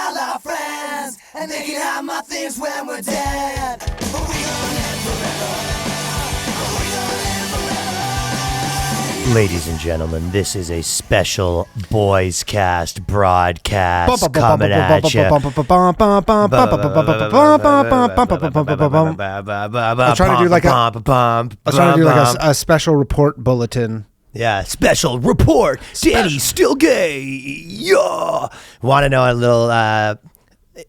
all our friends, and they can have my things when we're dead. But we gonna live forever. Ladies and gentlemen, this is a special Boyscast broadcast coming at you. I'm trying to do like a special report bulletin. Yeah, special report. Danny's still gay. Yeah. Want to know a little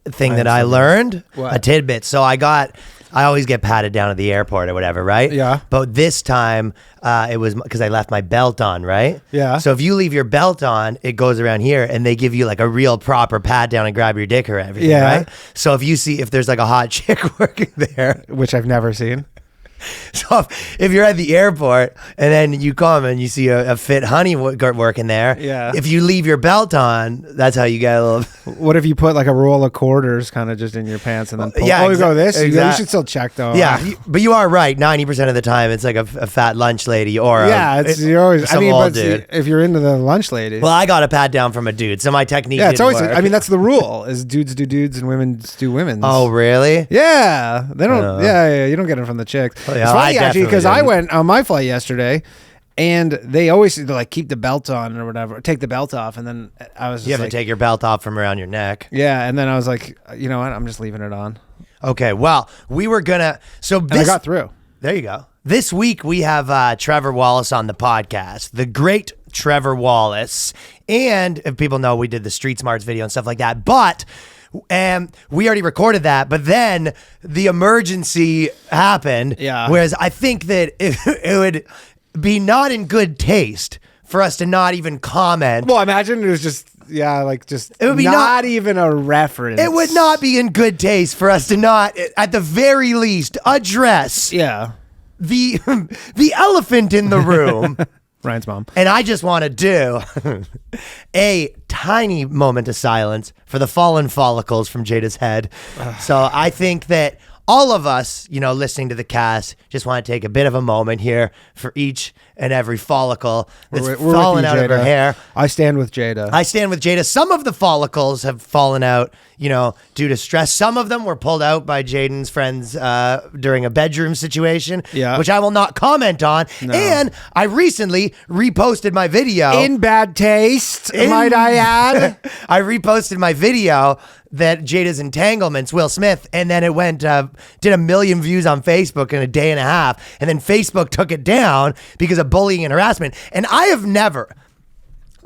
thing that I learned? What? A tidbit. So I always get patted down at the airport or whatever, right? Yeah. But this time, it was because I left my belt on, right? Yeah. So if you leave your belt on, it goes around here and they give you like a real proper pat down and grab your dick or everything, Yeah. right? So if there's like a hot chick working there, Which I've never seen. so if you're at the airport and then you come and you see a fit honey working there, Yeah. if you leave your belt on, that's how you get a little. What if you put like a roll of quarters kind of just in your pants and then pull? Yeah, you go this? You should still check though. Yeah, but you are right. 90% of the time, it's like a fat lunch lady or you're always. some old dude. If you're into the lunch lady, Well, I got a pat down from a dude, so my technique. yeah, it's didn't always. work. I mean, that's the rule: is dudes do dudes and women do women's. Oh, really? Yeah, they don't. Yeah, you don't get it from the chicks. Oh, yeah, it's I funny actually definitely because I didn't. went on my flight yesterday, and they always like keep the belt on or whatever, take the belt off, and then I was just You have like, to take your belt off from around your neck. yeah, and then I was like, you know what? I'm just leaving it on. Okay, well, we were gonna. So And I got through. There you go. This week we have Trevor Wallace on the podcast, the great Trevor Wallace. And if people know, we did the Street Smarts video and stuff like that. But we already recorded that. But then the emergency happened. Yeah. Whereas I think that it would be not in good taste for us to not even comment. Well, imagine it was just it would be not even a reference. It would not be in good taste for us to not, at the very least, address Yeah, the elephant in the room. Ryan's mom. And I just want to do a tiny moment of silence for the fallen follicles from Jada's head. So I think that all of us, listening to the cast, just want to take a bit of a moment here for each and every follicle that's We're fallen with you, out of her Jada. hair. I stand with Jada. I stand with Jada. Some of the follicles have fallen out, due to stress. Some of them were pulled out by Jaden's friends during a bedroom situation, which I will not comment on. No. And I recently reposted my video. In bad taste, might I add? I reposted my video that Jada's entanglements, Will Smith, and then it went, did 1 million views on Facebook in a day and a half. And then Facebook took it down because of bullying and harassment. And I have never,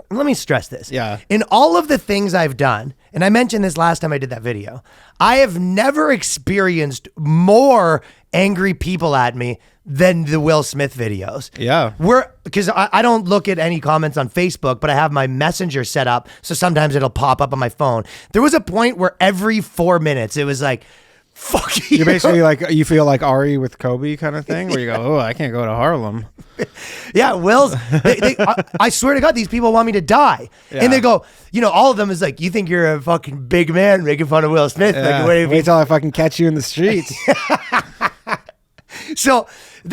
let me stress this. Yeah. In all of the things I've done, and I mentioned this last time I did that video, I have never experienced more angry people at me than the Will Smith videos. Yeah. Because I don't look at any comments on Facebook, but I have my messenger set up, so sometimes it'll pop up on my phone. There was a point where every 4 minutes, it was like, fuck you. You're basically like, you feel like Ari with Kobe kind of thing, where you go, oh, I can't go to Harlem. Yeah, Will's. I swear to God, these people want me to die. Yeah. And they go, all of them is like, you think you're a fucking big man making fun of Will Smith. Yeah. Like, Wait till I fucking catch you in the streets. So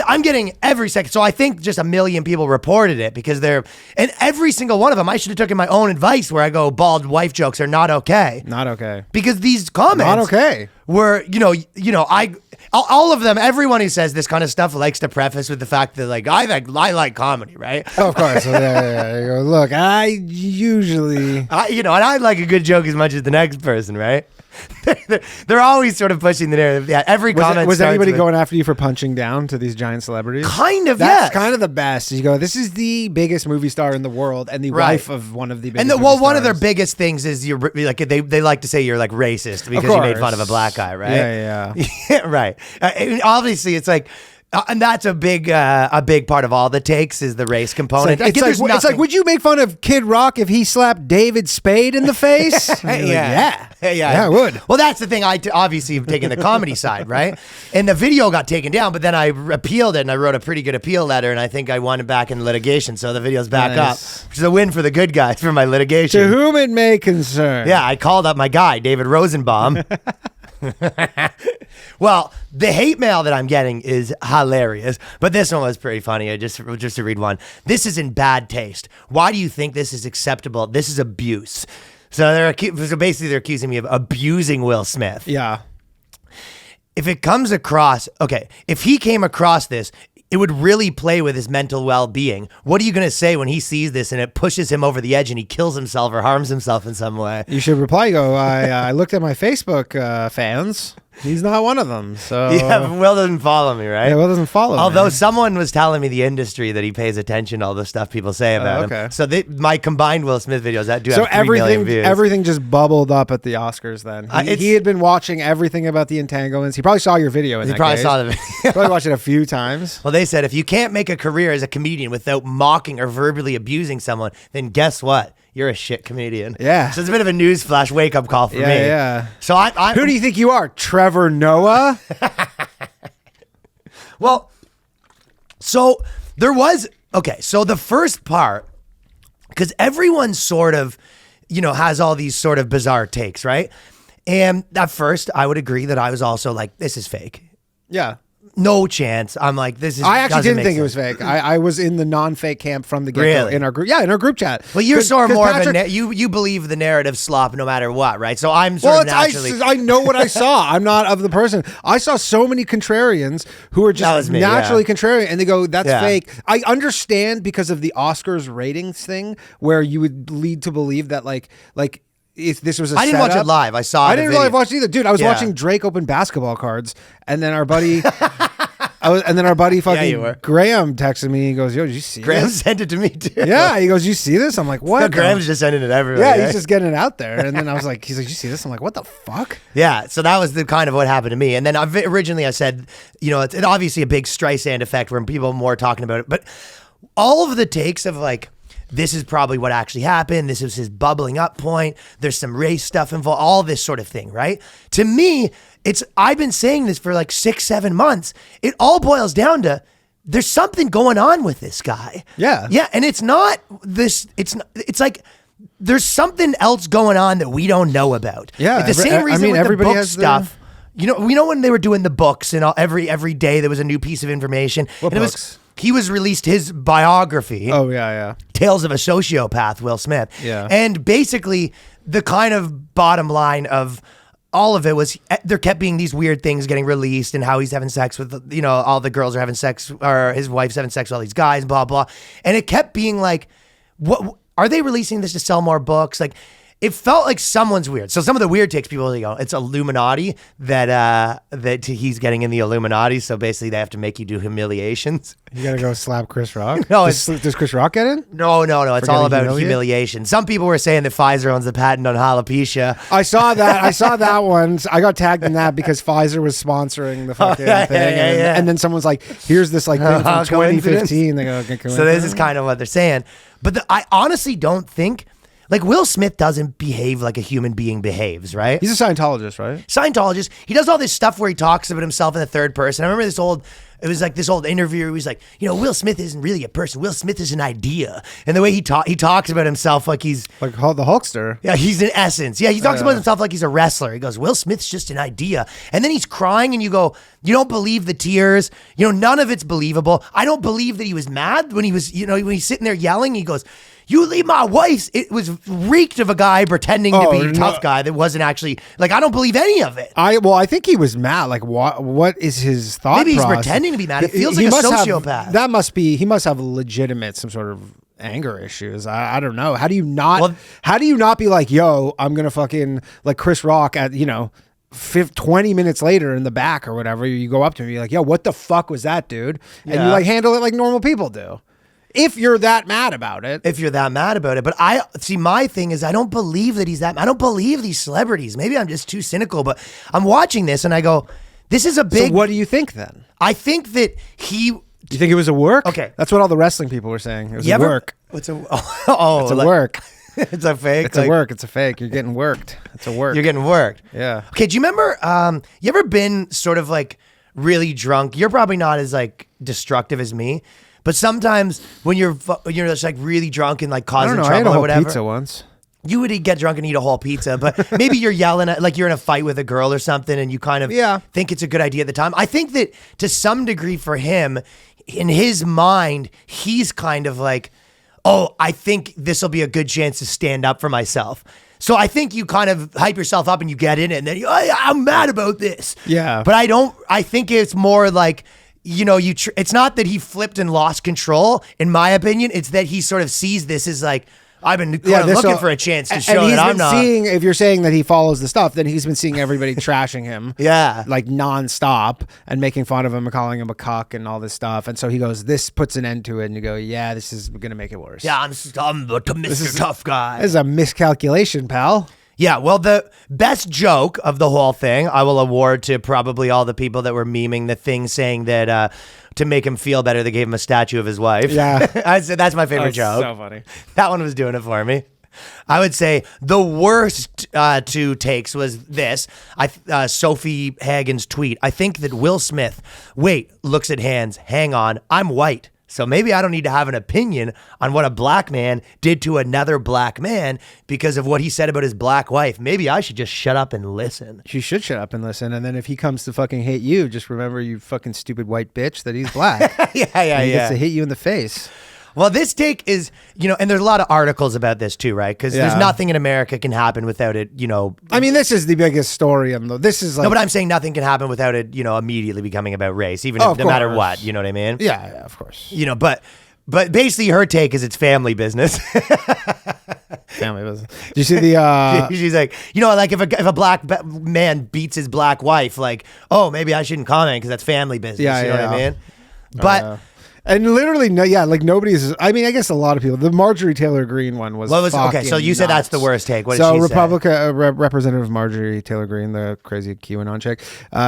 I'm getting every second. So I think just 1 million people reported it because and every single one of them, I should have taken my own advice where I go, bald wife jokes are not okay. Not okay. Because these comments Not okay. were, all of them, everyone who says this kind of stuff likes to preface with the fact that I like comedy, right? Oh, of course. Yeah. You go, look, I usually... and I like a good joke as much as the next person, right? They're always sort of pushing the narrative. Yeah, every comment. Was starts anybody with, going after you for punching down to these giant celebrities? Kind of, That's yes. kind of the best. You go, this is the biggest movie star in the world and the wife of one of the biggest movie one of their stars. biggest things is you're like they like to say you're like racist because you made fun of a black guy, right? Yeah. Right. Obviously, it's like. And that's a big part of all the takes is the race component. It's like, would you make fun of Kid Rock if he slapped David Spade in the face? Yeah, I would. Well, that's the thing. I obviously have taken the comedy side, right? And the video got taken down, but then I appealed it and I wrote a pretty good appeal letter, and I think I won it back in litigation. So the video's back up, which is a win for the good guys for my litigation. To whom it may concern. Yeah, I called up my guy, David Rosenbaum. Well, the hate mail that I'm getting is hilarious, but this one was pretty funny. Just to read one. This is in bad taste. Why do you think this is acceptable? This is abuse. So so basically they're accusing me of abusing Will Smith. Yeah. If it comes across, if he came across this, it would really play with his mental well-being. What are you going to say when he sees this and it pushes him over the edge and he kills himself or harms himself in some way? You should reply. You go, I looked at my Facebook fans. He's not one of them. So Yeah, Will doesn't follow me, right? Yeah, Will doesn't follow me. Although someone was telling me the industry that he pays attention to all the stuff people say about him. So my combined Will Smith videos that do have 3 million views. Everything just bubbled up at the Oscars then. He had been watching everything about the entanglements. He probably saw your video in that probably case. saw the video. Probably watched it a few times. Well, they said if you can't make a career as a comedian without mocking or verbally abusing someone, then guess what? You're a shit comedian. Yeah. So it's a bit of a newsflash wake-up call for me. Yeah. So I Who do you think you are? Trevor Noah? Well, so there was, so the first part, because everyone sort of, has all these sort of bizarre takes, right? And at first, I would agree that I was also like, this is fake. Yeah. No chance. I'm like, this is. I actually didn't think it was sense. fake. I was in the non-fake camp from the get-go Really? in our group. Yeah, in our group chat. Well, you're sort of more Patrick, of a you believe the narrative slop no matter what, right? So I'm sort of naturally. I know what I saw. I'm not of the person. I saw so many contrarians who are just naturally contrarian, and they go, "That's fake." I understand because of the Oscars ratings thing, where you would lead to believe that like. If this was a I didn't watch setup. it live. I saw. I didn't really watch it either, dude. I was Yeah. watching Drake open basketball cards, and then our buddy, fucking were. Graham texted me. He goes, "Yo, did you see Graham this?" sent it to me too. Yeah, he goes, "You see this?" I'm like, "What?" Graham's just sending it everywhere. Yeah, right? he's just getting it out there. And then I was like, "He's like, you see this?" I'm like, "What the fuck?" Yeah, so that was the kind of what happened to me. And then originally I said, it's obviously a big Streisand effect where people are more talking about it. But all of the takes of like, this is probably what actually happened. This is his bubbling up point. There's some race stuff involved, all this sort of thing, right? To me, I've been saying this for like 6-7 months. It all boils down to there's something going on with this guy. Yeah. Yeah, and it's not this, it's like there's something else going on that we don't know about. Yeah, Like the same reason with the everybody book has stuff. We know when they were doing the books and every day there was a new piece of information. What and books? He was released his biography. Oh yeah. Tales of a Sociopath, Will Smith. Yeah. And basically the kind of bottom line of all of it was there kept being these weird things getting released and how he's having sex with, all the girls are having sex, or his wife's having sex with all these guys, blah, blah. And it kept being like, what are they releasing this to sell more books? Like, it felt like someone's weird. So some of the weird takes, people go, it's Illuminati that he's getting in the Illuminati. So basically they have to make you do humiliations. You gotta go slap Chris Rock. No, does Chris Rock get in? No. It's all about humiliate? humiliation. Some people were saying that Pfizer owns the patent on alopecia. I saw that one. I got tagged in that because Pfizer was sponsoring the fucking thing. And then someone's like, here's this like thing from 2015. They go, okay, so this is kind of what they're saying. But I honestly don't think, like, Will Smith doesn't behave like a human being behaves, right? He's a Scientologist, right? Scientologist. He does all this stuff where he talks about himself in the third person. I remember this old interview where he's like, Will Smith isn't really a person. Will Smith is an idea. And the way he talks about himself like he's... Like the Hulkster. Yeah, he's an essence. Yeah, he talks about himself like he's a wrestler. He goes, Will Smith's just an idea. And then he's crying and you go, you don't believe the tears. None of it's believable. I don't believe that he was mad when he was, when he's sitting there yelling. He goes, you leave my wife. It was reeked of a guy pretending to be a tough guy that wasn't actually, like, I don't believe any of it. I think he was mad. Like, what is his thought Maybe he's process? pretending to be mad. It feels like a sociopath. He must have legitimate some sort of anger issues. I don't know. How do you not be like, yo, I'm gonna fucking like Chris Rock at 20 minutes later in the back or whatever, you go up to him and you're like, yo, what the fuck was that, dude? And you like handle it like normal people do. If you're that mad about it. But my thing is, I don't believe that he's that. I don't believe these celebrities. Maybe I'm just too cynical, but I'm watching this and I go, this is a big. So what do you think then? I think that You think it was a work? Okay. That's what all the wrestling people were saying. It was a work. It's a It's a work. It's a fake. It's a work. It's a fake. You're getting worked. It's a work. You're getting worked. Yeah. Okay. Do you remember? You ever been sort of like really drunk? You're probably not as like destructive as me, but sometimes when you're just like really drunk and like causing trouble I had a or whole whatever. pizza once. You would get drunk and eat a whole pizza, but maybe you're yelling at, like you're in a fight with a girl or something and you kind of think it's a good idea at the time. I think that to some degree for him, in his mind, he's kind of like, oh, I think this will be a good chance to stand up for myself. So I think you kind of hype yourself up and you get in it, and then I'm mad about this. Yeah. But I think it's more like, you know, it's not that he flipped and lost control, in my opinion. It's that he sort of sees this as like, I've been looking for a chance to show that I'm not. If you're saying that he follows the stuff, then he's been seeing everybody trashing him, like nonstop, and making fun of him and calling him a cuck and all this stuff. And so he goes, "This puts an end to it." And you go, "Yeah, this is gonna make it worse." Yeah, I'm Mr. Tough Guy. This is a miscalculation, pal. Yeah, well, the best joke of the whole thing, I will award to probably all the people that were memeing the thing, saying that to make him feel better, they gave him a statue of his wife. Yeah. I said that's my favorite joke. So funny. That one was doing it for me. I would say the worst two takes was this. Sophie Hagen's tweet. I think that Will Smith, looks at hands. Hang on, I'm white. So maybe I don't need to have an opinion on what a black man did to another black man because of what he said about his black wife. Maybe I should just shut up and listen. You should shut up and listen. And then if he comes to fucking hate you, just remember, you fucking stupid white bitch, that he's black. He gets to hit you in the face. Well, this take is, and there's a lot of articles about this too, right? Because there's nothing in America can happen without it, I mean, this is the biggest story. This is like... No, but I'm saying nothing can happen without it, immediately becoming about race, even if, no matter what, you know what I mean? Yeah, of course. But basically her take is it's family business. Family business. Do you see the... She's like, like if a black man beats his black wife, like, oh, maybe I shouldn't comment because that's family business. You know what I mean? But... And literally, like nobody's. I mean, I guess a lot of people. The Marjorie Taylor Greene one was. Okay? So you said that's the worst take. What did she say? Representative Marjorie Taylor Greene, the crazy QAnon chick,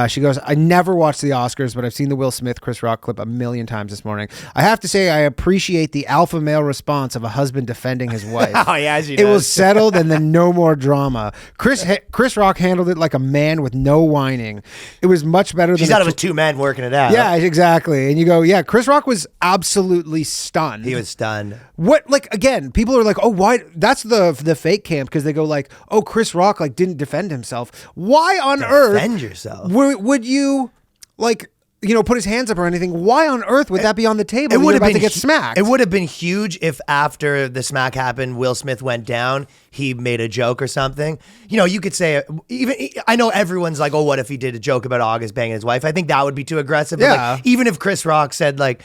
she goes, "I never watched the Oscars, but I've seen the Will Smith Chris Rock clip a million times this morning. I have to say, I appreciate the alpha male response of a husband defending his wife. Oh yeah, she does. It was settled, and then no more drama. Chris Rock handled it like a man with no whining. It was much better. She thought it was two men working it out. Yeah, exactly. And you go, yeah, Chris Rock was absolutely stunned. He was stunned. What, like, again, people are like, oh, why? That's the fake camp, because they go like, oh, Chris Rock like didn't defend himself. Why on earth defend yourself? Would you like, put his hands up or anything? Why on earth would that be on the table? It would have been to get smacked. It would have been huge if after the smack happened, Will Smith went down, he made a joke or something. You could say, I know everyone's like, oh, what if he did a joke about August banging his wife? I think that would be too aggressive. But yeah. Like, even if Chris Rock said like,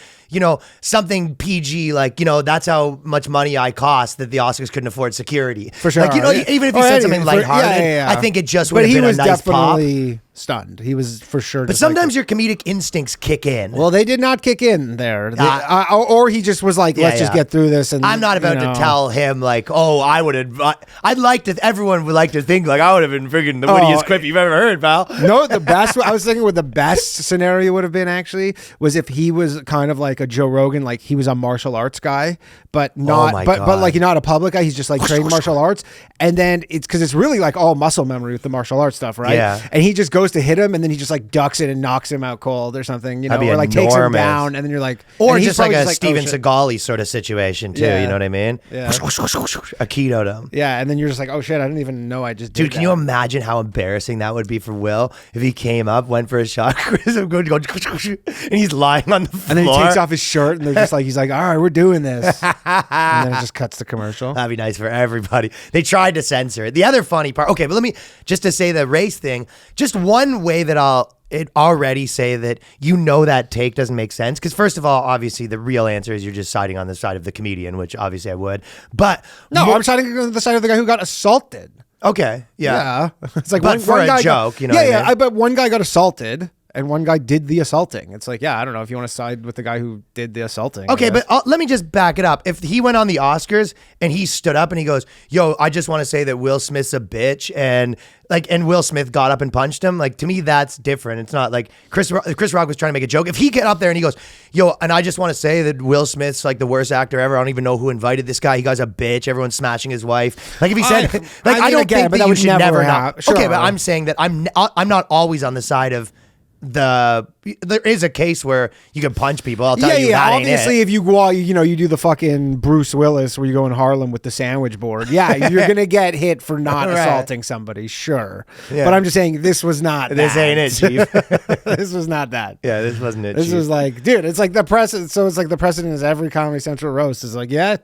something PG, like, that's how much money I cost that the Oscars couldn't afford security. For sure. Like, even if he said something lighthearted, I think it just would have been a nice pop. But he was definitely stunned. He was for sure. But sometimes your comedic instincts kick in. Well, they did not kick in there. Or he just was like, let's just get through this. And I'm not about to tell him like, oh, everyone would like to think like I would have been freaking the wittiest quip you've ever heard, pal. No, the best, I was thinking what the best scenario would have been actually was if he was kind of like a Joe Rogan, like he was a martial arts guy, but not, but like not a public guy. He's just like trained martial arts. And then because it's really like all muscle memory with the martial arts stuff, right? Yeah. And he just goes to hit him and then he just like ducks it and knocks him out cold or something, or like enormous. Takes him down and then you're like, or just like a Steven Seagal sort of situation too. You know what I mean? Yeah. Akitoed him. Yeah. And then you're just like, oh shit, I didn't even know I just did. Dude, can you imagine how embarrassing that would be for Will if he came up, went for a shot, and he's lying on the floor, and then he takes off his shirt, and they're just like, he's like, all right, we're doing this, and then it just cuts to commercial. That'd be nice for everybody. They tried to censor it. The other funny part, okay, but let me just to say the race thing. Just one way that I'll already say that that take doesn't make sense. Because first of all, obviously the real answer is you're just siding on the side of the comedian, which obviously I would. But no, I'm siding on the side of the guy who got assaulted. Okay, yeah. It's like but for a joke, I bet one guy got assaulted and one guy did the assaulting. It's like, yeah, I don't know if you want to side with the guy who did the assaulting. Okay, but let me just back it up. If he went on the Oscars and he stood up and he goes, yo, I just want to say that Will Smith's a bitch, and Will Smith got up and punched him, like, to me, that's different. It's not like Chris Rock was trying to make a joke. If he get up there and he goes, yo, and I just want to say that Will Smith's like the worst actor ever. I don't even know who invited this guy. He guy's a bitch. Everyone's smashing his wife. Like if he said, I don't think that you should never not. Sure. Okay, but I'm saying that I'm not always on the side of the there is a case where you can punch people. I'll tell you, yeah. that Obviously, ain't it. if you go out, you do the fucking Bruce Willis where you go in Harlem with the sandwich board. Yeah, you're gonna get hit for not Right. assaulting somebody, sure. Yeah. But I'm just saying this was not. This that. ain't it, Chief. This was not that. Yeah, this wasn't it. This Chief. was like, dude, it's like the precedent. So it's like the precedent is every Comedy Central roast is like, yeah,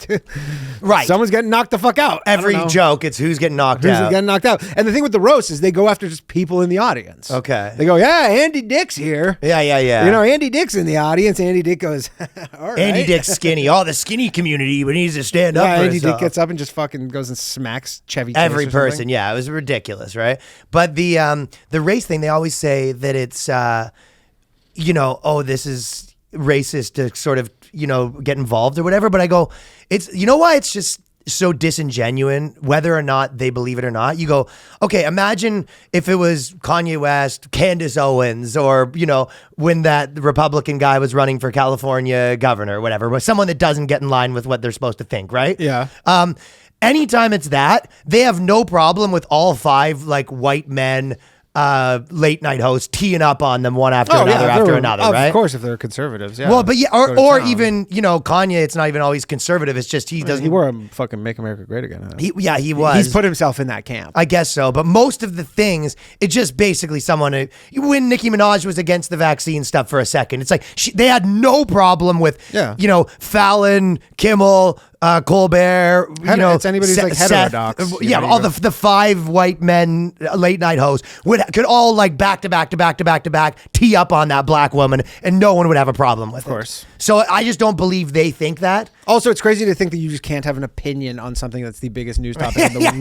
Right. someone's getting knocked the fuck out. I don't Every know. joke, it's who's getting knocked Who's out. getting knocked out. And the thing with the roast is they go after just people in the audience. Okay. They go, yeah, Andy Dick's here. Yeah. Andy Dick's in the audience. Andy Dick goes, all right. Andy Dick's skinny. Oh, the skinny community needs to stand up Yeah, for Andy himself. Dick gets up and just fucking goes and smacks Chevy Chase Every or person, something. yeah, it was ridiculous, right? But the race thing, they always say that it's this is racist to sort of get involved or whatever. But I go, it's why it's just so disingenuous, whether or not they believe it or not. You go, okay, imagine if it was Kanye West, Candace Owens, or when that Republican guy was running for California governor or whatever, someone that doesn't get in line with what they're supposed to think, right? Yeah. Anytime it's that, they have no problem with all 5 like white men late night hosts teeing up on them one after another, right? Of course, if they're conservatives, yeah. Well, but yeah, Go to or town. even Kanye. It's not even always conservative. It's just he doesn't. He wore a fucking "Make America Great Again" hat. He was. He's put himself in that camp. I guess so, but most of the things, it's just basically someone. When Nicki Minaj was against the vaccine stuff for a second, it's like they had no problem with, Fallon, Kimmel, Colbert. It's anybody who's like heterodox. All the 5 white men late night hosts could all like back to back tee up on that black woman, and no one would have a problem with it. Of course. So I just don't believe they think that. Also, it's crazy to think that you just can't have an opinion on something that's the biggest news topic in the world.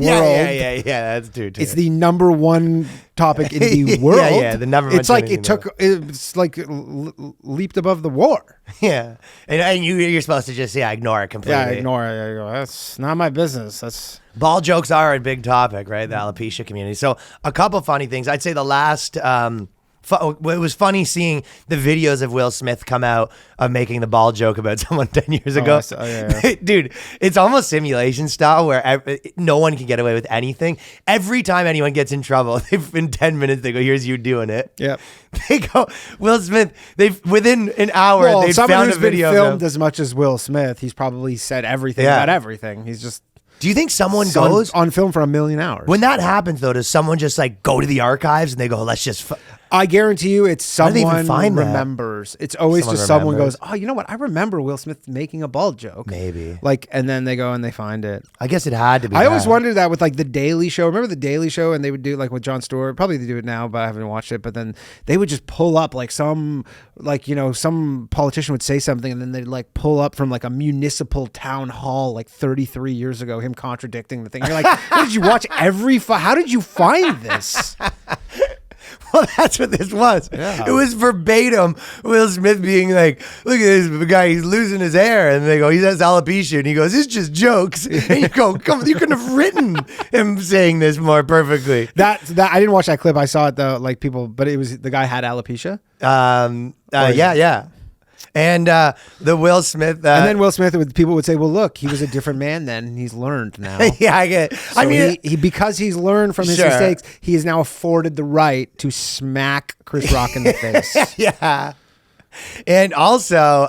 Yeah, that's true. It's the number one topic in the world. Yeah, the number one. It's like thing it's like leaped above the war. Yeah, and you're supposed to just ignore it completely. Yeah, ignore it. I go, that's not my business. That's ball jokes are a big topic, right? The alopecia community. So a couple funny things. I'd say the last. It was funny seeing the videos of Will Smith come out of making the ball joke about someone 10 years ago. Yeah. Dude, it's almost simulation style where no one can get away with anything. Every time anyone gets in trouble, in 10 minutes, they go, here's you doing it. Yep. They go, Will Smith, within an hour, well, they someone found who's a video been of filmed him. as much as Will Smith. He's probably said everything about everything. He's just Do you think someone goes on film for 1,000,000 hours? when that happens though? Does someone just like go to the archives and they go, let's just? I guarantee you, it's How do they even someone find that? remembers. It's always Someone just someone remembers. goes, oh, you know what? I remember Will Smith making a bald joke. Maybe. And then they go and they find it. I guess it had to be. I always that. wondered that with like the Daily Show. Remember the Daily Show, and they would do like with Jon Stewart. Probably they do it now, but I haven't watched it. But then they would just pull up like some politician would say something, and then they'd like pull up from like a municipal town hall like 33 years ago, him contradicting the thing. You're like, what did you watch every? How did you find this? Well, that's what this was. Yeah. It was verbatim Will Smith being like, look at this guy, he's losing his hair. And they go, he has alopecia. And he goes, it's just jokes. And you go, come, you couldn't have written him saying this more perfectly. That I didn't watch that clip. I saw it though, like people, but it was the guy had alopecia. Yeah. And the Will Smith. And then Will Smith, people would say, well, look, he was a different man then, and he's learned now. Yeah, I get it. So I mean, he because he's learned from his Sure. mistakes, he is now afforded the right to smack Chris Rock in the face. yeah. And also,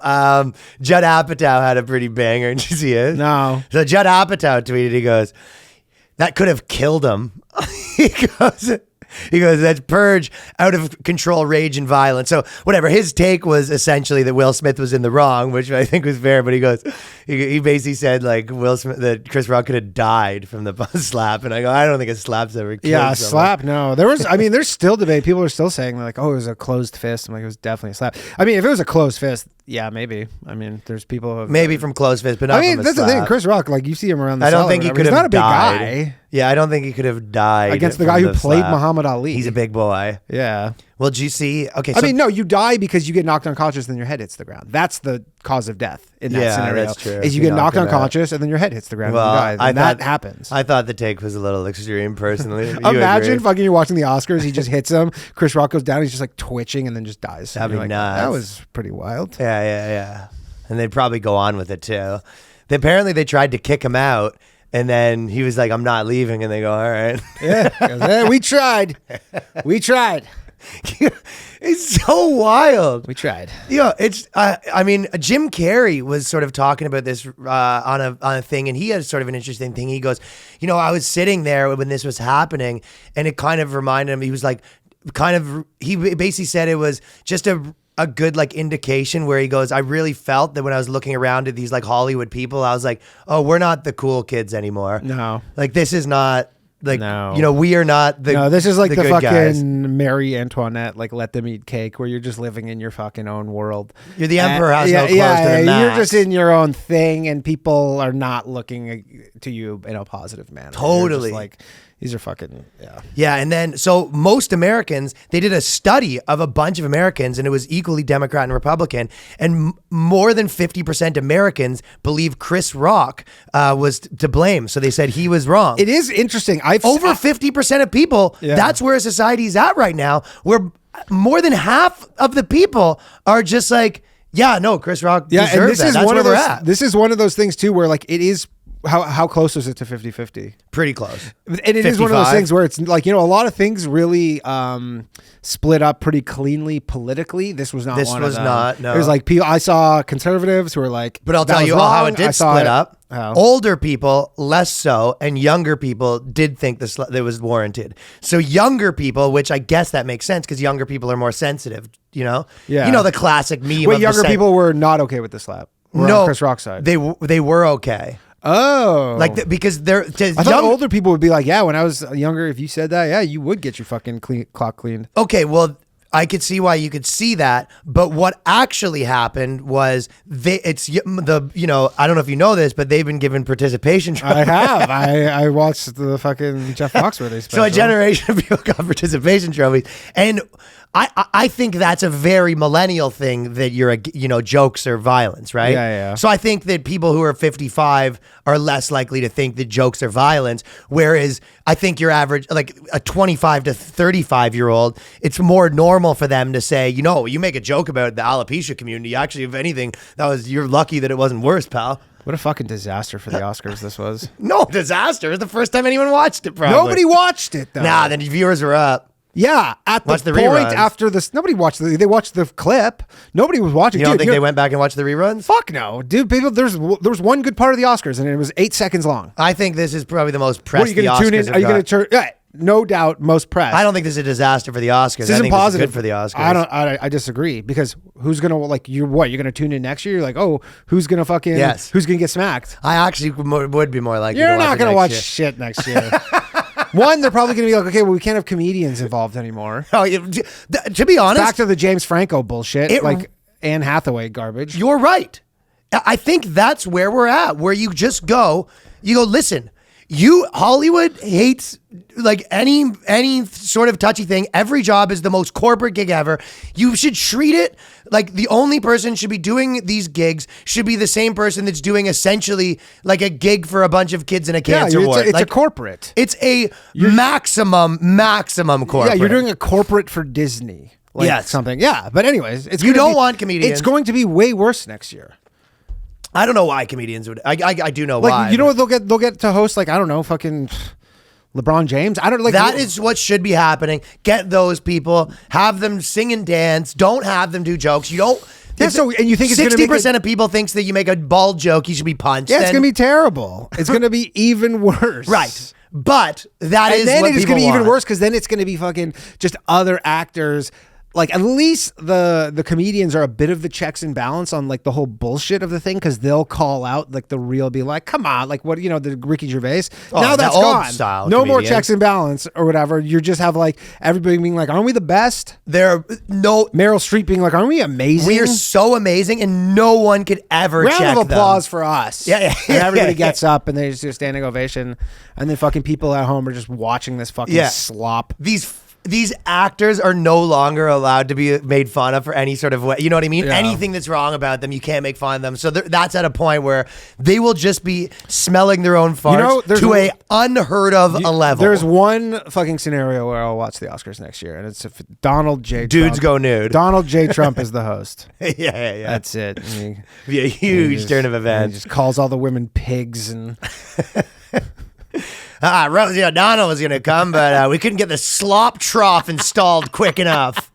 Judd Apatow had a pretty banger. Did you see it? No. So Judd Apatow tweeted, he goes, that could have killed him. He goes, that's purge, out of control rage and violence. So whatever, his take was essentially that Will Smith was in the wrong, which I think was fair. But he goes, he basically said like Will Smith, that Chris Rock could have died from the slap. And I go, I don't think a slap's ever killed Yeah, a someone. slap. No, there's still debate. People are still saying like, oh, it was a closed fist. I'm like, it was definitely a slap. I mean, if it was a closed fist, yeah, maybe. I mean, there's people who Maybe from close fist, but not from a that's the thing. slap. Chris Rock, like you see him around the I don't cell or think he whatever. could He's have not a big died. guy. Yeah, I don't think he could have died Against the from guy who played slap. Muhammad Ali. He's a big boy. Yeah. Well, did you see? Okay, I mean, no, you die because you get knocked unconscious and then your head hits the ground. That's the cause of death in that Yeah, scenario. that's true. Is you You get knocked knock him out. unconscious and then your head hits the ground well, and you die. And that happens. I thought the take was a little extreme, personally. You Imagine agree? fucking you're watching the Oscars, he just hits him, Chris Rock goes down, he's just like twitching and then just dies. That'd And be you're like, nuts. That was pretty wild. Yeah. And they'd probably go on with it too. Apparently, they tried to kick him out, and then he was like, "I'm not leaving," and they go, "All right." Yeah, we tried. It's so wild. We tried. Yeah, it's. I mean, Jim Carrey was sort of talking about this on a thing, and he had sort of an interesting thing. He goes, I was sitting there when this was happening, and it kind of reminded him. He was like, he basically said it was just a good like indication where he goes, I really felt that when I was looking around at these like Hollywood people, I was like, oh, we're not the cool kids anymore. No, like this is not. Like, no. We are not the. No, this is like the good fucking guys. Marie Antoinette, like let them eat cake, where you're just living in your fucking own world. You're the emperor has no clothes to the max. You're just in your own thing, and people are not looking to you in a positive manner. Totally. Like, these are fucking, Yeah, and then, so most Americans, they did a study of a bunch of Americans, and it was equally Democrat and Republican, and more than 50% Americans believe Chris Rock was to blame. So they said he was wrong. It is interesting. Over 50% of people, that's where society's at right now, where more than half of the people are just like, yeah, no, Chris Rock deserves and this that. is That's one where of we're those, at. This is one of those things, too, where like it is. How close was it to 50-50? Pretty close. And it is one of those things where it's like, a lot of things really split up pretty cleanly politically. This was not one of them. This was not, no. It was like, I saw conservatives who were like, but I'll tell you how it did split up. Older people, less so, and younger people did think that was warranted. So younger people, which I guess that makes sense because younger people are more sensitive, Yeah. The classic meme. Wait, younger people were not okay with the slap? No. On Chris Rock's side? They were okay. Oh, because they're. I thought older people would be like, yeah, when I was younger, if you said that, you would get your fucking clock cleaned. Okay, well, I could see why you could see that, but what actually happened was I don't know if you know this, but they've been given participation trophies. I have. I watched the fucking Jeff Foxworthy special. So a generation of people got participation trophies, and I think that's a very millennial thing that jokes are violence, right? Yeah. So I think that people who are 55 are less likely to think that jokes are violence, whereas I think your average, like a 25 to 35-year-old, it's more normal for them to say, you make a joke about the alopecia community. Actually, if anything, you're lucky that it wasn't worse, pal. What a fucking disaster for the Oscars this was. No disaster. It's the first time anyone watched it, probably. Nobody watched it, though. Nah, the viewers were up. Yeah, at the point reruns. after this, nobody watched they watched the clip. Nobody was watching. You don't think they went back and watched the reruns? Fuck no, dude. People, there was one good part of the Oscars, and it was 8 seconds long. I think this is probably the most pressed. What are you going to tune in? Are you going to turn? Yeah, no doubt, most pressed. I don't think this is a disaster for the Oscars. This isn't positive. This is good for the Oscars. I disagree because who's going to you're going to tune in next year? You're like, oh, who's going to fucking who's going to get smacked? I actually would be more likely. You're not going to watch shit next year. One, they're probably going to be like, okay, well, we can't have comedians involved anymore. Oh, to be honest, back to the James Franco bullshit, like Anne Hathaway garbage. You're right. I think that's where we're at, where you just go, listen, Hollywood hates like any sort of touchy thing. Every job is the most corporate gig ever. You should treat it like the only person should be doing these gigs should be the same person that's doing essentially like a gig for a bunch of kids in a cancer ward. It's a corporate. It's a maximum corporate. Yeah, you're doing a corporate for Disney. Something. Yeah, but anyways, you don't want comedians. It's going to be way worse next year. I don't know why comedians would. I do know why. You know what they'll get to host, like, I don't know, fucking LeBron James. I don't like that is what should be happening. Get those people, have them sing and dance. Don't have them do jokes. You don't. Yeah, and you think 60% of people thinks that you make a bald joke, you should be punched. Yeah, it's gonna be terrible. It's gonna be even worse. Right. But that is then what it's going to be even worse because then it's going to be fucking just other actors. Like, at least the comedians are a bit of the checks and balance on like the whole bullshit of the thing because they'll call out like the real, be like, come on, like what, the Ricky Gervais. Now that's gone. No more checks and balance or whatever. You just have like everybody being like, aren't we the best? Meryl Streep being like, aren't we amazing? We are so amazing and no one could ever check them. Round of applause for us. Yeah. And everybody gets up and they just do a standing ovation and then fucking people at home are just watching this fucking slop. These actors are no longer allowed to be made fun of for any sort of way. You know what I mean? Yeah. Anything that's wrong about them, you can't make fun of them. So that's at a point where they will just be smelling their own farts to a unheard of a level. There's one fucking scenario where I'll watch the Oscars next year, and it's if Donald J. Dudes Trump, go nude. Donald J. Trump is the host. Yeah. That's it. Be a huge turn of events. He just calls all the women pigs and... Rosie O'Donnell was going to come, but we couldn't get the slop trough installed quick enough.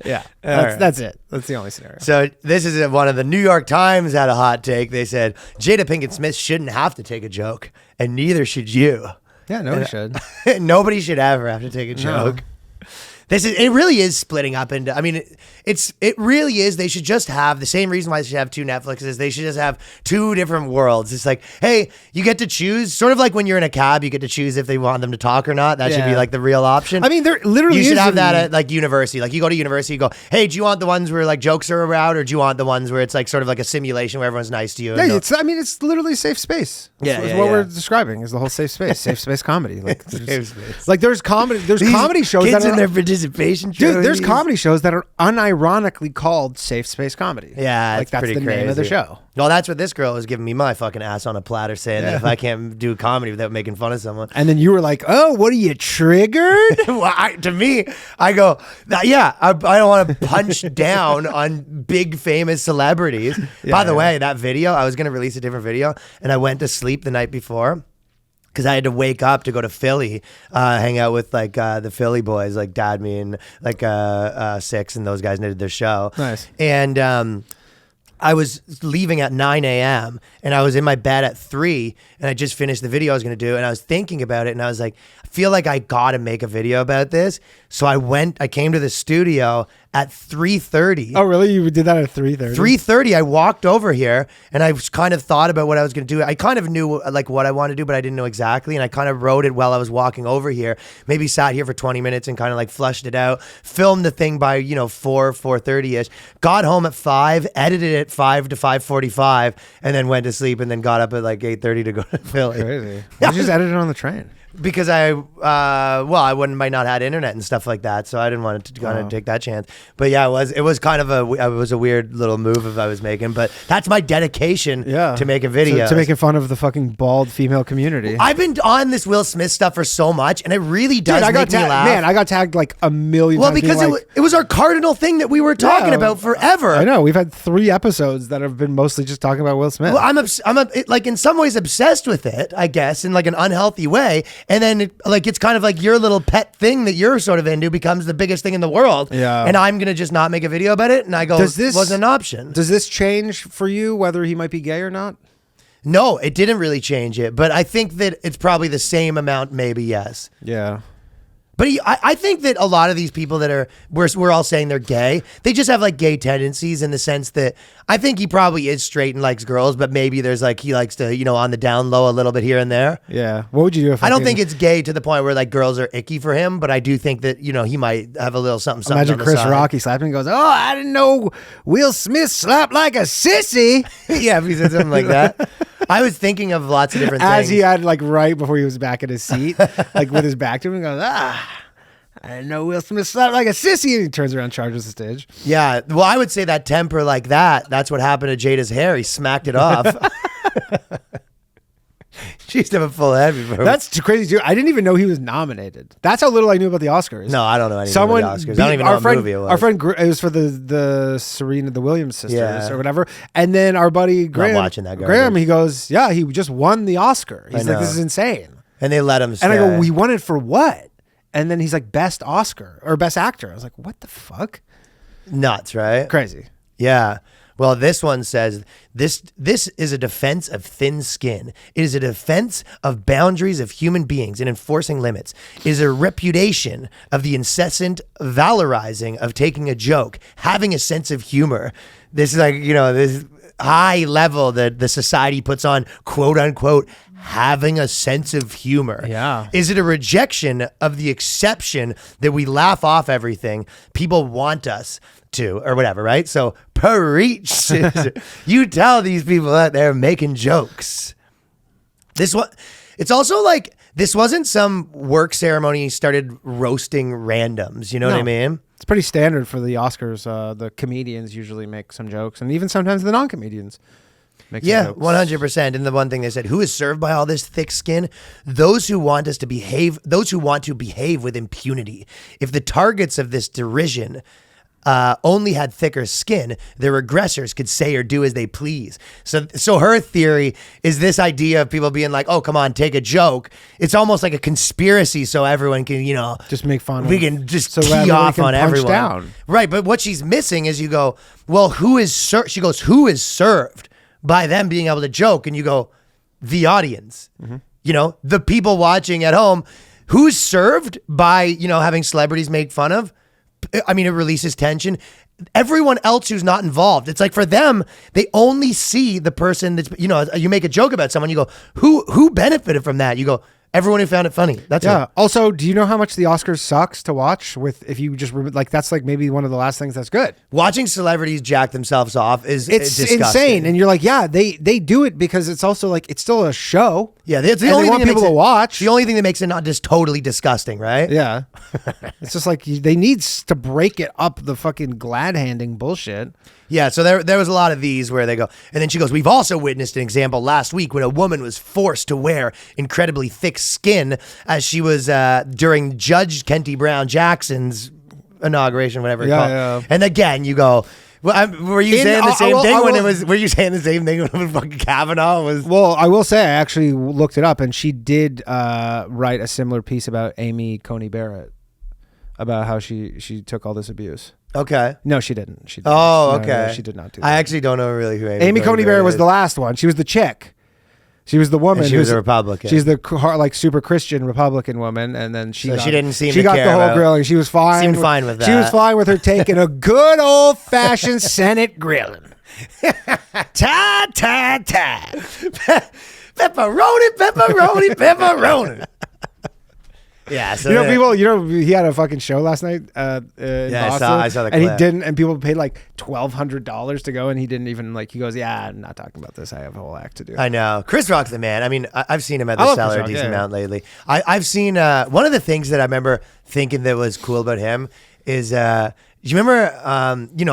Yeah, that's it. That's the only scenario. So this is one of the New York Times had a hot take. They said, Jada Pinkett Smith shouldn't have to take a joke, and neither should you. Yeah, nobody should. Nobody should ever have to take a joke. No. It really is splitting up into, I mean, it really is. They should just have the same reason why they should have two Netflixes. They should just have two different worlds. It's like, hey, you get to choose, sort of like when you're in a cab, you get to choose if they want them to talk or not. That should be like the real option. I mean, there literally you should have that at like university. Like you go to university, you go, hey, do you want the ones where like jokes are around, or do you want the ones where it's like sort of like a simulation where everyone's nice to you? Yeah, it's literally safe space. It's what we're describing is the whole safe space comedy. Like there's comedy shows kids that are in their participation. Dude, there's comedy shows that are unironically called safe space comedy. Yeah, like that's the name of the show. Well, that's what this girl was giving me my fucking ass on a platter, saying that if I can't do comedy without making fun of someone. And then you were like, oh, what are you, triggered? Well, to me, I go, yeah, I don't want to punch down on big famous celebrities. By the way, that video, I was going to release a different video, and I went to sleep the night before. Because I had to wake up to go to Philly, hang out with like the Philly boys, like Dad, me, and like Six, and those guys did their show. Nice. And I was leaving at 9 a.m. and I was in my bed at 3, and I just finished the video I was going to do, and I was thinking about it, and I was like, I feel like I got to make a video about this. So I came to the studio at 3:30. Oh, really? You did that at 3:30? 3:30, I walked over here, and I kind of thought about what I was going to do. I kind of knew like what I wanted to do, but I didn't know exactly, and I kind of wrote it while I was walking over here. Maybe sat here for 20 minutes and kind of like flushed it out, filmed the thing by 4:30ish, got home at 5, edited it 5 to 5:45, and then went to sleep, and then got up at like 8:30 to go to Philly. Crazy. You just edited it on the train. Because I might not had internet and stuff like that, so I didn't want to kind of take that chance. But yeah, it was kind of a weird little move I was making. But that's my dedication to making videos. To making fun of the fucking bald female community. I've been on this Will Smith stuff for so much, and it really does make me laugh. Man, I got tagged like a million times. Well, because it was our cardinal thing that we were talking about forever. I know. We've had 3 episodes that have been mostly just talking about Will Smith. Well, I'm like in some ways obsessed with it, I guess, in like an unhealthy way. And then it's kind of like your little pet thing that you're sort of into becomes the biggest thing in the world. Yeah. And I'm going to just not make a video about it. And I go, this was an option. Does this change for you whether he might be gay or not? No, it didn't really change it. But I think that it's probably the same amount, maybe, yes. Yeah. But I think that a lot of these people that we're all saying they're gay, they just have like gay tendencies in the sense that I think he probably is straight and likes girls, but maybe there's like, he likes to, on the down low a little bit here and there. Yeah. What would you do if I don't think it's gay to the point where like girls are icky for him, but I do think that, he might have a little something Imagine on the Chris side. Rock, he slapped him and goes, oh, I didn't know Will Smith slapped like a sissy. Yeah, if he said something like that. I was thinking of lots of different things. As he had like right before he was back in his seat, like with his back to him and goes, I didn't know Will Smith slapped like a sissy, and he turns around and charges the stage. Yeah, well, I would say that temper like that's what happened to Jada's hair. He smacked it off. She used to have a full head before. That's crazy, too. I didn't even know he was nominated. That's how little I knew about the Oscars. No, I don't know anything about the Oscars. I don't even know what movie it was. Our friend, it was for the Serena, the Williams sisters or whatever. And then our buddy Graham, he goes, yeah, he just won the Oscar. He's like, this is insane. And they let him stay. And I go, we won it for what? And then he's like, best Oscar or best actor. I was like, what the fuck? Nuts, right? Crazy. Yeah. Well, this one says, this is a defense of thin skin. It is a defense of boundaries of human beings and enforcing limits. It is a repudiation of the incessant valorizing of taking a joke, having a sense of humor. This is like, this high level that the society puts on, quote unquote, having a sense of humor. Yeah. Is it a rejection of the exception that we laugh off everything people want us to, or whatever, right? So preach. You tell these people that they're making jokes. It's also like, this wasn't some work ceremony he started roasting randoms. You know what I mean? It's pretty standard for the Oscars. The comedians usually make some jokes, and even sometimes the non-comedians. Yeah, 100%. And the one thing they said, who is served by all this thick skin? Those who want to behave with impunity. If the targets of this derision only had thicker skin, their aggressors could say or do as they please. So her theory is this idea of people being like, oh, come on, take a joke. It's almost like a conspiracy so everyone can, just make fun we of can just so tee off on punch everyone. down. Right, but what she's missing is you go, well, who is she goes, who is served by them being able to joke? And you go, the audience. The people watching at home. Who's served by, having celebrities make fun of? I mean, it releases tension. Everyone else who's not involved, it's like for them, they only see the person that's, you make a joke about someone, you go, who benefited from that? You go, everyone who found it funny. That's it. Also, do you know how much the Oscars sucks to watch if you just that's like maybe one of the last things that's good. Watching celebrities jack themselves off is disgusting. Insane. And you're like, yeah, they do it because it's also like, it's still a show. Yeah. That's the and only they thing want people to watch. The only thing that makes it not just totally disgusting, right? Yeah. It's just like they need to break it up, the fucking glad-handing bullshit. Yeah, so there was a lot of these where they go, and then she goes, we've also witnessed an example last week when a woman was forced to wear incredibly thick skin as she was during Judge Kenty Brown Jackson's inauguration, whatever it's called. Yeah. And again, you go, were you saying the same thing were you saying the same thing when fucking Kavanaugh was? Well, I will say I actually looked it up, and she did write a similar piece about Amy Coney Barrett, about how she took all this abuse. Okay. No, she didn't. She didn't. Oh, okay. No, she did not do that. I actually don't know really who Amy Coney Barrett was the last one. She was the chick. She was the woman. And she was a Republican. She's the like super Christian Republican woman, and then she didn't seem. She to got care the whole about, grilling. She was fine. Seemed fine with that. She was fine with her taking a good old fashioned Senate grilling. Ta ta ta. Pepperoni, pepperoni, pepperoni. Yeah, so people. He had a fucking show last night in Boston. I saw the clip. And he didn't, and people paid like $1,200 to go, and he didn't even he goes, yeah, I'm not talking about this. I have a whole act to do. I know. Chris Rock's the man. I mean, I've seen him at the Cellar a decent amount lately. I've seen one of the things that I remember thinking that was cool about him is do you remember,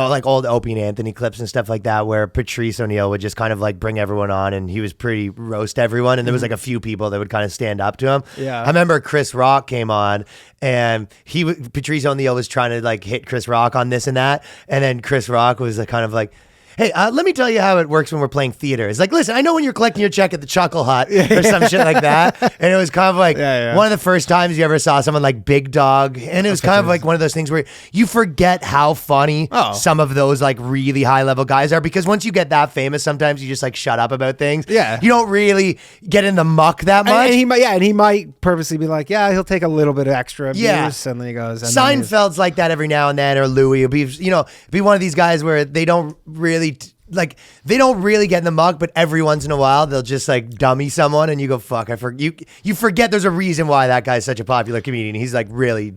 like old Opie and Anthony clips and stuff like that, where Patrice O'Neal would just kind of like bring everyone on, and he was pretty roast everyone, and there was like a few people that would kind of stand up to him. Yeah, I remember Chris Rock came on, and Patrice O'Neal was trying to like hit Chris Rock on this and that, and then Chris Rock was kind of like, hey, let me tell you how it works when we're playing theater. It's like, listen, I know when you're collecting your check at the Chuckle Hut or some shit like that. And it was kind of like one of the first times you ever saw someone like Big Dog. And it was kind of like one of those things where you forget how funny some of those like really high level guys are, because once you get that famous, sometimes you just like shut up about things. Yeah. You don't really get in the muck that much. And he might purposely be like, yeah, he'll take a little bit of extra abuse. And then he goes. And Seinfeld's like that every now and then, or Louis will be one of these guys where they don't really get in the muck, but every once in a while they'll just like dummy someone, and you go, fuck, you forget there's a reason why that guy's such a popular comedian. He's like really,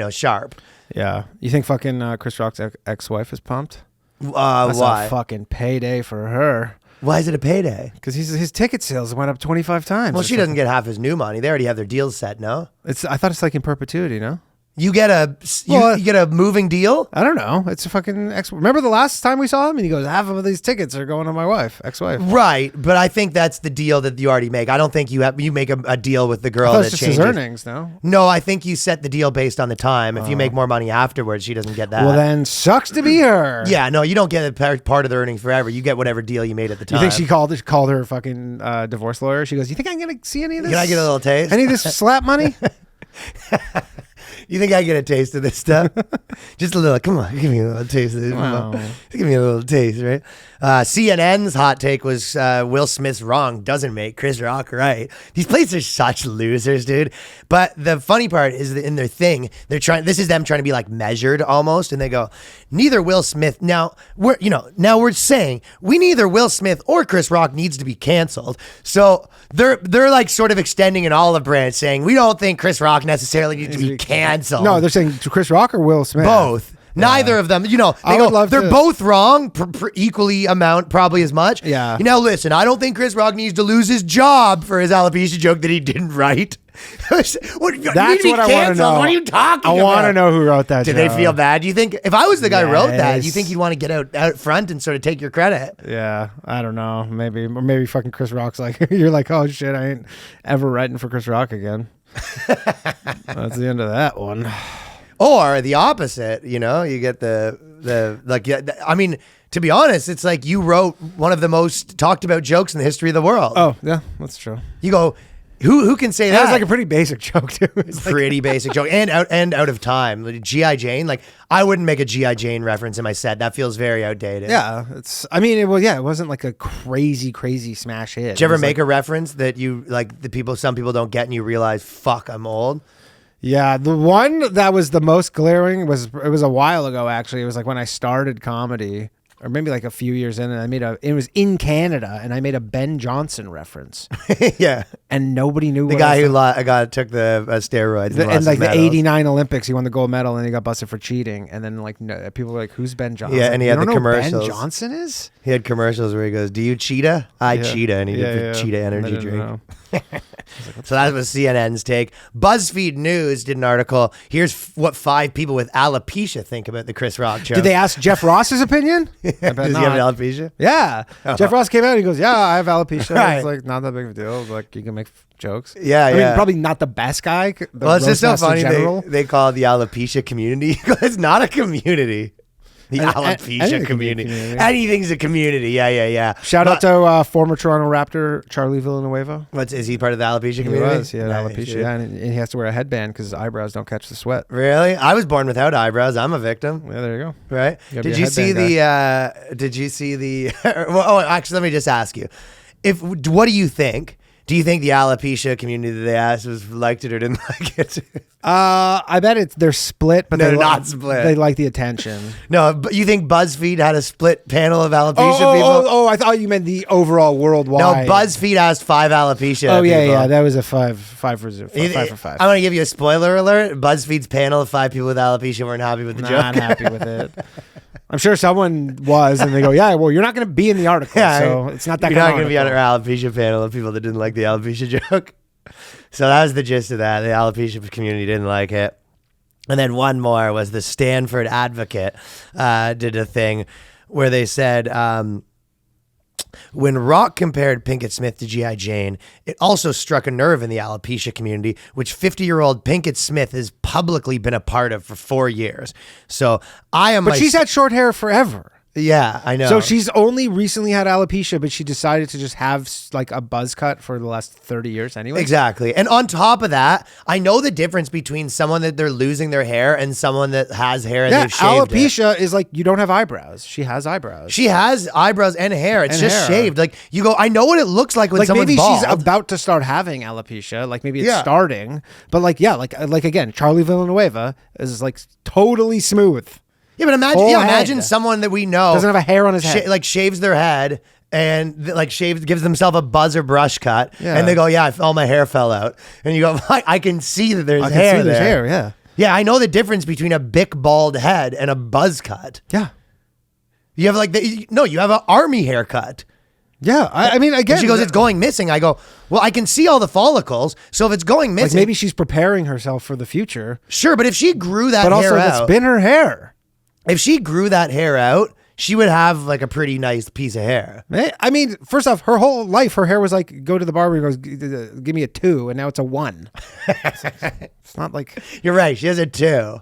sharp. Yeah. You think fucking Chris Rock's ex-wife is pumped? That's why? A fucking payday for her. Why is it a payday? Because his ticket sales went up 25 times. Well, she doesn't get half his new money. They already have their deals set, no? I thought it's like in perpetuity, no? You get a moving deal? I don't know. It's a fucking remember the last time we saw him, and he goes, half of these tickets are going to my ex-wife. Right, but I think that's the deal that you already make. I don't think you make a deal with the girl that it's just changes his earnings. No, I think you set the deal based on the time. If you make more money afterwards, she doesn't get that. Well, then sucks to be her. Yeah, no, you don't get a part of the earnings forever. You get whatever deal you made at the time. You think she called her fucking divorce lawyer? She goes, you think I'm gonna see any of this? Can I get a little taste? Any of this slap money? You think I get a taste of this stuff? Just a little. Come on, give me a little taste of this. Wow. Give me a little taste, right? CNN's hot take was Will Smith's wrong doesn't make Chris Rock right. These players are such losers, dude. But the funny part is that in their thing, they're trying. This is them trying to be like measured almost, and they go, neither Will Smith. Now we're saying neither Will Smith or Chris Rock needs to be canceled. So they're like sort of extending an olive branch, saying we don't think Chris Rock necessarily needs to be canceled. No, they're saying Chris Rock or Will Smith. Both. Neither of them, they're both wrong, equally amount, probably as much. Yeah. Listen, I don't think Chris Rock needs to lose his job for his alopecia joke that he didn't write. That's what I want to know. What are you talking about? I want to know who wrote that. Did they feel bad? Do you think if I was the guy who wrote that, you think you'd want to get out front and sort of take your credit? Yeah, I don't know. Maybe fucking Chris Rock's like, you're like, oh shit, I ain't ever writing for Chris Rock again. That's the end of that one. Or the opposite, you get the I mean, to be honest, it's like you wrote one of the most talked about jokes in the history of the world. Oh yeah, that's true. You go, who can say that? That was like a pretty basic joke too. Pretty basic joke and out of time. Like, G.I. Jane, like I wouldn't make a G.I. Jane reference in my set. That feels very outdated. Yeah, it wasn't like a crazy smash hit. Did you ever make a reference that you like some people don't get and you realize, fuck, I'm old? Yeah, the one that was the most glaring was a while ago actually. It was like when I started comedy, or maybe like a few years in, and it was in Canada, and I made a Ben Johnson reference. Yeah, and nobody knew the guy who took the steroids and like the '89 Olympics, he won the gold medal, and he got busted for cheating. And then like people were like, "Who's Ben Johnson?" Yeah, and he had the commercials. Who Ben Johnson is? He had commercials where he goes, "Do you cheetah? I cheetah," and he did the cheetah energy drink. So that was CNN's take. BuzzFeed News did an article. Here's what 5 people with alopecia think about the Chris Rock joke. Did they ask Jeff Ross's opinion? Does he have alopecia? Yeah. Oh. Jeff Ross came out and he goes, yeah, I have alopecia. Right. It's like not that big of a deal. Like you can make jokes. Yeah, I mean, probably not the best guy. Well, it's just so funny they call it the alopecia community. It's not a community. The alopecia community. Anything's a community. Yeah. Shout out to former Toronto Raptor Charlie Villanueva. Is he part of the alopecia community? He had alopecia, yeah, and he has to wear a headband because his eyebrows don't catch the sweat. Really? I was born without eyebrows. I'm a victim. Yeah, there you go. Right? Did you see the? Well, actually, let me just ask you. What do you think? Do you think the alopecia community that they asked liked it or didn't like it? I bet they're split, but they're not split. They like the attention. No, but you think BuzzFeed had a split panel of alopecia people? Oh, I thought you meant the overall worldwide. No, BuzzFeed asked 5 alopecia people. Yeah, that was a 5 for 5. I'm going to give you a spoiler alert. BuzzFeed's panel of 5 people with alopecia weren't happy with the joke. Not happy with it. I'm sure someone was, and they go, yeah, well, you're not going to be in the article, so it's not that You're not going to be on our alopecia panel of people that didn't like the alopecia joke. So that was the gist of that. The alopecia community didn't like it. And then one more was the Stanford Advocate did a thing where they said, when Rock compared Pinkett Smith to G.I. Jane, it also struck a nerve in the alopecia community, which 50-year-old Pinkett Smith has publicly been a part of for 4 years. So But she's had short hair forever. Yeah, I know. So she's only recently had alopecia, but she decided to just have like a buzz cut for the last 30 years anyway. Exactly. And on top of that, I know the difference between someone that they're losing their hair and someone that has hair and they've shaved alopecia is like you don't have eyebrows. She has eyebrows. She has eyebrows and hair. It's just shaved. Like you go, I know what it looks like when like someone's maybe bald. she's about to start having alopecia. Like maybe it's starting. But like again, Charlie Villanueva is like totally smooth. Yeah, but imagine someone that we know doesn't have a hair on his head, like shaves their head and gives themselves a buzz or brush cut, and they go, "Yeah, all my hair fell out," and you go, "I can see that there's hair there." Hair, yeah, yeah. I know the difference between a big bald head and a buzz cut. Yeah, you have you have an army haircut. Yeah, I mean, again, and she goes, "It's going missing." I go, "Well, I can see all the follicles, so if it's going missing, maybe she's preparing herself for the future." Sure, but if she grew that hair out, that's been her hair. If she grew that hair out, she would have like a pretty nice piece of hair. I mean, first off, her whole life, her hair was like, go to the barber and goes, give me a 2, and now it's a 1. It's not like... You're right, she has a 2.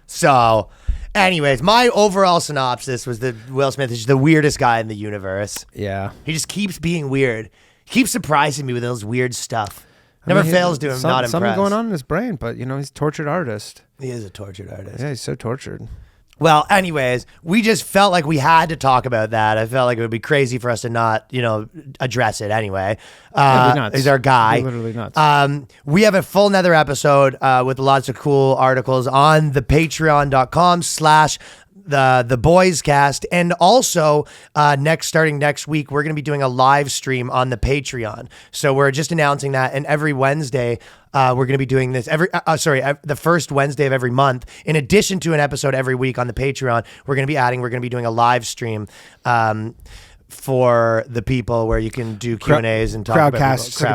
So, anyways, my overall synopsis was that Will Smith is the weirdest guy in the universe. Yeah. He just keeps being weird. He keeps surprising me with those weird stuff. Never fails to him not impressed. Something going on in his brain, but he's a tortured artist. He is a tortured artist. Yeah, he's so tortured. Well, anyways, we just felt like we had to talk about that. I felt like it would be crazy for us to not, address it anyway. He's our guy. Literally nuts. We have a full nether episode with lots of cool articles on the patreon.com/ the Boyscast, and also starting next week we're going to be doing a live stream on the Patreon. So we're just announcing that, and every Wednesday we're going to be doing this the first Wednesday of every month. In addition to an episode every week on the Patreon, we're going to be doing a live stream for the people where you can do Q&As and talk about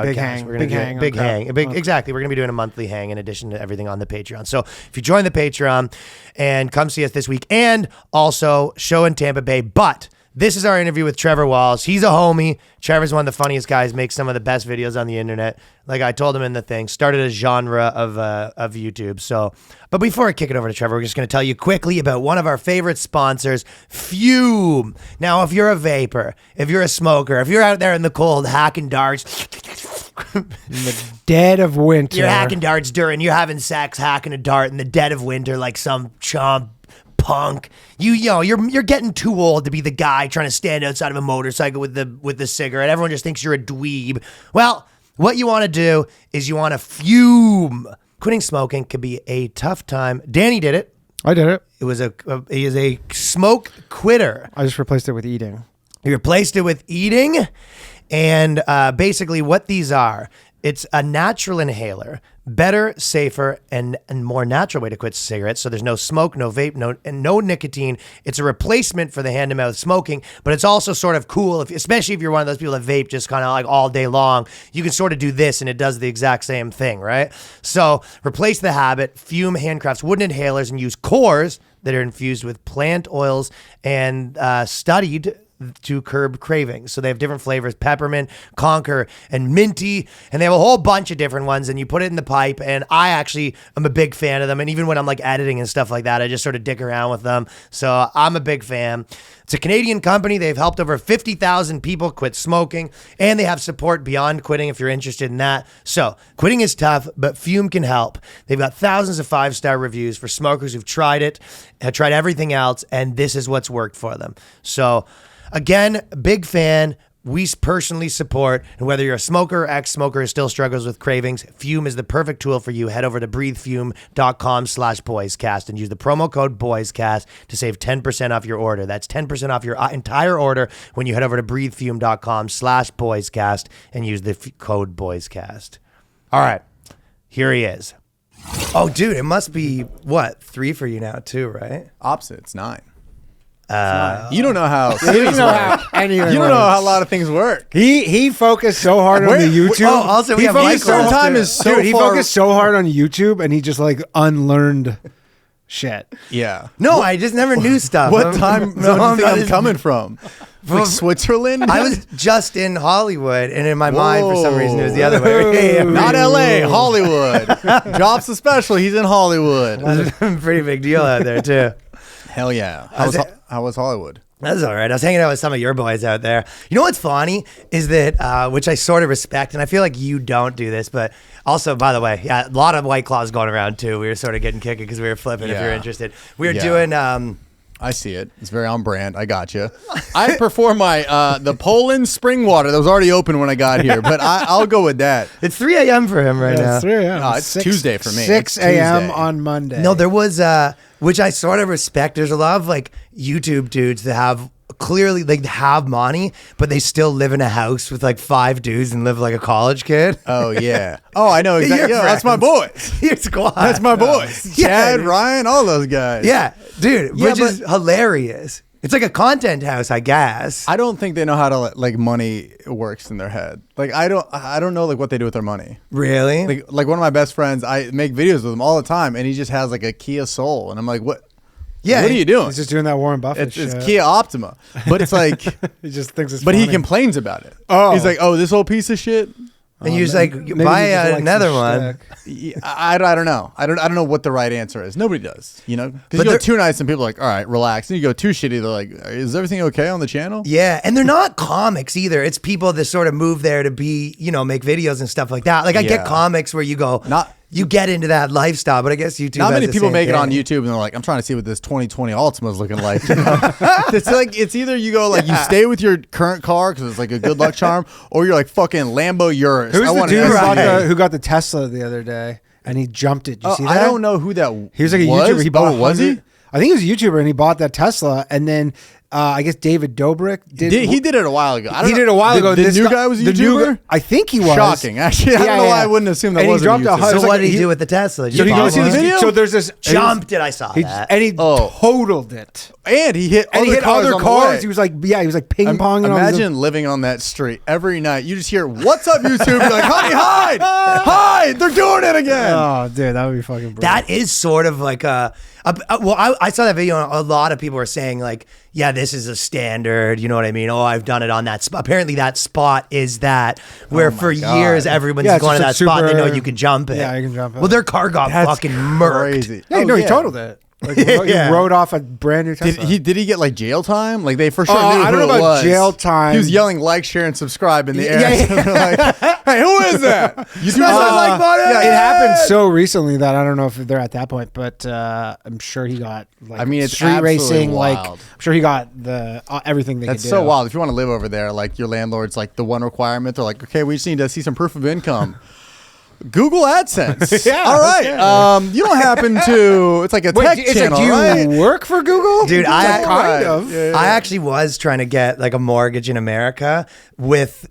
big hang. We're going to do big hang. Exactly. We're going to be doing a monthly hang in addition to everything on the Patreon. So if you join the Patreon and come see us this week, and also show in Tampa Bay, but This is our interview with Trevor Wallace. He's a homie. Trevor's one of the funniest guys, makes some of the best videos on the internet. Like I told him in the thing, started a genre of YouTube. So, but before I kick it over to Trevor, we're just going to tell you quickly about one of our favorite sponsors, Fume. Now, if you're a vapor, if you're a smoker, if you're out there in the cold hacking darts, in the dead of winter, you're hacking darts during, you're having sex, hacking a dart in the dead of winter like some chump punk. You're getting too old to be the guy trying to stand outside of a motorcycle with the cigarette. Everyone just thinks you're a dweeb. Well, what you want to do is you want to fume. Quitting smoking can be a tough time. Danny did it. I did it. He is a smoke quitter. I just replaced it with eating. You replaced it with eating, and basically what these are, it's a natural inhaler, better, safer, and more natural way to quit cigarettes. So there's no smoke, no vape, no nicotine. It's a replacement for the hand-to-mouth smoking, but it's also sort of cool, especially if you're one of those people that vape just kind of like all day long. You can sort of do this, and it does the exact same thing, right? So replace the habit, Fume handcrafts wooden inhalers, and use cores that are infused with plant oils and studied to curb cravings. So they have different flavors, peppermint, conker, and minty, and they have a whole bunch of different ones, and you put it in the pipe, and I actually am a big fan of them, and even when I'm like editing and stuff like that, I just sort of dick around with them, so I'm a big fan. It's a Canadian company. They've helped over 50,000 people quit smoking, and they have support beyond quitting if you're interested in that. So quitting is tough, but Fume can help. They've got thousands of 5-star reviews for smokers who've tried it, have tried everything else, and this is what's worked for them. So again, big fan. We personally support, and whether you're a smoker or ex-smoker who still struggles with cravings, Fume is the perfect tool for you. Head over to breathefume.com/boyscast and use the promo code boyscast to save 10% off your order. That's 10% off your entire order when you head over to breathefume.com/boyscast and use the code boyscast. All right, here he is. Oh, dude, it must be, 3 for you now too, right? Opposite, it's 9. You don't know how cities work. You don't know how a lot of things work. He focused so hard on the YouTube. Also, we have Michael. Time is so Dude, he focused so hard on YouTube, and he just like unlearned shit. Yeah. No, I just never knew stuff. What time do you think I'm coming from? Like Switzerland? I was just in Hollywood, and in my mind, for some reason, it was the other way. Not LA, Hollywood. Drops the special. He's in Hollywood. That's a pretty big deal out there, too. Hell yeah. How was Hollywood? That's all right. I was hanging out with some of your boys out there. You know what's funny is that, which I sort of respect, and I feel like you don't do this, but also, by the way, yeah, a lot of White Claws going around too. We were sort of getting kicked because we were flipping. If you're interested, we were doing. I see it. It's very on brand. I got you. I prefer my the Poland spring water that was already open when I got here, but I'll go with that. It's 3 a.m. for him right now. It's 3 a.m. No, it's Tuesday for me. 6 a.m. on Monday. No, there was, which I sort of respect. There's a lot of like YouTube dudes that have clearly like have money, but they still live in a house with like 5 dudes and live like a college kid. Oh yeah. Oh, I know exactly. Yeah, that's my boys. Your squad. That's my boys. Chad, Ryan, all those guys. Yeah, dude, which is hilarious. It's like a content house, I guess. I don't think they know how to like money works in their head. Like I don't know like what they do with their money. Really? Like one of my best friends, I make videos with him all the time, and he just has like a Kia Soul, and I'm like, what? Yeah, what are you doing? He's just doing that Warren Buffett shit. It's Kia Optima, but it's like he just thinks it's. But funny. he complains about it. Oh, he's like, oh, this whole piece of shit. And you're just like, buy another one. I don't know. I don't know what the right answer is. Nobody does, you know? Because you go too nice and people are like, all right, relax. And you go too shitty, they're like, is everything okay on the channel? Yeah, and they're not comics either. It's people that sort of move there to be, make videos and stuff like that. Like I get comics where you go, you get into that lifestyle, but I guess YouTube. Not many people make it on YouTube and they're like, I'm trying to see what this 2020 Altima is looking like. You know? It's like, it's either you go like, you stay with your current car because it's like a good luck charm, or you're like fucking Lambo Urus. Who's the dude who got the Tesla the other day and he jumped it? Did you see that? I don't know who that was. He was like a YouTuber. He bought was he? I think he was a YouTuber and he bought that Tesla, and then I guess David Dobrik he did it a while ago. He did it a while ago. The new guy was a YouTuber? I think he was. Shocking. Actually, I don't know why I wouldn't assume that was a YouTuber. So what did he do with the Tesla? So there's this jumped it. I saw that. And he totaled it. And he hit other cars. He was like ping ponging. Imagine living on that street every night. You just hear, "What's up, YouTube?" You're like, "Honey, hide, hide! They're doing it again." Oh, dude, that would be fucking brilliant. That is sort of like I saw that video and a lot of people were saying like, yeah, this is a standard. You know what I mean? Oh, I've done it on that spot. Apparently that spot is that where for years everyone's Yeah, it's going to that just spot. They know super- you can jump it. Yeah, you can jump it. Well, their car got fucking murked. Crazy. Yeah, no, he totaled it. Like, he rode off a brand new Tesla. Did he get like jail time? Like they for sure knew I don't who know it about was. jail time. He was yelling like, share, and subscribe in the air. Yeah. So they're like, hey, who is that? You smash that like button! Yeah, it happened so recently that I don't know if they're at that point, but I'm sure he got like I mean, it's street racing. absolutely Like wild. I'm sure he got the everything they That's could do. so wild. If you want to live over there, like your landlord's like the one requirement. They're like, okay, we just need to see some proof of income. Google AdSense. Yeah, All right. okay. You don't happen to. It's like a tech it's channel, like, do you right? work for Google? Dude, It's I- like, kind Right. of. Yeah, yeah. I actually was trying to get like a mortgage in America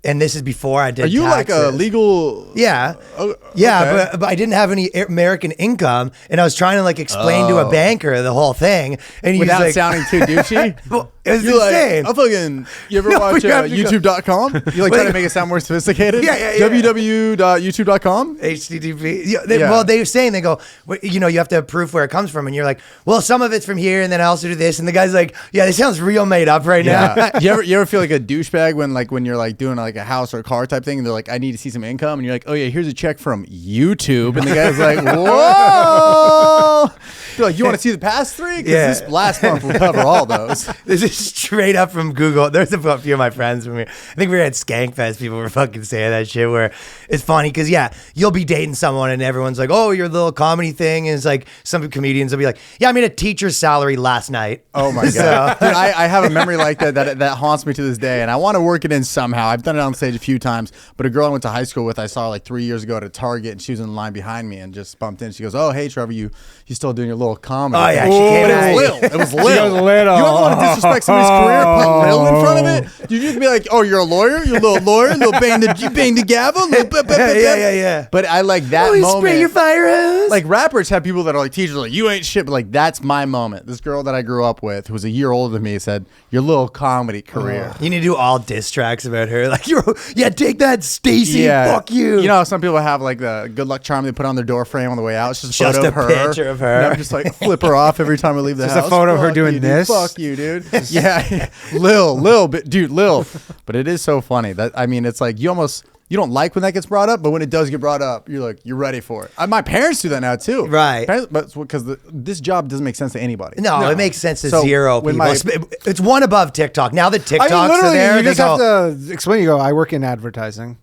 and this is before I did Are you like taxes. a legal? Yeah. Oh, Yeah, okay. but I didn't have any American income, and I was trying to like explain to a banker the whole thing, and he Without was like, sounding too douchey. well, it was You're like, insane. I'm fucking. You ever No, watch you have to go- YouTube.com? You like trying to make it sound more sophisticated? Yeah. www.youtube.com. HTTP. Yeah. Well, they were saying, they go, you know, you have to have proof where it comes from, and you're like, well, some of it's from here, and then I also do this, and the guy's like, yeah, this sounds real made up right now. Yeah. you ever feel like a douchebag when you're like doing like a house or a car type thing, and they're like, I need to see some income, and you're like, oh yeah, here's a check from YouTube, and the guy's like, whoa. They're like, you want to see the past three? Because Yeah. this last month will cover all those. This is straight up from Google. There's a few of my friends from here. I think we were at Skankfest. People were fucking saying that shit where it's funny because, yeah, you'll be dating someone and everyone's like, oh, your little comedy thing. And it's like some comedians will be like, yeah, I made a teacher's salary last night. Oh my god, dude, I have a memory like that haunts me to this day, and I want to work it in somehow. I've done it on stage a few times, but a girl I went to high school with, I saw like 3 years ago at a Target, and she was in the line behind me and just bumped in. She goes, "Oh, hey Trevor, you still doing your little comedy?" Oh, yeah, thing?" she came But at it was you. Lil. It was She Lil. was little. You don't want to disrespect somebody's career, put Lil in front of it. You just be like, "Oh, you're a lawyer, you're a little lawyer, little bang the gavel, little Yeah. But I like that Oh, you moment. spray your fire hose? Like rappers have people that are like teachers, like you ain't shit, but like that's my moment. This girl that I grew up with, who was a year older than me, said, "Your little comedy career." you need to do all diss tracks about her. Like, yeah, take that, Stacy. Fuck you. You know how some people have like the good luck charm they put on their door frame on the way out. It's just a Just photo a of her. picture of her. And I'm just like flip her off every time I leave the Just a house. photo of her Fuck doing you, dude. this? Fuck you, dude. Yeah, Lil, dude, Lil. But it is so funny that I mean, it's like you don't like when that gets brought up, but when it does get brought up, you're like, you're ready for it. My parents do that now too. Right. But because this job doesn't make sense to anybody. No, it makes sense to So, zero when people. It's one above TikTok. Now the TikToks I mean, are literally, there. you They just have go, to explain. You go, I work in advertising.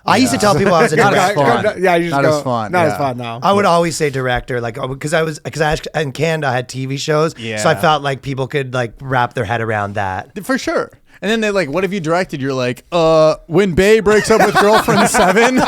I used to tell people I was a Not as director. fun. Yeah, you just Not go, as fun, Not yeah. as fun now. I would always say director, like, because I actually in Canada I had TV shows, so I Yeah. felt like people could like wrap their head around that. For sure. And then they like, what have you directed? You're like, when Bay breaks up with girlfriend 7.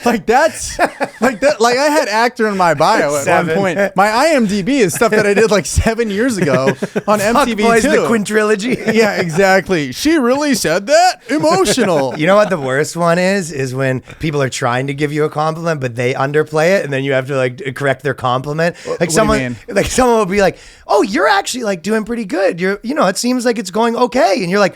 Like that's like that. Like I had actor in my bio at 7. one point. My IMDb is stuff that I did like 7 years ago on Fuck MTV Boys, too. the quintrilogy. Yeah, exactly. She really said that? Emotional. You know what the worst one is when people are trying to give you a compliment, but they underplay it, and then you have to like correct their compliment. Like what do you someone, mean? like someone will be like, "Oh, you're actually like doing pretty good. It seems like it's going okay," and you're like,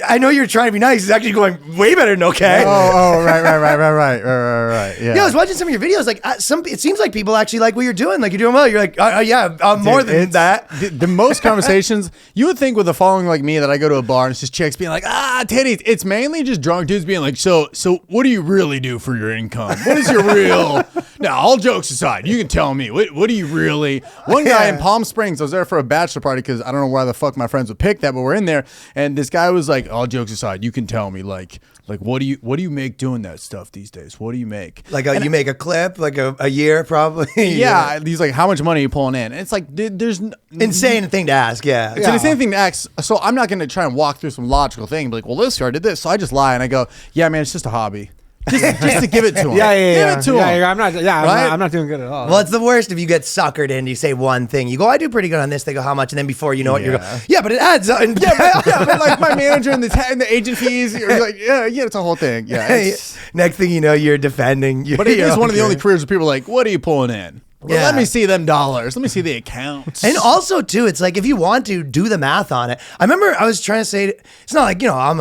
"I know you're trying to be nice. It's actually going way better than okay." right. Yeah. Yeah, I was watching some of your videos. Like, it seems like people actually like what you're doing. Like, you're doing well. You're like, yeah, more Dude, than it's- that. The most conversations you would think with a following like me that I go to a bar and it's just chicks being like, titties. It's mainly just drunk dudes being like, so what do you really do for your income? What is your real? Now, all jokes aside, you can tell me what do you really? One guy in Palm Springs, I was there for a bachelor party because I don't know why the fuck my friends would pick that, but we're in there, and this guy was like, all jokes aside, you can tell me like what do you make doing that stuff these days? What do you make? Like, you make a clip, like a year probably. Yeah, he's like, how much money are you pulling in? And it's like, there's Insane thing to ask. Yeah. It's the same thing to ask. So I'm not going to try and walk through some logical thing and be like, well, this year I did this. So I just lie and I go, yeah, man, it's just a hobby. Just to give it to him. Yeah. Give it to him. I'm not. Yeah, Right? I'm not doing good at all. Well, it's the worst if you get suckered in. You say one thing, you go, "I do pretty good on this." They go, "How much?" And then before you know it, you go, "Yeah, but it adds up." But like my manager and the agent fees, you're like, yeah, it's a whole thing. Yeah. Next thing you know, you're defending. But it is one of the only careers where people are like, what are you pulling in? Well, Yeah. let me see them dollars. Let me see the accounts. And also, too, it's like if you want to do the math on it. I remember I was trying to say, it's not like, I'm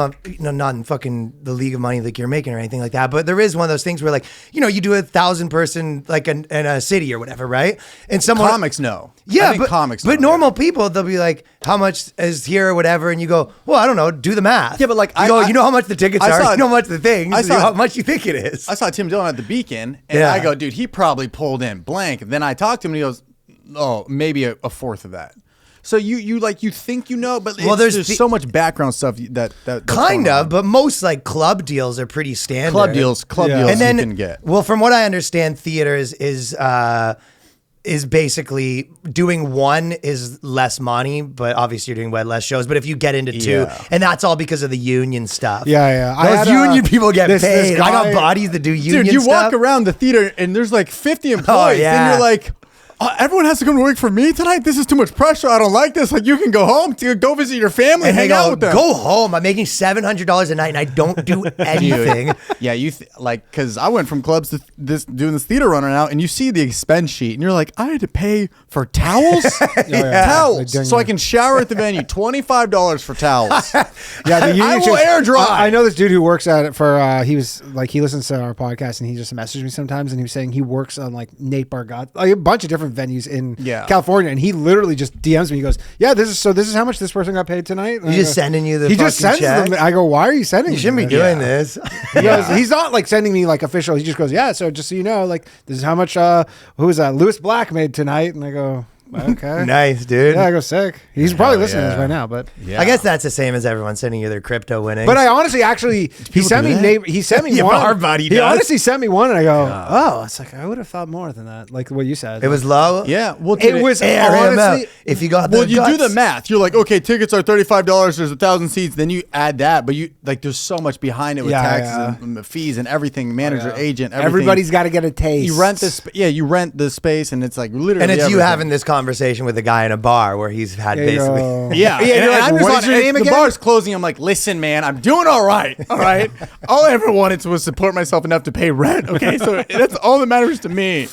not in fucking the league of money like you're making or anything like that. But there is one of those things where, like, you do 1,000 person like in a city or whatever, right? And someone comics know. Yeah, I think comics know. but normal people, they'll be like, how much is here or whatever? And you go, well, I don't know, do the math. Yeah, but like, you know how much the tickets are, you know how much the things, I you know saw- how much you think it is. I saw Tim Dillon at the Beacon, and Yeah. I go, dude, he probably pulled in blank. Then I talked to him, and he goes, oh, maybe a fourth of that. So you think but there's so much background stuff that's Kind going of, on. but most like club deals are pretty standard. Club deals and then, you can get. Well, from what I understand, theaters is basically doing one is less money, but obviously you're doing way less shows. But if you get into two, Yeah. and that's all because of the union stuff. Yeah. Those union people get this paid. I got guy- bodies that do union Dude, you stuff. walk around the theater, and there's like 50 employees, yeah. and you're like, everyone has to come to work for me tonight? This is too much pressure. I don't like this. Like, you can go home to go visit your family And they hang out go, with them. go home. I'm making $700 a night and I don't do anything. Yeah, because I went from clubs to doing this theater run right now, and you see the expense sheet, and you're like, I had to pay for towels, towels, Like, so I can shower at the venue. $25 for towels. Yeah, the union I will chicks- air dry. I know this dude who works at it for. He was like, he listens to our podcast, and he just messaged me sometimes, and he was saying he works on like Nate Bargat, like a bunch of different venues in California, and he literally just DMs me. He goes, "Yeah, this is how much this person got paid tonight." And He's I just go, sending you the He just fucking sends check? them. I go, "Why are you sending? You shouldn't be me doing this. He goes, he's not like sending me like official. He just goes, "Yeah, so just so you know, like this is how much who is that? Lewis Black made tonight." And I go, "Okay, Nice, dude. Yeah, I go sick. He's probably listening to this right now, but Yeah. I guess that's the same as everyone sending you their crypto winnings. But I honestly, actually, he sent me Yeah, one. our buddy he does. honestly sent me one, and I go, "Oh, it's like I would have thought more than that." Like what you said. it was low. Yeah, well, It was Air him out. honestly. If you got the Well, you do guts. the math. You're like, okay, tickets are $35. There's 1,000 seats. Then you add that, but you like, there's so much behind it with Yeah, taxes and fees and everything. Manager, agent, everything. Everybody's got to get a taste. You rent this. Yeah, you rent the space, and it's like literally. And it's you everything. having this conversation with a guy in a bar where he's had There you basically. go. Yeah, Yeah, you're like, I'm "What just is your name the again?" bar's closing. I'm like, listen, man, I'm doing all right. All right. All I ever wanted was support myself enough to pay rent. Okay, so that's all that matters to me.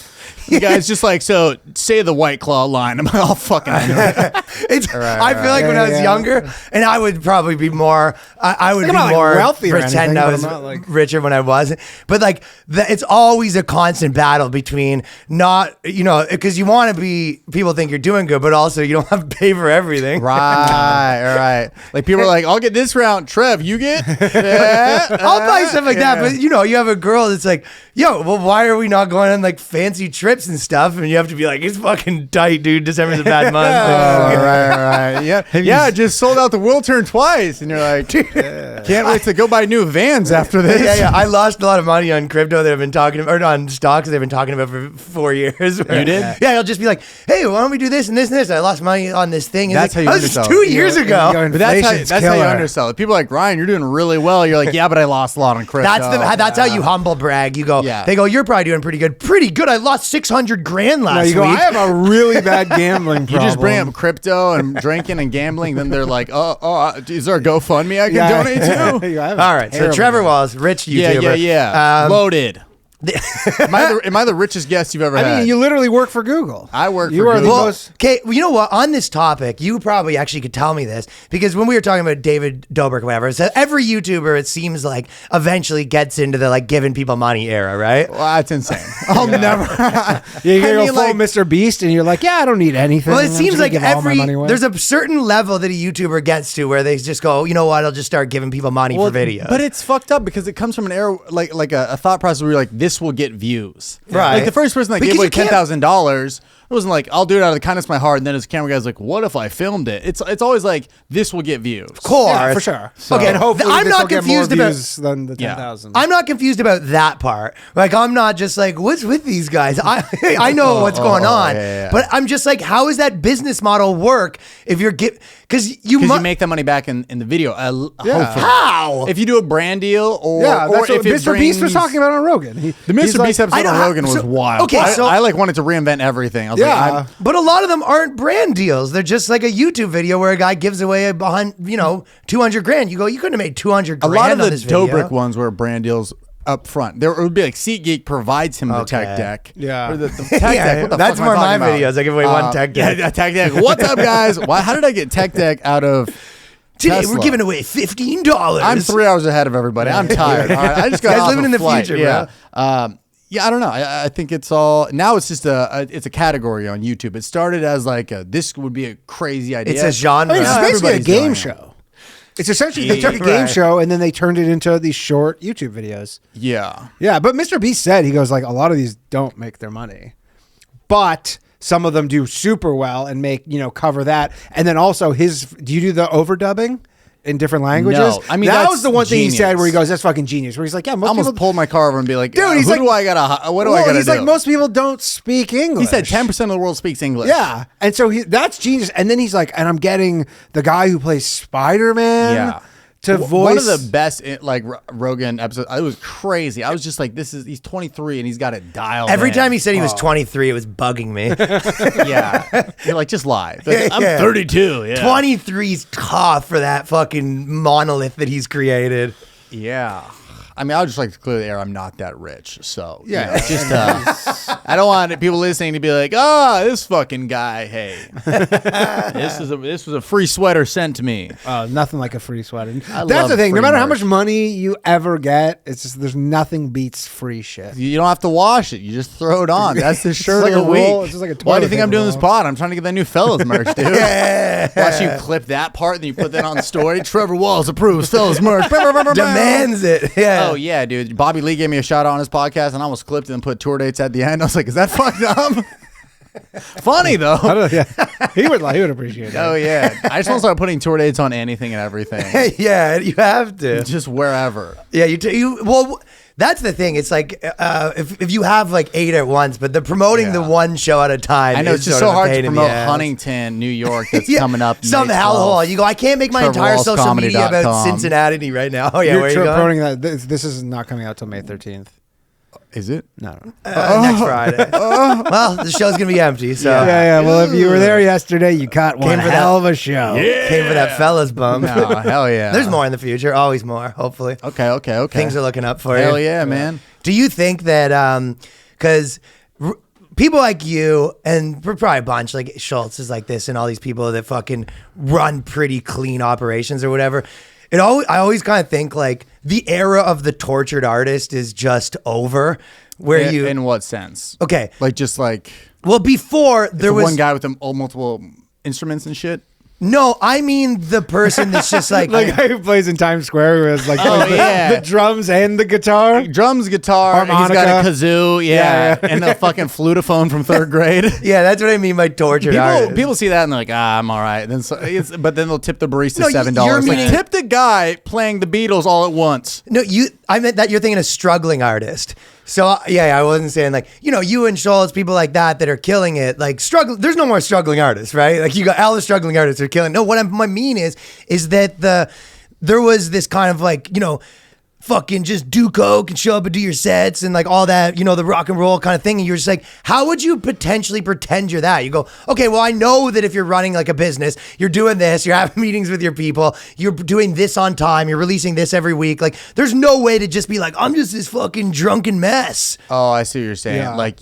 The guy's just like, so say the White Claw line. I'm like, oh, fucking. I know it. I feel like when I was Yeah. younger, and I would probably be more. I would I'm be not, like, more wealthy or pretend anything, I but was I'm not, like- richer when I wasn't. But like, it's always a constant battle between not, because you want to be. People think you're doing good, but also you don't have to pay for everything. Right. Like people are like, I'll get this round. Trev, you get? Yeah. I'll buy stuff like that, but you have a girl that's like, yo, well, why are we not going on like fancy trips and stuff? And you have to be like, it's fucking tight, dude. December's a bad month. right. Yeah. Just sold out the World Turn twice, and you're like, can't wait to go buy new Vans after this. Yeah. I lost a lot of money on crypto that I've been talking about, or on stocks that I've been talking about for 4 years. You did? Yeah, I'll just be like, hey, why don't we do this and this and this? I lost money on this thing. And That's like, how you that was undersell 2 it. years ago. But that's Inflation's how you killer. undersell it. People are like, Ryan, you're doing really well. You're like, yeah, but I lost a lot on crypto. That's how you humble brag. You go, Yeah. they go, you're probably doing pretty good. Pretty good. I lost 600 grand last No, you go, week. I have a really bad gambling You problem. just bring up crypto and drinking and gambling. Then they're like, is there a GoFundMe I can donate to? You have a All right, so terrible Trevor game. Wallace, rich YouTuber. Yeah. Um, Loaded. Am I the richest guest you've ever had? I mean, you literally work for Google. I work You for are the Google. Well, most. okay, well, you know what? On this topic, you probably actually could tell me this because when we were talking about David Dobrik or whatever, so every YouTuber, it seems like, eventually gets into the like giving people money era, right? Well, that's insane. I'll never. You I go mean, full like- Mr. Beast, and you're like, yeah, I don't need anything. Well, it I'm seems just gonna like give all my money away. there's a certain level that a YouTuber gets to where they just go, you know what? I'll just start giving people money for videos. But it's fucked up because it comes from an era like a thought process where you're like, this will get views. Right. Like the first person that Because gave away you can't- $10,000, it wasn't like, I'll do it out of the kindness of my heart. And then his camera guy's like, what if I filmed it? It's always like, this will get views. Of course. Yeah, for sure. Okay, And hopefully I'm this not will get confused more about. views than the Yeah. 10,000. I'm not confused about that part. Like, I'm not just like, what's with these guys? I know what's going on, yeah. but I'm just like, how does that business model work if you're because you Because you make that money back in the video. Hopefully. how? If you do a brand deal or, Yeah, or that's what if it Mr. Beast was brings- talking about on Rogan. The Mr. Beast I episode know on how- Rogan was so- wild. okay, so- I like wanted to reinvent everything. I was Yeah. like, But a lot of them aren't brand deals. They're just like a YouTube video where a guy gives away $200 grand. You go, you couldn't have made 200 a grand lot of on the this video. Dobrik ones were brand deals up front. There would be like SeatGeek provides him the tech deck. Yeah. Or the tech deck. What the that's fuck am more I my talking about? videos. I give away one tech deck. Yeah, tech deck. What's up, guys? How did I get tech deck out of Today Tesla? we're giving away $15. I'm 3 hours ahead of everybody. I'm tired. All right, I just got Guys off living a in the flight. future, yeah. bro. Yeah, I don't know. I think it's all now. It's just it's a category on YouTube. It started as like this would be a crazy idea. It's a genre. I mean, it's Now basically a everybody's game doing it. show. It's essentially they took a game Right. show and then they turned it into these short YouTube videos. Yeah. Yeah, but Mr. Beast said, he goes like, a lot of these don't make their money, but some of them do super well and make, cover that. And then also do you do the overdubbing in different languages? No. I mean, that that's was the one thing he said genius. where he goes, that's fucking genius. Where he's like, yeah, I most almost people, pulled my car over and be like, Dude, he's who like- do I gotta? What do I gotta he's do? like, most people don't speak English. He said 10% of the world speaks English. Yeah. And so that's genius. And then he's like, and I'm getting the guy who plays Spider-Man Yeah. to voice. One of the best Rogan episodes. It was crazy. I was just like, he's 23 and he's got it dialed. Every in. time he said he was 23, it was bugging me. yeah, you're like, just lie. Like, I'm Yeah. 32. Yeah, 23's tough for that fucking monolith that he's created. Yeah. I mean, I would just like to clear the air. I'm not that rich, so Yeah. just I don't want people listening to be like, "Oh, this fucking guy. Hey, this was a free sweater sent to me." Nothing like a free sweater. I That's love the thing. No free matter how merch. much money you ever get, it's just there's nothing beats free shit. You don't have to wash it. You just throw it on. That's the shirt like of the a roll. week. It's just like a Why do toilet you think I'm paper doing this roll. pod? I'm trying to get that new fellas merch, dude. Watch you clip that part and then you put that on the story. Trevor Wallace approves fellas merch. Demands it. Yeah. Oh yeah, dude. Bobby Lee gave me a shout out on his podcast, and I almost clipped it and put tour dates at the end. I was like, "Is that fucked up?" Funny though. He would appreciate it. Oh yeah. I just want to start putting tour dates on anything and everything, Yeah, you have to. just wherever. Yeah, well, that's the thing. It's like if you have like 8 at once, but the promoting the Yeah. one show at a time. I know is it's just sort so of a hard pain to in the promote ass. Huntington, New York. That's Yeah, coming up. some May hellhole. 12th. You go, I can't make my entire social media about TrevorWallaceComedy.com. Cincinnati right now. Oh yeah, where are you going? promoting that. This is not coming out till May 13th. Is it? No. Next Friday. Well, the show's gonna be empty, so Yeah. Well, if you were there yesterday, you caught one Came for hell of a show. came for that fellas bump. Oh, hell yeah. There's more in the future, always more. Hopefully, Okay. things are looking up for you. Hell yeah, man. Do you think that because people like you and we're probably a bunch like Schultz is like this and all these people that fucking run pretty clean operations or whatever, I always kind of think like the era of the tortured artist is just over. Where you In what sense? okay? Like just like Well, before there the was one guy with the multiple instruments and shit. no. I mean the person that's just like The guy who plays in Times Square who has like yeah. the drums and the guitar. Drums, guitar, he's got a Harmonica. kazoo, yeah, and a fucking flutophone from 3rd grade. yeah, that's what I mean by tortured artist. People see that and they're like, I'm all right. But then they'll tip the barista No, $7. you're Like, meaning- tip the guy playing the Beatles all at once. No, I meant that you're thinking a struggling artist. So yeah, I wasn't saying like, you and Schultz, people like that are killing it. Like there's no more struggling artists, right? Like you got all the struggling artists are killing. No, what I mean is that there was this kind of like, fucking just do coke and show up and do your sets and like all that, the rock and roll kind of thing. And you're just like, how would you potentially pretend you're that? You go, okay, well, I know that if you're running like a business, you're doing this, you're having meetings with your people, you're doing this on time, you're releasing this every week. Like, there's no way to just be like, I'm just this fucking drunken mess. Oh, I see what you're saying. Yeah. Like,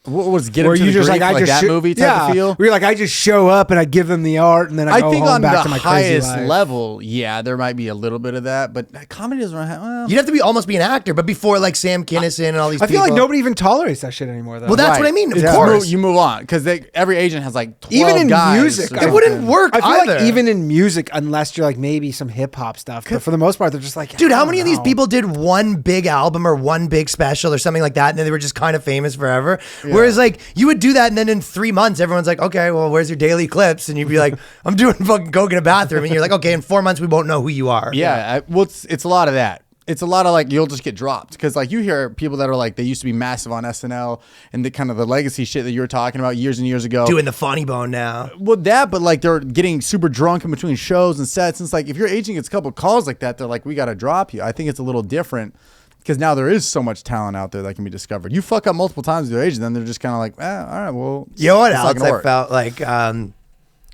what was Get Where Him to you the just Greek, like I just that movie type of feel? Where you're like I just show up and I give them the art and then I go think home on back the to my crazy highest life. level, yeah, there might be a little bit of that, but comedy doesn't have. Well, You'd have to almost be an actor, but before like Sam Kinison and all these I people. feel like nobody even tolerates that shit anymore though. Well, that's what I mean. Of Just course. you move on because every agent has like 12 Even in guys music, or I It something. wouldn't work I feel either. like even in music, unless you're like maybe some hip hop stuff, but for the most part, they're just like, Dude, I how don't many of these know. people did one big album or one big special or something like that, and then they were just kind of famous forever? Whereas, like, you would do that, and then in 3 months, everyone's like, okay, well, where's your daily clips? And you'd be like, I'm doing fucking coke in a bathroom. And you're like, okay, in 4 months, we won't know who you are. Yeah, well, it's a lot of that. It's a lot of like you'll just get dropped because like you hear people that are like they used to be massive on SNL and the kind of the legacy shit that you were talking about years and years ago. Doing the funny bone now. Well, but like they're getting super drunk in between shows and sets. And it's like if your agent gets a couple calls like that, they're like, we got to drop you. I think it's a little different because now there is so much talent out there that can be discovered. You fuck up multiple times with your agent, then they're just kind of like, all right, well, You know what it's not else gonna I work. felt like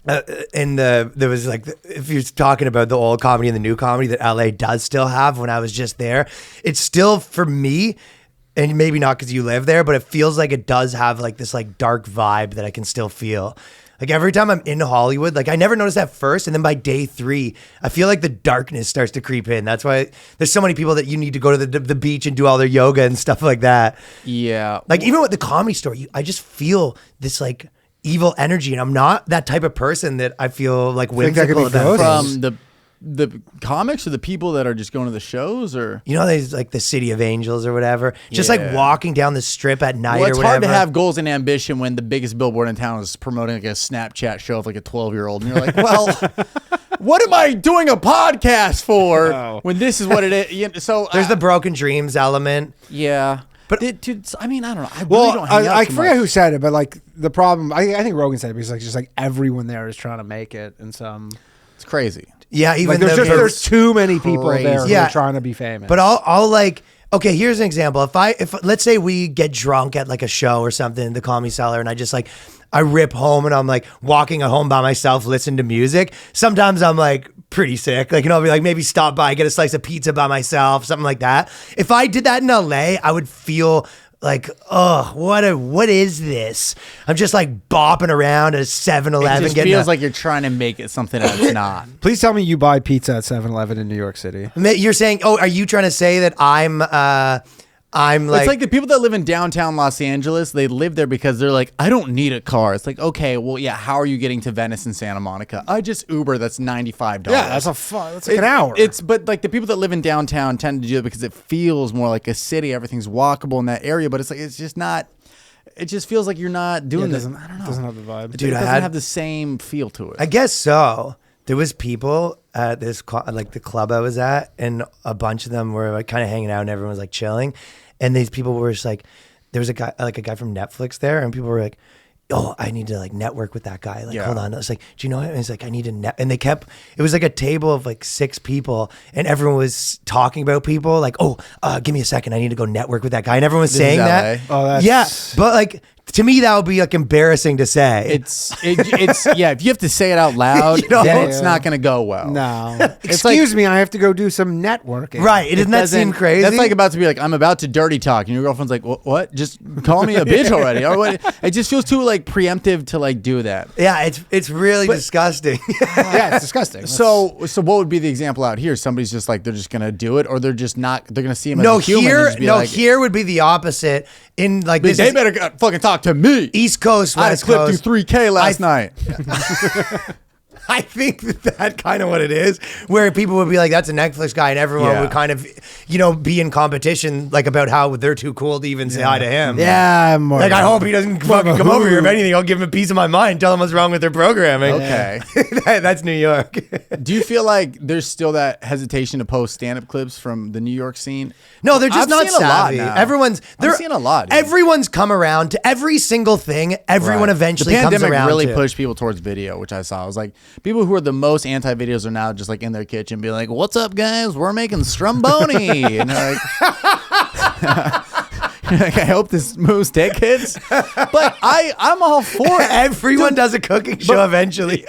there was like, if you're talking about the old comedy and the new comedy that LA does still have, when I was just there, it's still for me, and maybe not because you live there, but it feels like it does have like this like dark vibe that I can still feel. Like every time I'm in Hollywood, like I never noticed that first, and then by day 3, I feel like the darkness starts to creep in. That's why there's so many people that you need to go to the beach and do all their yoga and stuff like that. Yeah. Like even with the Comedy Store, I just feel this like evil energy, and I'm not that type of person that I feel like whimsical about things. From the comics or the people that are just going to the shows, or you know, there's like the City of Angels or whatever, just like walking down the strip at night. Well, it's or whatever. hard to have goals and ambition when the biggest billboard in town is promoting like a Snapchat show of like a 12-year-old, and you're like, well, what am I doing a podcast for when this is what it is? You know, so there's the broken dreams element. Yeah. But dude, I mean, I don't know. I really don't hang out I too forget much. who said it, but like the problem, I think Rogan said it because like just like everyone there is trying to make it, and some It's crazy. Yeah, even like there's though too many people crazy. there who Yeah. are trying to be famous. But I'll like, okay, here's an example. If let's say we get drunk at like a show or something, the Comedy Cellar, and I just like, I rip home and I'm like walking at home by myself, listening to music. Sometimes I'm like pretty sick. Like, I'll be like, maybe stop by, get a slice of pizza by myself, something like that. If I did that in LA, I would feel like, oh, what is this? I'm just like bopping around at a 7-Eleven. It just feels like you're trying to make it something that it's not. Please tell me you buy pizza at 7-Eleven in New York City. You're saying, oh, are you trying to say that I'm like, It's like the people that live in downtown Los Angeles, they live there because they're like, I don't need a car. It's like, okay, well, yeah, how are you getting to Venice and Santa Monica? I just Uber, that's $95. Yeah, that's like an hour. But like the people that live in downtown tend to do it because it feels more like a city. Everything's walkable in that area, but it's like, it's just not, it just feels like you're not doing this. I don't know. Doesn't have the vibe. Dude, it doesn't have the same feel to it. I guess so. There was people at this like the club I was at, and a bunch of them were like kind of hanging out, and everyone was like chilling. And these people were just like, there was a guy from Netflix there, and people were like, oh, I need to like network with that guy. Like, hold on. I was like, do you know him? And he's like, I need to and they kept, it was like a table of like 6 people, and everyone was talking about people like, oh, give me a second. I need to go network with that guy. And everyone was saying that. Oh, that's... Yeah. But like, to me, that would be like embarrassing to say. It's yeah. If you have to say it out loud, You know? then it's not going to go well. No. It's like- Excuse me, I have to go do some networking. Right. Doesn't that seem crazy? That's like about to be like, I'm about to dirty talk, and your girlfriend's like, what? Just call me a bitch already. Or what? It just feels too like preemptive to like do that. Yeah, it's really disgusting. Yeah, it's disgusting. So what would be the example out here? Somebody's just like, they're just gonna do it, or they're just not. They're gonna see him as a human. And just be like, here would be the opposite. In like this, they better fucking talk to me. East Coast, I West clipped Coast. you 3K last night. I think that kind of what it is, where people would be like, that's a Netflix guy, and everyone would kind of, be in competition, like about how they're too cool to even say hi to him. yeah, I'm more Like, I hope he doesn't fucking come over here. If anything, I'll give him a piece of my mind, tell him what's wrong with their programming. Okay. That's New York. Do you feel like there's still that hesitation to post stand-up clips from the New York scene? No, they're just I've not seen a lot savvy. now. They're seeing a lot, dude. Everyone's come around to every single thing. Everyone eventually the comes pandemic around really to. pushed people towards video, which I saw. I was like, people who are the most anti-videos are now just like in their kitchen being like, what's up, guys? We're making Stromboni. And they're like, I hope this moves tickets. But I'm all for it. Everyone does a cooking show eventually.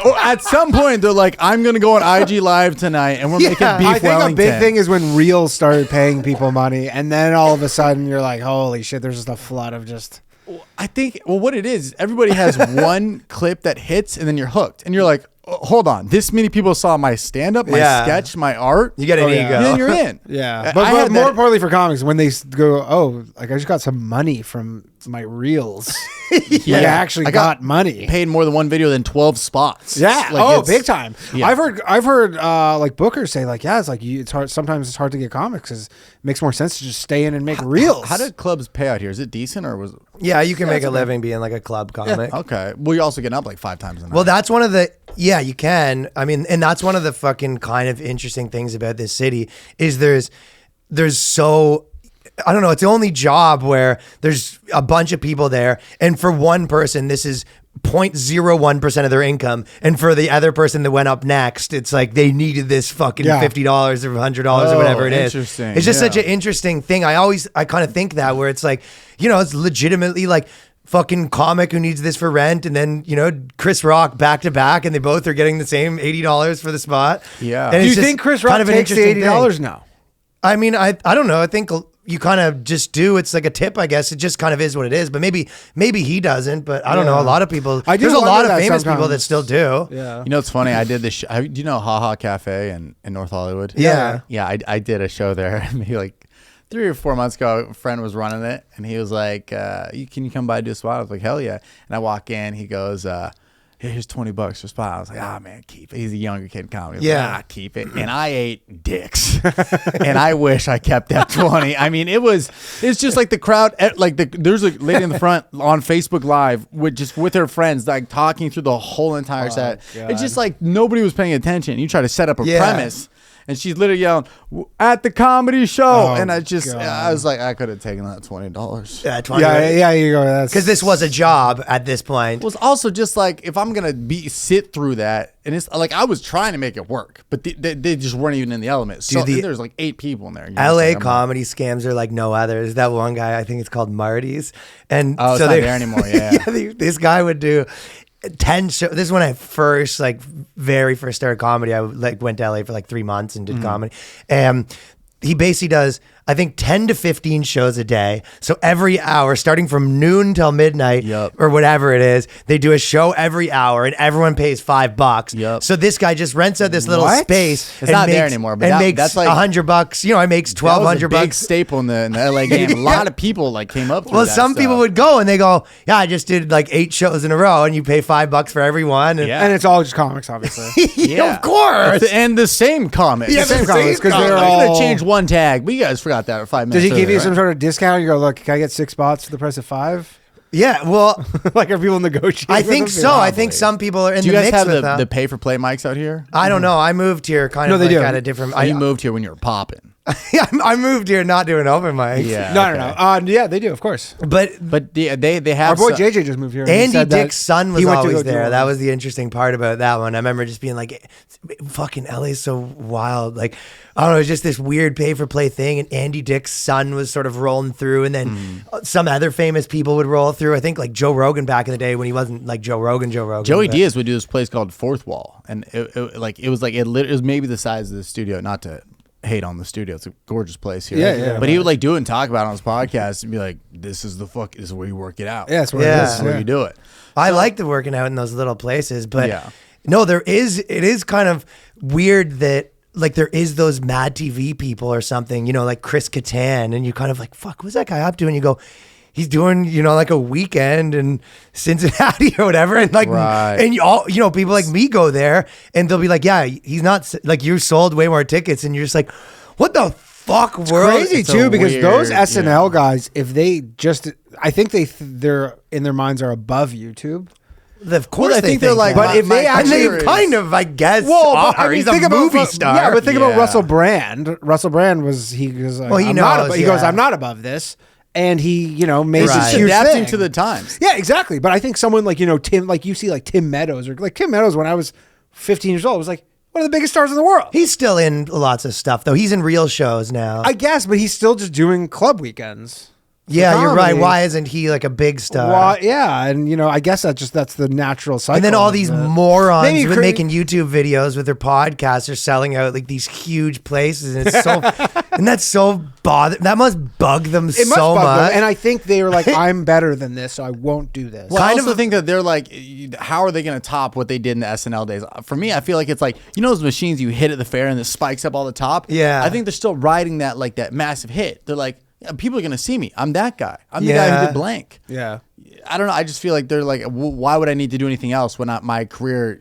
Or at some point, they're like, I'm going to go on IG Live tonight and we're making beef I think Wellington. a big thing is when Reels started paying people money, and then all of a sudden you're like, holy shit, there's just a flood of just... I think, what it is, everybody has one clip that hits and then you're hooked. And you're like, hold on, this many people saw my stand-up, my sketch, my art. You get an ego. And then you're in. Yeah. I But had more that- importantly for comics, when they go, oh, like I just got some money from my Reels. Yeah. I actually got money. Paid more than one video than 12 spots. Yeah. Like, it's- big time. Yeah. I've heard like bookers say like, yeah, it's like it's hard. Sometimes it's hard to get comics because it makes more sense to just stay in and make reels. How did clubs pay out here? Is it decent or was? Yeah, you can make a living being like a club comic. Okay. Well, you're also getting up like 5 times a night. Well, that's one of the, you can. I mean, and that's one of the fucking kind of interesting things about this city is there's so, I don't know, it's the only job where there's a bunch of people there. And for one person, this is 0.01% of their income. And for the other person that went up next, it's like they needed this fucking $50 or $100 or whatever it is. Interesting. It's just such an interesting thing. I kind of think that where it's like, it's legitimately like, fucking comic who needs this for rent, and then Chris Rock back to back, and they both are getting the same $80 for the spot. Yeah. And Do it's you just think Chris Rock kind of an takes the interesting $80 thing. now? I mean, I don't know. I think you kind of just do. It's like a tip, I guess. It just kind of is what it is. But maybe he doesn't. But I don't know. A lot of people. I do There's a lot wonder of that famous people sometimes. that still do. Yeah. You know, it's funny. I did this. Do you know Haha Cafe in North Hollywood? Yeah. Yeah, I did a show there. Maybe like 3 or 4 months ago, a friend was running it, and he was like, can you come by and do a spot? I was like, hell yeah. And I walk in, he goes, here's $20 for a spot. I was like, man, keep it. He's a younger kid in comedy. Yeah, keep it. And I ate dicks, and I wish I kept that 20. I mean, it's just like the crowd, there's a lady in the front on Facebook Live with her friends, like talking through the whole entire set. God. It's just like nobody was paying attention. You try to set up a Yeah. premise. And she's literally yelling, at the comedy show. Oh, and I God. was like, I could have taken that $20. Yeah, 20. Yeah, you go. That's Because this was a job at this point. It was also just like, if I'm going to sit through that, and it's like, I was trying to make it work, but they just weren't even in the element. So there's like 8 people in there. You know, LA so I'm comedy scams are like no other. There's that one guy, I think it's called Marty's. And Oh, it's so not there anymore, yeah. this guy would do 10 shows. This is when I very first started comedy. I went to LA for like 3 months and did comedy. And he basically does, I think, 10 to 15 shows a day. So every hour, starting from noon till midnight or whatever it is, they do a show every hour, and everyone pays $5. Yep. So this guy just rents out this little space. It's not there anymore, but and that- makes that's like- $100. It makes That was a $1,200 big staple in the LA game. A lot of people like came up through Well, that some people stuff. would go and they go, yeah, I just did like 8 shows in a row, and you pay $5 for every one. And Yeah. and it's all just comics, obviously. yeah, of course. And the same comics. Yeah, the same the comics, 'cause same they're comics. I'm all- going to change one tag, but you guys forgot that 5 minutes. Does he give you earlier, some right? sort of discount? You go, look, can I get 6 spots for the price of 5? Yeah, well, Like, are people negotiating? I think with them? so. I think some people are in Do you the guys mix have with the that. pay for play mics out here? I don't know. I moved here kind No, of they like do. at a different. You moved here when you were popping. I moved here not doing open mics. Yeah. No. Yeah, they do, of course. But They have Our boy some- JJ just moved here. and he Andy said that Dick's son was he went to always go do there. one. That was the interesting part about that one. I remember just being like, fucking LA's so wild. Like, I don't know, it was just this weird pay for play thing. And Andy Dick's son was sort of rolling through. And then some other famous people would roll through. I think like Joe Rogan back in the day when he wasn't like Joe Rogan. Joey but- Diaz would do this place called Fourth Wall, and it was maybe the size of the studio. Not to hate on the studio, it's a gorgeous place here. Yeah. But he would like do it and talk about it on his podcast and be like, "This is where you work it out. Yeah, that's where Yeah. it This is. is where you do it." I like the working out in those little places, but Yeah. no, it is kind of weird that like there is those Mad TV people or something, like Chris Kattan, and you kind of like, fuck, what's that guy up to? And you go, he's doing, like a weekend in Cincinnati or whatever. And like, Right. and you all, people like me go there and they'll be like, yeah, he's not like, you sold way more tickets. And you're just like, what the fuck world? Crazy It's too, a because weird, those SNL yeah. guys, if they just, I think they're in their minds are above YouTube. Of course, Well, I they think they're like- that. But if they and actually- they kind of, I guess, Well, are. but, I mean, He's a think about movie star. Yeah, but think about Yeah. Russell Brand. Russell Brand was he goes like, Well, he I'm not knows, above, he goes, yeah. I'm not above this, and he made Right. this Just huge adapting thing. to the times. Yeah, exactly. But I think someone like Tim, like you see like Tim Meadows or like Tim Meadows when I was 15 years old was like one of the biggest stars in the world. He's still in lots of stuff, though. He's in real shows now. I guess, but he's still just doing club weekends. Yeah, you're right. comedy. Why isn't he like a big star? Well, yeah, and I guess that's the natural cycle. And then all of these it. morons Maybe with cra- making YouTube videos with their podcasts are selling out like these huge places, and it's so and that's so that must bug them It must so bug them, much. and I think they were like, I'm better than this, so I won't do this. Well, I Kind also of- think that they're like, how are they going to top what they did in the SNL days? For me, I feel like it's like, those machines you hit at the fair and it spikes up all the top? Yeah. I think they're still riding that, like that massive hit. They're like, yeah, people are going to see me. I'm that guy. I'm the guy Yeah. who did blank. Yeah. I don't know. I just feel like they're like, why would I need to do anything else when my career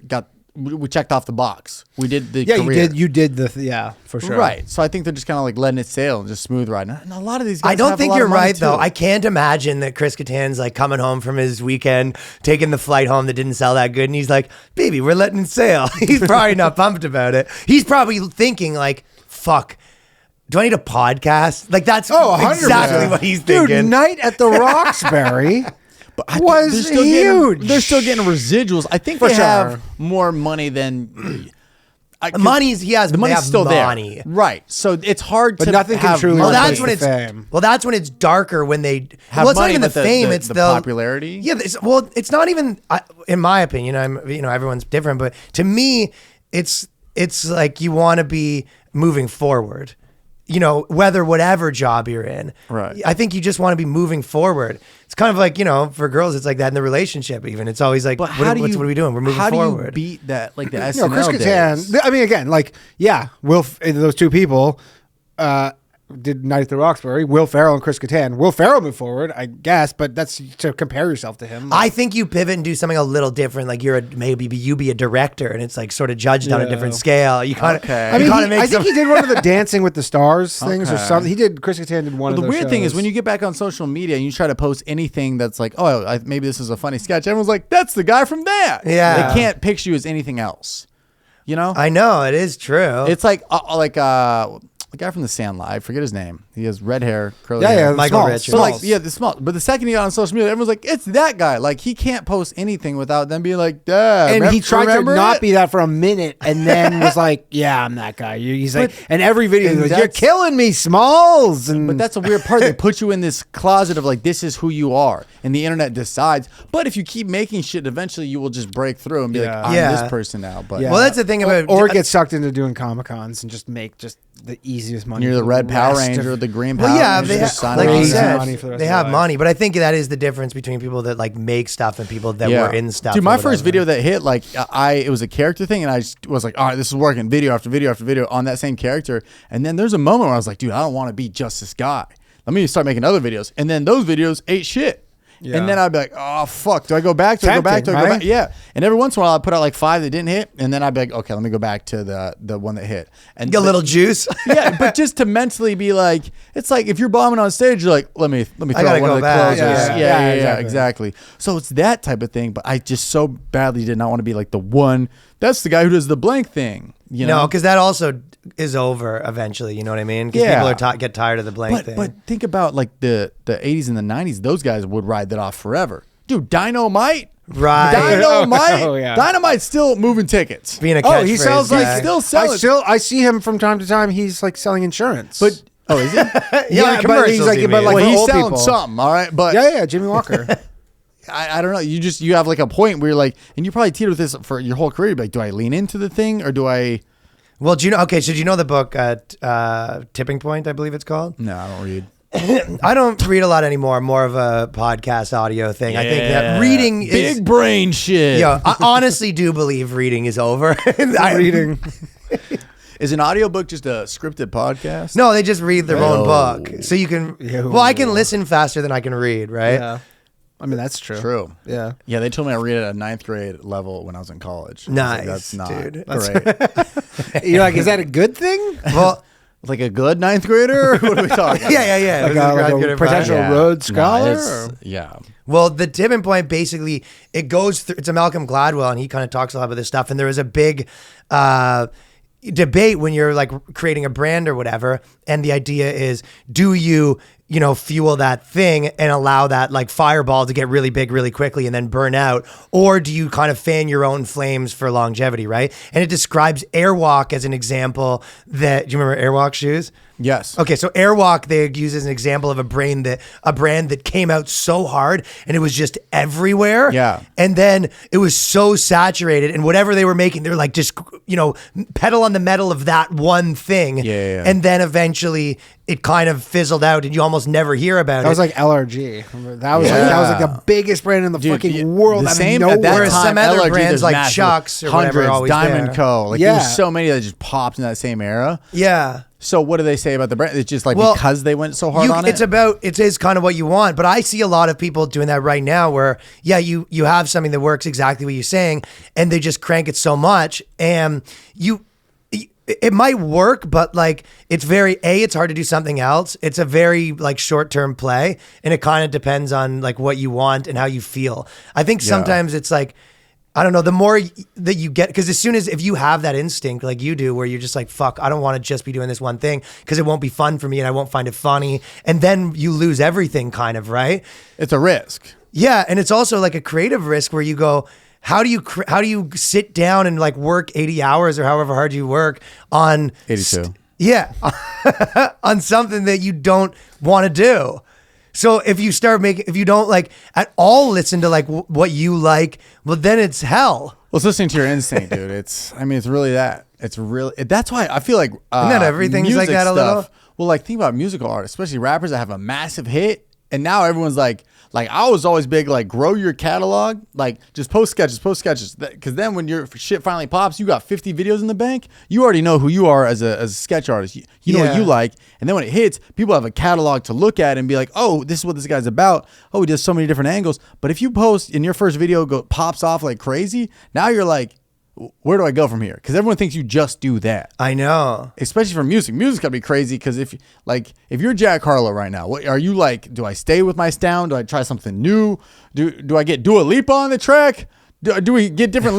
we checked off the box. We did the career. You did the for sure. Right. So I think they're just kind of like letting it sail and just smooth riding. And a lot of these guys I don't have a think lot you're of money, right though. too. I can't imagine that Chris Kattan's like coming home from his weekend, taking the flight home that didn't sell that good, and he's like, "Baby, we're letting it sail." He's probably not pumped about it. He's probably thinking like, "Fuck, do I need a podcast?" Like that's 100%. exactly what he's Dude, thinking. Night at the Roxbury was they're still huge. They're still getting residuals. I think For they sure. have more money than. he has the money's still money. there, right? So it's hard but to nothing can have truly Well, money. that's when it's fame. well, that's when it's darker when they Have well, it's money, not even the but fame, the it's the popularity. Yeah, it's not even. In my opinion, everyone's different, but to me, it's like you want to be moving forward. Whatever job you're in. Right. I think you just want to be moving forward. It's kind of like, for girls, it's like that in the relationship even. It's always like, what are we doing? We're moving forward. How do you beat that, like the Chris SNL days? Kattan. I mean, again, like, yeah, those two people did Night at the Roxbury. Will Ferrell and Chris Kattan. Will Ferrell moved forward, I guess, but that's to compare yourself to him. I think you pivot and do something a little different. Like maybe you be a director, and it's like sort of judged on a different scale. You kind of. Okay. I mean, I think he did one of the Dancing with the Stars things or something. Chris Kattan did one of The those weird thing is shows. when you get back on social media and you try to post anything that's like, maybe this is a funny sketch. Everyone's like, that's the guy from that. Yeah. They can't picture you as anything else. I know it is true. It's like the guy from The Sandlot. I forget his name. He has red hair, curly Yeah, hair. yeah, Michael Smalls. Richards. But like, Smalls. yeah, the small. But the second he got on social media, everyone's like, "It's that guy." Like, he can't post anything without them being like, "Duh." And he tried to remember not it? be that for a minute, and then was like, "Yeah, I'm that guy." He's like, and every video, and he goes, "You're that's- killing me, Smalls." And But that's a weird part. They put you in this closet of like, this is who you are, and the internet decides. But if you keep making shit, eventually you will just break through and be Yeah. like, I'm Yeah. this person now. But Yeah. Well, that's the thing about or get sucked into doing Comic-Cons and just make just the easiest money. you're the for red Power rest Ranger, of- the green Power Well, yeah, Ranger. they just have, sign like on you Easy that. said, money for the rest they of have their life. money. But I think that is the difference between people that like make stuff and people that were in stuff. Dude, or my first whatever. video that hit, like, it was a character thing, and I just was like, all right, this is working. Video after video after video on that same character. And then there's a moment where I was like, dude, I don't want to be just this guy. Let me start making other videos. And then those videos ate shit. Yeah. And then I'd be like, oh, fuck. Do I go back? Do I go back? Do I go Tempting, back? Yeah. And every once in a while, I'd put out like 5 that didn't hit. And then I'd be like, okay, let me go back to the one that hit. And Get a little juice. yeah, but just to mentally be like, it's like if you're bombing on stage, you're like, let me throw gotta one go of the back. closers. Yeah, Exactly. So it's that type of thing. But I just so badly did not want to be like the one. That's the guy who does the blank thing. You know? No, because that also is over eventually. You know what I mean? Because Yeah. people get tired of the blank thing. But think about like the 80s and the 90s. Those guys would ride that off forever. Dude, Dynamite. Right. Dynamite. Oh, yeah. Dynamite's still moving tickets. Being a Oh, he catchphrase sells like guy. still selling. I see him from time to time. He's like selling insurance. But oh, is he? yeah, but commercials. he's like, you but mean. like Well, for he's old selling people. something, all right. But yeah, Jimmy Walker. I don't know. You have like a point where you're like, and you probably teetered with this for your whole career. You're like, do I lean into the thing or do I? Well, do you know? Okay, so do you know the book Tipping Point? I believe it's called. No, I don't read. I don't read a lot anymore. I'm more of a podcast audio thing. I think that reading is. big brain shit. Yo, I honestly do believe reading is over. Reading. Is an audiobook just a scripted podcast? No, they just read their own Yo. book. So you can. Yo. Well, I can listen faster than I can read, right? Yeah. I mean, that's true. True. Yeah. Yeah, they told me I read it at 9th grade level when I was in college. I was Nice, like, that's not dude. great. You're like, is that a good thing? Well, Like a good 9th grader? What are we talking? yeah. Like This is a graduate advice. potential Yeah. Rhodes No, Scholar? it's- yeah. Well, the tipping point basically it goes through. It's a Malcolm Gladwell, and he kind of talks a lot about this stuff. And there is a big debate when you're like creating a brand or whatever, and the idea is, do you fuel that thing and allow that like fireball to get really big really quickly and then burn out, or do you kind of fan your own flames for longevity, right? And it describes Airwalk as an example. That do you remember Airwalk shoes? Yes. Okay, so Airwalk they use as an example of a brand that came out so hard and it was just everywhere. Yeah. And then it was so saturated, and whatever they were making, they were like just pedal on the metal of that one thing. Yeah. And then eventually it kind of fizzled out, and you almost never hear about That it. was like LRG. That was like the biggest brand in the fucking world. The out of same nowhere. at that Whereas time, some other LRG, brands there's like massive, Chucks or whatever are Hundreds, always Diamond there. Co. Like Yeah. there's so many that just popped in that same era. yeah. So what do they say about the brand? It's just like Well, because they went so hard on It's it. it is kind of what you want, but I see a lot of people doing that right now where, you have something that works exactly what you're saying, and they just crank it so much, and it might work, but like it's it's hard to do something else. It's a very like short-term play, and it kind of depends on like what you want and how you feel. I think sometimes it's like, I don't know, the more that you get, because if you have that instinct like you do, where you're just like, fuck, I don't want to just be doing this one thing because it won't be fun for me and I won't find it funny. And then you lose everything kind of, right? It's a risk. Yeah. And it's also like a creative risk where you go, how do you sit down and like work 80 hours or however hard you work on 82. Yeah, on something that you don't want to do. So if you don't like at all listen to like what you like, well then it's hell. Well, it's listening to your instinct, dude. It's really that. It's really, that's why I feel like Isn't that everything's like that a little? Well, like think about musical artists, especially rappers that have a massive hit, and now everyone's like I was always big, like grow your catalog, like just post sketches, because then when your shit finally pops, you got 50 videos in the bank. You already know who you are as a sketch artist. You know what you like, and then when it hits, people have a catalog to look at and be like, oh, this is what this guy's about. Oh, he does so many different angles. But if you post and your first video pops off like crazy, now you're like, where do I go from here? Because everyone thinks you just do that. I know. Especially for music. Music's gotta be crazy because if you're Jack Harlow right now, what are you like? Do I stay with my sound? Do I try something new? Do I get Dua Lipa on the track? Do we get different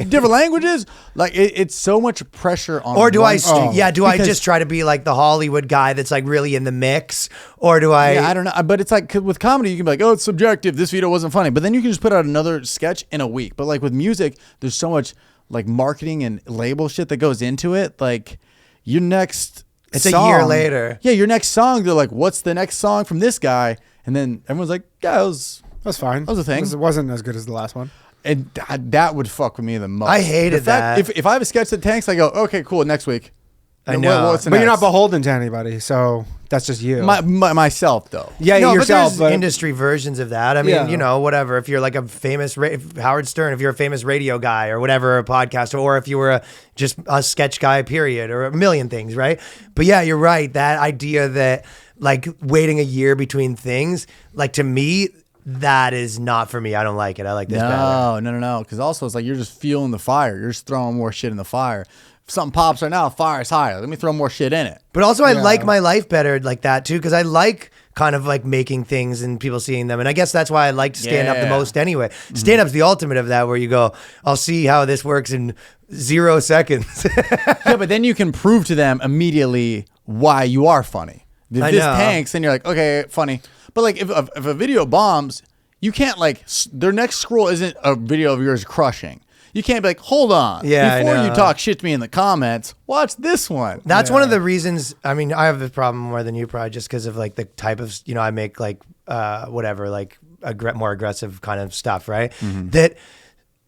different languages? Like it's so much pressure on. Or do I just try to be like the Hollywood guy that's like really in the mix? Or do I? Yeah, I don't know. But it's like with comedy, you can be like, oh, it's subjective. This video wasn't funny. But then you can just put out another sketch in a week. But like with music, there's so much like marketing and label shit that goes into it. Like your next It's song, a year later. Yeah, your next song, they're like, what's the next song from this guy? And then everyone's like, yeah, that's fine. That was a thing. It wasn't as good as the last one. And that would fuck with me the most. I hated that. If I have a sketch that tanks, I go, okay, cool, next week. I know. But you're not beholden to anybody, so that's just you. Myself, though. Yeah, no, yourself. But there's industry versions of that. I mean, you know, whatever. If you're like a famous Howard Stern, if you're a famous radio guy or whatever, a podcaster, or if you were just a sketch guy, period, or a million things, right? But yeah, you're right. That idea that like waiting a year between things, like to me, that is not for me. I don't like it. I like this better. No. Because also it's like you're just fueling the fire. You're just throwing more shit in the fire. If something pops right now, fire's higher. Let me throw more shit in it. But also I like my life better like that too, because I like kind of like making things and people seeing them. And I guess that's why I like to stand up the most anyway. Mm-hmm. Stand-up's the ultimate of that, where you go, I'll see how this works in 0 seconds. Yeah, but then you can prove to them immediately why you are funny. If this tanks, then you're like, okay, funny. But like if a video bombs, you can't like, their next scroll isn't a video of yours crushing. You can't be like, hold on. Yeah, before you talk shit to me in the comments, watch this one. That's one of the reasons. I mean, I have this problem more than you probably, just because of like the type of, you know, I make like whatever, like more aggressive kind of stuff, right? Mm-hmm. That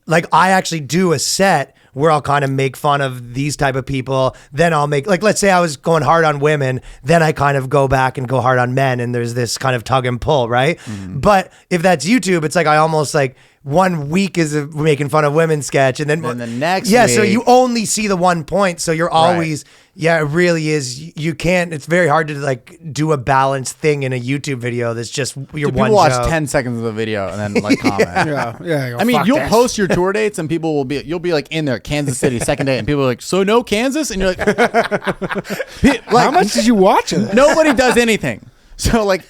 like I actually do a set where I'll kind of make fun of these type of people. Then I'll make, like, let's say I was going hard on women, then I kind of go back and go hard on men, and there's this kind of tug and pull, right? Mm-hmm. But if that's YouTube, it's like I almost like 1 week is a making fun of women sketch, and then the next week, so you only see the 1 point, so you're always it really is. You can't. It's very hard to like do a balanced thing in a YouTube video that's just your one. People watch joke. 10 seconds of the video and then like comment. Yeah. I mean, you'll post your tour dates and people will you'll be like in there, Kansas City, second day, and people are like, so no Kansas, and you're like, how much did you watch it? Nobody does anything. So like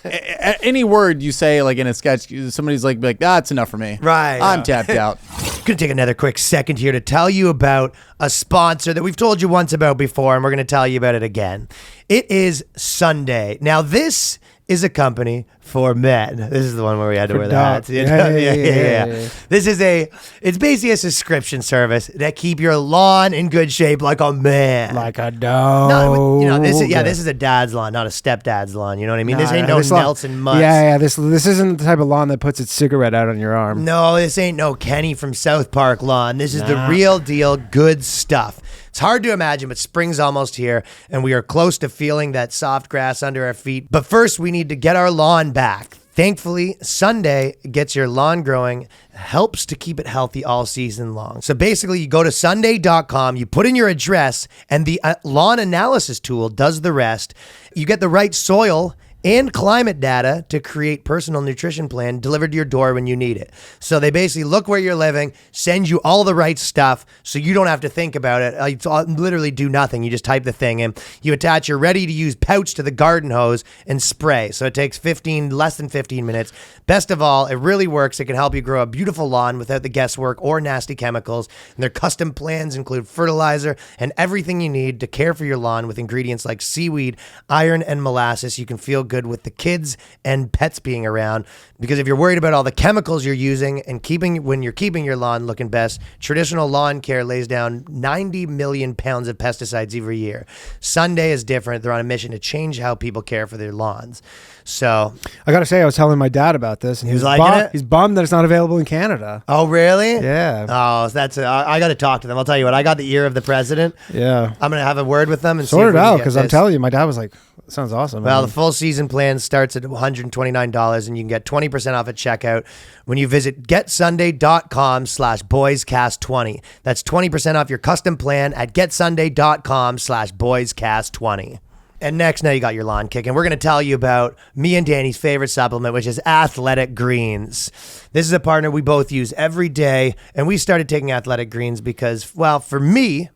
any word you say like in a sketch, somebody's like it's enough for me. Right. I'm tapped out. Gonna take another quick second here to tell you about a sponsor that we've told you once about before, and we're gonna tell you about it again. It is Sunday. Now this is a company for men. This is the one where we had to wear the hats. Yeah. It's basically a subscription service that keep your lawn in good shape like a man. Like a dog. This is a dad's lawn, not a stepdad's lawn. You know what I mean? This ain't no Nelson Mutz. Yeah. This isn't the type of lawn that puts its cigarette out on your arm. No, this ain't no Kenny from South Park lawn. This is the real deal, good stuff. It's hard to imagine, but spring's almost here, and we are close to feeling that soft grass under our feet. But first, we need to get our lawn back. Thankfully, Sunday gets your lawn growing, helps to keep it healthy all season long. So basically, you go to sunday.com, you put in your address, and the lawn analysis tool does the rest. You get the right soil and climate data to create personal nutrition plan delivered to your door when you need it. So they basically look where you're living, send you all the right stuff so you don't have to think about it. You literally do nothing. You just type the thing in. You attach your ready-to-use pouch to the garden hose and spray. So it takes less than 15 minutes. Best of all, it really works. It can help you grow a beautiful lawn without the guesswork or nasty chemicals. And their custom plans include fertilizer and everything you need to care for your lawn with ingredients like seaweed, iron, and molasses. You can feel good good with the kids and pets being around. Because if you're worried about all the chemicals you're using and when you're keeping your lawn looking best, traditional lawn care lays down 90 million pounds of pesticides every year. Sunday is different. They're on a mission to change how people care for their lawns. So I gotta say, I was telling my dad about this, and he was liking it. He's bummed that it's not available in Canada. Oh, really? Yeah. Oh, that's I got to talk to them. I'll tell you what. I got the ear of the president. Yeah. I'm gonna have a word with them and sort see it if out, because I'm telling you, my dad was like, sounds awesome. Well, the full season plan starts at $129, and you can get 20% off at checkout when you visit getsunday.com/boyscast20. That's 20% off your custom plan at getsunday.com/boyscast20. And next, now you got your lawn kicking. We're going to tell you about me and Danny's favorite supplement, which is Athletic Greens. This is a partner we both use every day, and we started taking Athletic Greens because, well, for me,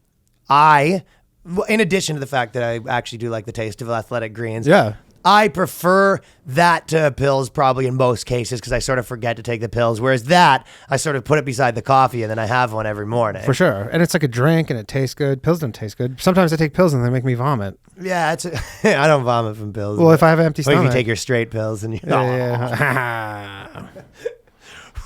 in addition to the fact that I actually do like the taste of Athletic Greens, Yeah. I prefer that to pills probably in most cases because I sort of forget to take the pills. Whereas that, I sort of put it beside the coffee and then I have one every morning. For sure. And it's like a drink and it tastes good. Pills don't taste good. Sometimes I take pills and they make me vomit. Yeah, I don't vomit from pills. Well, if I have an empty Or if stomach. you take your straight pills and you... Yeah.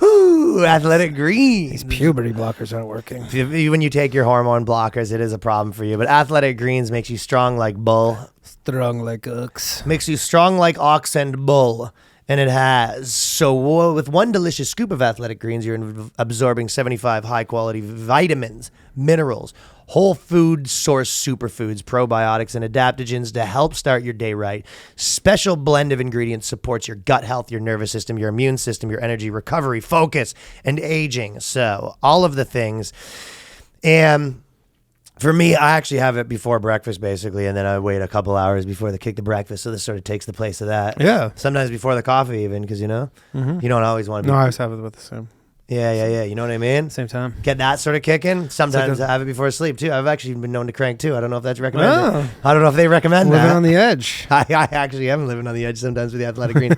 Whoo, Athletic Greens. These puberty blockers aren't working. When you take your hormone blockers, it is a problem for you. But Athletic Greens makes you strong like bull. Strong like ox. Makes you strong like ox and bull. And it has. So with one delicious scoop of Athletic Greens, you're absorbing 75 high-quality vitamins, minerals, whole food source superfoods, probiotics, and adaptogens to help start your day right. Special blend of ingredients supports your gut health, your nervous system, your immune system, your energy, recovery, focus, and aging. So all of the things. And for me, I actually have it before breakfast, basically, and then I wait a couple hours before they kick the breakfast, so this sort of takes the place of that. Yeah. Sometimes before the coffee, even, because, you don't always want to be... No, I always have it with the same. Yeah. You know what I mean? Same time. Get that sort of kicking. Sometimes I have it before sleep, too. I've actually been known to crank, too. I don't know if that's recommended. Oh. I don't know if they recommend Living that. on the edge. I actually am living on the edge sometimes with the Athletic Greens.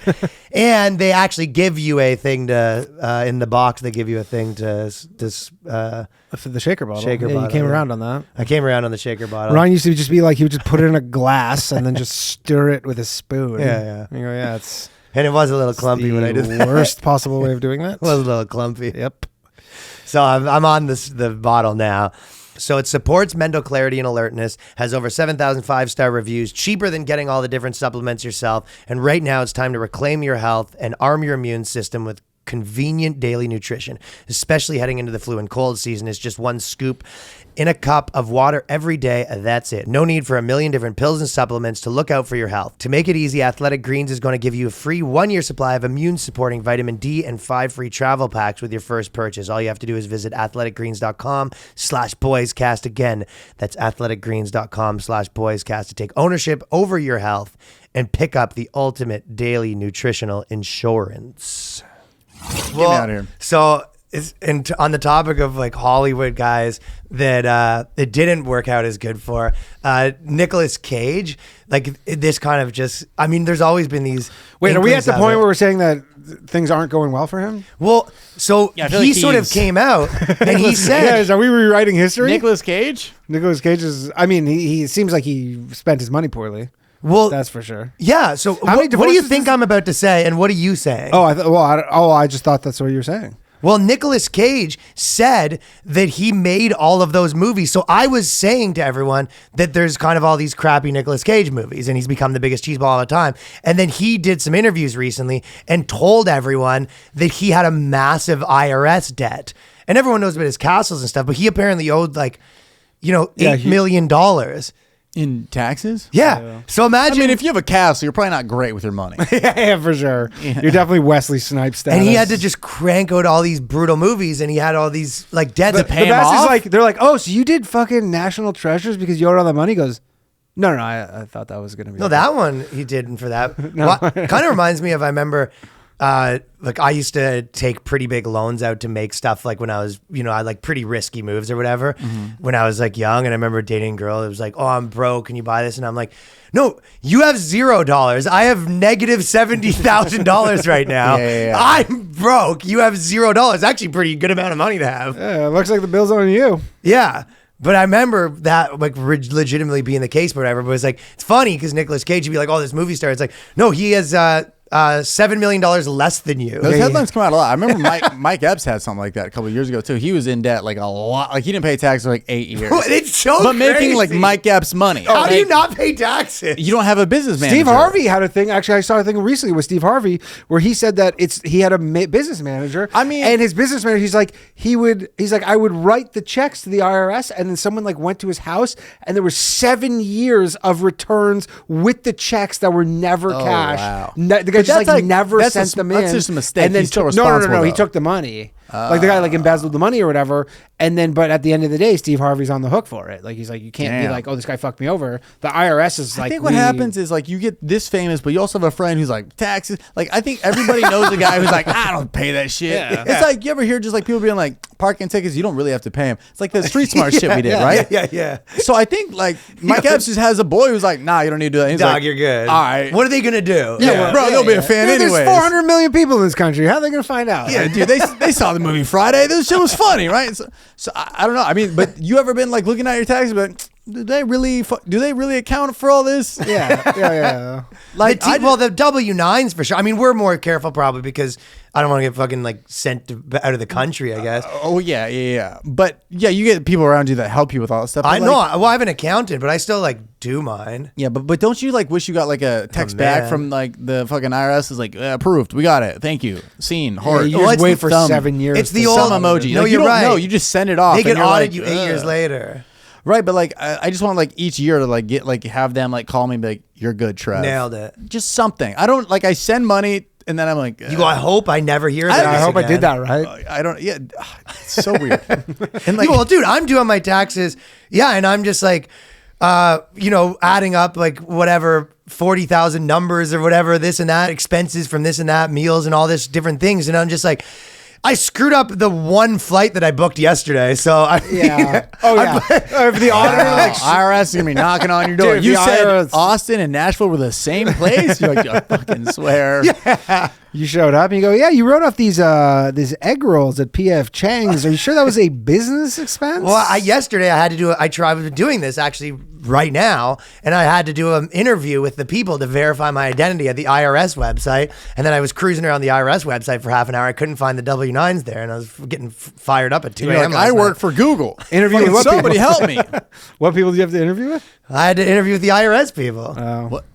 And they actually give you a thing to... in the box, they give you a thing to The shaker bottle. Shaker You bottle, came yeah. around on that. I came around on the shaker bottle. Ryan used to just be like, he would just put it in a glass and then just stir it with a spoon. Yeah. You go, yeah, it's And it was a little clumpy when I did the that. worst possible way of doing that. It was a little clumpy. Yep. So I'm on the bottle now. So it supports mental clarity and alertness, has over 7,000 5-star reviews, cheaper than getting all the different supplements yourself. And right now it's time to reclaim your health and arm your immune system with convenient daily nutrition, especially heading into the flu and cold season. Is just one scoop in a cup of water every day. That's it. No need for a million different pills and supplements to look out for your health. To make it easy, Athletic Greens is going to give you a free 1-year supply of immune-supporting vitamin D and 5 free travel packs with your first purchase. All you have to do is visit athleticgreens.com/boyscast. Again, that's athleticgreens.com/boyscast to take ownership over your health and pick up the ultimate daily nutritional insurance. Get me out of here. So, on the topic of like Hollywood guys that it didn't work out as good for, Nicolas Cage, like this kind of just, I mean, there's always been these. Wait, are we at the inklings point of it. where we're saying that things aren't going well for him? Well, so Yeah, I feel he like sort of he's- came out and he said, are we rewriting history? Nicolas Cage? Nicolas Cage is, I mean, he seems like he spent his money poorly. well, That's for sure. yeah. So How many what do you divorces think is- I'm about to say, and what are you saying? Oh, I just thought that's what you were saying. Well, Nicolas Cage said that he made all of those movies. So I was saying to everyone that there's kind of all these crappy Nicolas Cage movies and he's become the biggest cheeseball all the time. And then he did some interviews recently and told everyone that he had a massive IRS debt. And everyone knows about his castles and stuff, but he apparently owed like, $8 million. In taxes? Yeah. So I imagine mean, if you have a castle, you're probably not great with your money. Yeah, for sure. You're definitely Wesley Snipes status. and he had to just crank out all these brutal movies and he had all these like debts. The pay him best is off? like, they're like, oh, so you did fucking National Treasures because you owed all that money? He goes, no, I thought that was going to be. No, that one he didn't for that. Kind of reminds me of, I remember, like I used to take pretty big loans out to make stuff like when I was, I like pretty risky moves or whatever when I was like young. And I remember dating a girl that was like, oh, I'm broke. Can you buy this? And I'm like, no, you have $0. I have negative $70,000 right now. Yeah. I'm broke. You have $0. Actually, pretty good amount of money to have. Yeah, it looks like the bill's on you. Yeah. But I remember that like legitimately being the case, but whatever. But it's like, it's funny because Nicolas Cage would be like, oh, this movie star. It's like, no, he has $7 million less than you. Those headlines come out a lot. I remember Mike Epps had something like that a couple of years ago too. He was in debt like a lot. Like he didn't pay taxes for like 8 years. It's so but crazy. Making like Mike Epps money. How do you not pay taxes? You don't have a business manager. Steve Harvey had a thing. Actually, I saw a thing recently with Steve Harvey where he said that he had a business manager. I mean, and his business manager, he's like, I would write the checks to the IRS, and then someone like went to his house, and there were 7 years of returns with the checks that were never cashed. Wow. The guy just like never sent them in. That's just a mistake. And then He's still no, responsible. he took the money. Like the guy like embezzled the money or whatever, and then but at the end of the day, Steve Harvey's on the hook for it. Like he's like, you can't be like, oh, this guy fucked me over. The IRS is like, I think what happens is like you get this famous, but you also have a friend who's like taxes. Like I think everybody knows a guy who's like, I don't pay that shit. Yeah. It's like you ever hear just like people being like parking tickets, you don't really have to pay them. It's like the street smart shit we did, right? Yeah. So I think like Mike Epps just has a boy who's like, nah, you don't need to do that. He's Dog, like, you're good. All right. What are they gonna do? Yeah, bro, they'll be a fan There's anyway. 400 million people in this country. How are they gonna find out? Yeah, dude, they saw the movie Friday. This shit was funny, right? So I don't know. I mean, but you ever been like looking at your taxes, but do they really account for all this? Yeah. Like the W-9s for sure. I mean, we're more careful probably because I don't want to get fucking like sent out of the country, I guess. Oh yeah. But yeah, you get people around you that help you with all that stuff. I But, know. like, Well, I have an accountant, but I still like do mine. yeah, but don't you like wish you got like a text back man. from like the fucking IRS is like approved, we got it, thank you, seen, heart. You Well, just it's wait the for thumb. 7 years. It's the to- old Some emoji. No, Like, you're you don't right. know, you just send it off. They and can you're audit like, you 8 years later. Right, but like I just want like each year to like get like have them like call me and be like, you're good, Trev. Nailed it. Just something. I don't like I send money and then I'm like You go, I hope I never hear that. I hope I did that right. I don't. Yeah, it's so weird. And like, Well, dude, I'm doing my taxes. Yeah, and I'm just like, adding up like whatever 40,000 numbers or whatever, this and that, expenses from this and that, meals and all this different things. And I'm just like, I screwed up the one flight that I booked yesterday. So Yeah. Oh yeah. If the auditor like IRS is gonna be knocking on your door. Dude, You the said IRS Austin and Nashville were the same place. You're like, I fucking swear. you showed up and you go, yeah, you wrote off these egg rolls at PF Chang's. Are you sure that was a business expense? Well, yesterday I had to do it. I was doing this actually right now, and I had to do an interview with the people to verify my identity at the IRS website. And then I was cruising around the IRS website for half an hour. I couldn't find the W-9s there, and I was getting fired up at 2 You're a.m. like, I work for Google. Interview Fucking with what somebody people? help me. What people do you have to interview with? I had to interview with the IRS people. What?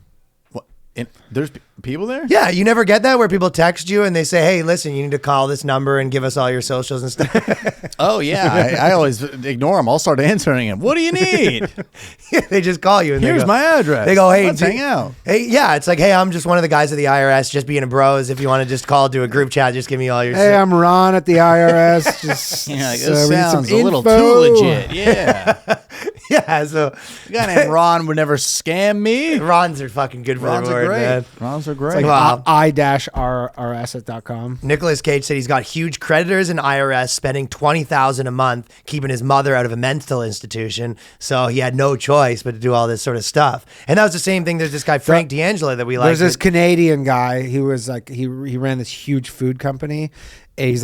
There's people there? Yeah, you never get that where people text you and they say, "Hey, listen, you need to call this number and give us all your socials and stuff." Oh yeah. I always ignore them. I'll start answering them. What do you need? They just call you and Here's they go, my address. They go, "Hey, let's hang out." Hey, yeah, it's like, "Hey, I'm just one of the guys at the IRS, just being a bros. If you want to just call, do a group chat, just give me all your." Hey, I'm Ron at the IRS. Just Yeah, like, we this need some sounds a little info. too legit. Yeah. Yeah, so A guy named Ron would never scam me. Rons are fucking good for Rons the are word, great. man. Rons are It's great. like Wow. i-rs.com. Nicolas Cage said he's got huge creditors in IRS, spending $20,000 a month, keeping his mother out of a mental institution. So he had no choice but to do all this sort of stuff. And that was the same thing. There's this guy Frank D'Angelo that we like. There's this Canadian guy. He was like he ran this huge food company. And he's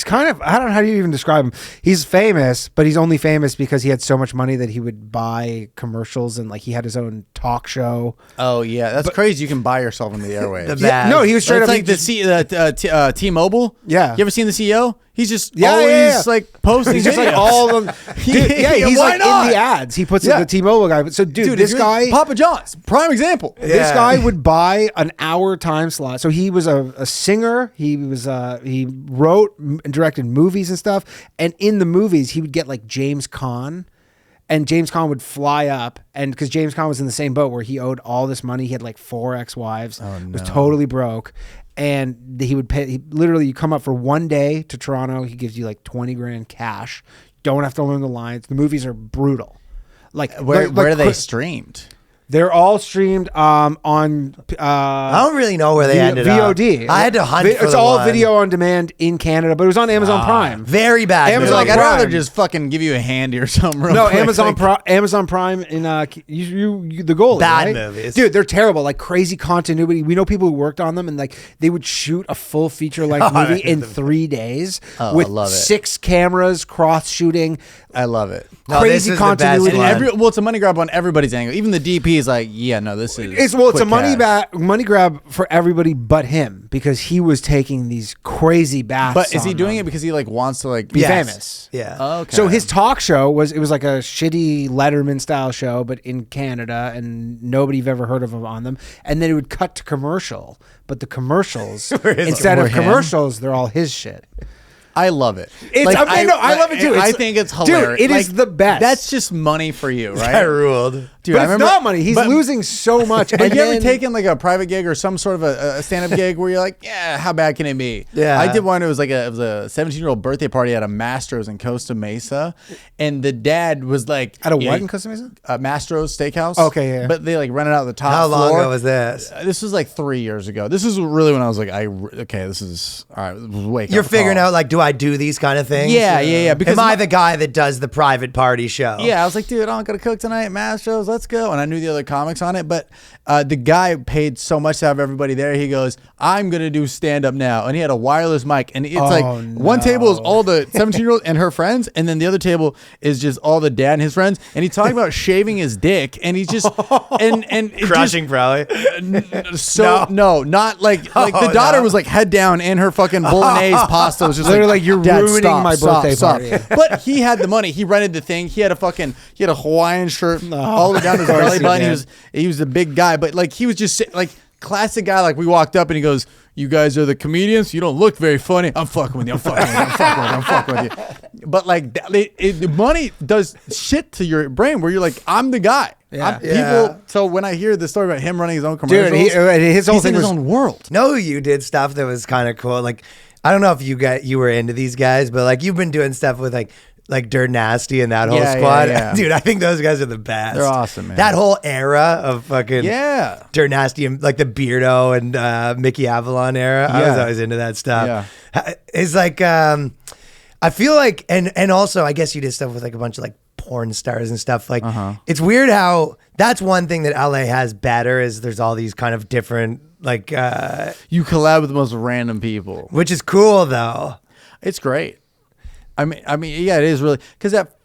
kind of, I don't know how do you even describe him. He's famous, but he's only famous because he had so much money that he would buy commercials and like he had his own talk show. Oh yeah, that's crazy. You can buy yourself in the airwaves. The bag. No, he was straight It's up like the T-Mobile. Yeah. You ever seen the CEO? He's just Yeah, always yeah. like posting. He's just like videos. all of them. Dude, yeah, he's why like not? in the ads. He puts Yeah. the T-Mobile guy. So dude Dude, this if you're guy, Papa John's, prime example. this Yeah. guy would buy an hour time slot. So he was a singer. He was he wrote and directed movies and stuff. And in the movies, he would get like James Caan. And James Caan would fly up, and because James Caan was in the same boat where he owed all this money, he had like 4 ex-wives, was totally broke, and he would pay. Literally, you come up for one day to Toronto, he gives you like 20 grand cash. Don't have to learn the lines. The movies are brutal. Like Where are they Chris- streamed? They're all streamed on. I don't really know where they ended VOD. up. I had to hunt. It's all video on demand in Canada, but it was on Amazon Prime. Very bad. Amazon Like, I'd Prime. rather just fucking give you a handy or something. Real No, quick. Amazon Prime in you the goalie. Bad right? movies. Dude. They're terrible. Like crazy continuity. We know people who worked on them, and like they would shoot a full feature length movie in 3 days with I love it. 6 cameras, cross shooting. I love it. No, this Crazy is the best continuity. one. Well, it's a money grab on everybody's angle. Even the DP is like, yeah, no, this is. It's quick a money cash. money grab for everybody but him because he was taking these crazy baths. But is he on doing them. it because he like wants to like Be Yes. famous? Yeah. Okay. So his talk show was like a shitty Letterman style show, but in Canada, and nobody you've ever heard of him on them. And then it would cut to commercial, but the commercials instead Were of him? commercials, they're all his shit. I love it. I love it too. I It's- think it's dude, hilarious. it is the best. That's just money for you, right? I ruled. Dude, But I it's remember, not money. He's but- losing so much. But And you ever then- taken like a private gig or some sort of a stand-up gig where you're like, yeah, how bad can it be? Yeah. I did one. It was a 17-year-old birthday party at a Mastro's in Costa Mesa, and the dad was like, At a yeah, what in Costa Mesa? Mastro's Steakhouse. Okay, yeah. But they like rented out the top How long floor. ago was this? This was like 3 years ago. This is really when I was like, this is all right. Wake You're up figuring call. out like, do I do these kind of things? Yeah. Because Am I the guy that does the private party show? Yeah, I was like, dude, I'm gonna cook tonight at Mastro's. Let's go. And I knew the other comics on it, but the guy paid so much to have everybody there. He goes, I'm gonna do stand up now, and he had a wireless mic, and it's one table is all the 17-year-old and her friends, and then the other table is just all the dad and his friends, and he's talking about shaving his dick, and he's just and it Crushing probably. no, not like the daughter was like head down, and her fucking bolognese pasta was just They're like, you're Dad, ruining stop, my stop, birthday stop. party. But he had the money. He rented the thing. He had a Hawaiian shirt all the way down to his belly button. He was a big guy, but like he was just like classic guy. Like we walked up and he goes, "You guys are the comedians. You don't look very funny. I'm fucking with you. I'm fucking with you." But like the money does shit to your brain where you're like, I'm the guy. Yeah. People. So when I hear the story about him running his own commercials, Dude, his whole he's thing in his was own world. Know who you did stuff that was kind of cool. Like, I don't know if you were into these guys, but like you've been doing stuff with like Dirt Nasty and that whole Yeah, squad. yeah. Dude, I think those guys are the best. They're awesome, man. That whole era of fucking Yeah. Dirt Nasty and like the Beardo and Mickey Avalon era. I was Yeah. always into that stuff. Yeah. It's like I feel like and also I guess you did stuff with like a bunch of like porn stars and stuff. Like it's weird how that's one thing that LA has better is there's all these kind of different like You collab with the most random people. which is cool though. It's great. I mean, yeah, it is really because that.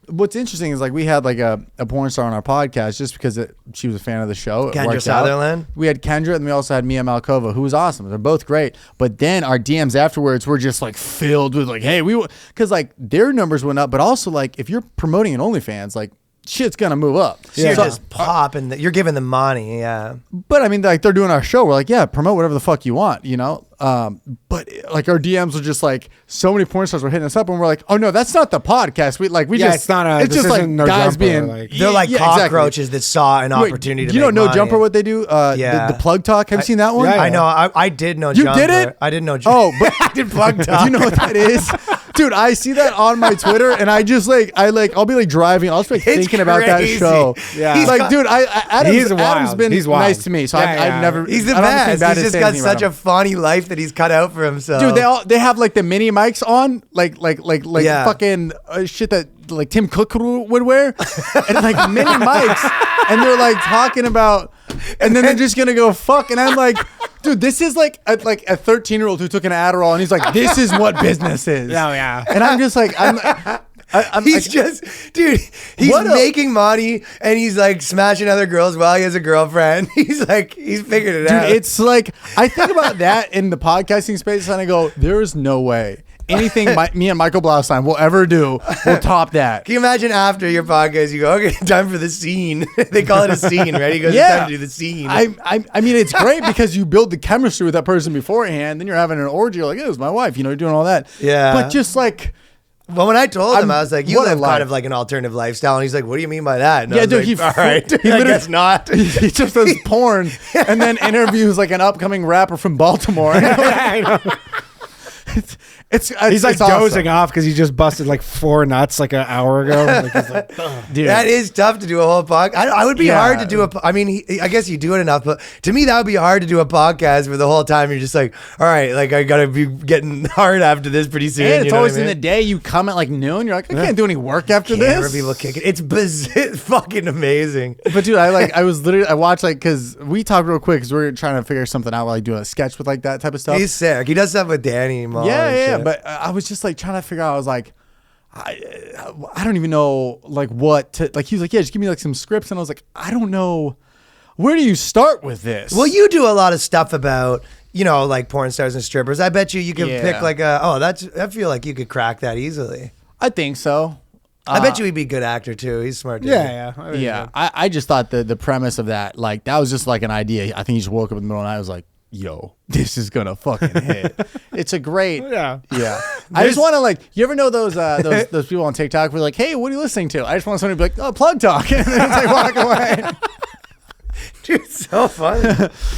What's interesting is like we had like a porn star on our podcast just because she was a fan of the show. It Kendra worked out. Sutherland? We had Kendra and we also had Mia Malkova, who was awesome. They're both great. But then our DMs afterwards were just like filled with like, hey, because like their numbers went up, but also like if you're promoting an OnlyFans, like shit's gonna move up. So you're just popping. You're giving them money, yeah. But I mean, like they're doing our show. We're like, yeah, promote whatever the fuck you want, you know. But like our DMs were just like so many porn stars were hitting us up, and we're like, oh no, that's not the podcast. It's not a. It's just like no guys Jumper, being. They're like Yeah, exactly. cockroaches that saw an opportunity to You make don't know money. Jumper what they do? Yeah. The plug talk. Have you seen that one? yeah, I know. I did know You Jumper. did it? I didn't know. Oh, but I did plug do talk. you know what that is? Dude, I see that on my Twitter, and I just I'll be like driving, I'll just be like It's thinking about that crazy. show. Yeah. He's like, dude, He's Adam's wild. been He's wild. nice to me, so Yeah, I've never. He's the I don't have anything best. bad He's to just say got anything about such a him. funny life that he's cut out for himself. Dude, they have like the mini mics on, like Yeah. fucking shit that like Tim Cook would wear, and like mini mics, and they're like talking about, and then they're just gonna go fuck, and I'm like, dude, this is like a 13-year-old who took an Adderall, and he's like, this is what business is. Oh, yeah. And I'm just like, I'm he's just, dude, he's What a- making money and he's like smashing other girls while he has a girlfriend. He's like, he's figured it out. Dude, it's like I think about that in the podcasting space, and I go, there is no way anything me and Michael Blaustein will ever do will top that. Can you imagine after your podcast, you go, okay, time for the scene. They call it a scene, right? He goes, Yeah. it's time to do the scene. I mean, it's great because you build the chemistry with that person beforehand. Then you're having an orgy. You're like, it was my wife. You know, you're doing all that. Yeah. But just like, well, when I told him, I was like, you what a live life. kind of like an alternative lifestyle. And he's like, what do you mean by that? And I yeah, was dude, like, he all right, he I literally- guess not. he just does porn and then interviews like an upcoming rapper from Baltimore. I know. He's like it's awesome. dozing off because he just busted like 4 nuts like an hour ago. Like, he's like, Dude. That is tough to do a whole podcast. I would be hard to do I mean, I guess you do it enough, but to me, that would be hard to do a podcast where the whole time you're just like, all right, like I gotta be getting hard after this pretty soon. And it's you know always what I in the mean? day. You come at like noon. You're like, I can't do any work after Camera this. people kicking. It's fucking amazing. But dude, I watched like, because we talked real quick because we were trying to figure something out, like doing a sketch with like that type of stuff. He's sick. He does stuff with Danny. Mom, Yeah. shit. But I was just like trying to figure out. I was like, I don't even know like what to like. He was like, yeah, just give me like some scripts, and I was like, I don't know. Where do you start with this? Well, you do a lot of stuff about, you know, like porn stars and strippers. I bet you can Yeah. pick like I feel like you could crack that easily. I think so. I bet you he'd be a good actor too. He's smart. Dude. Yeah. I just thought the premise of that, like, that was just like an idea. I think he just woke up in the middle of the night. I was like, yo, this is gonna fucking hit. It's a great. yeah. I just want to, like, you ever know those people on TikTok who are like, hey, what are you listening to? I just want somebody to be like, oh, Plug Talk, and then it's like walk away. Dude, so funny.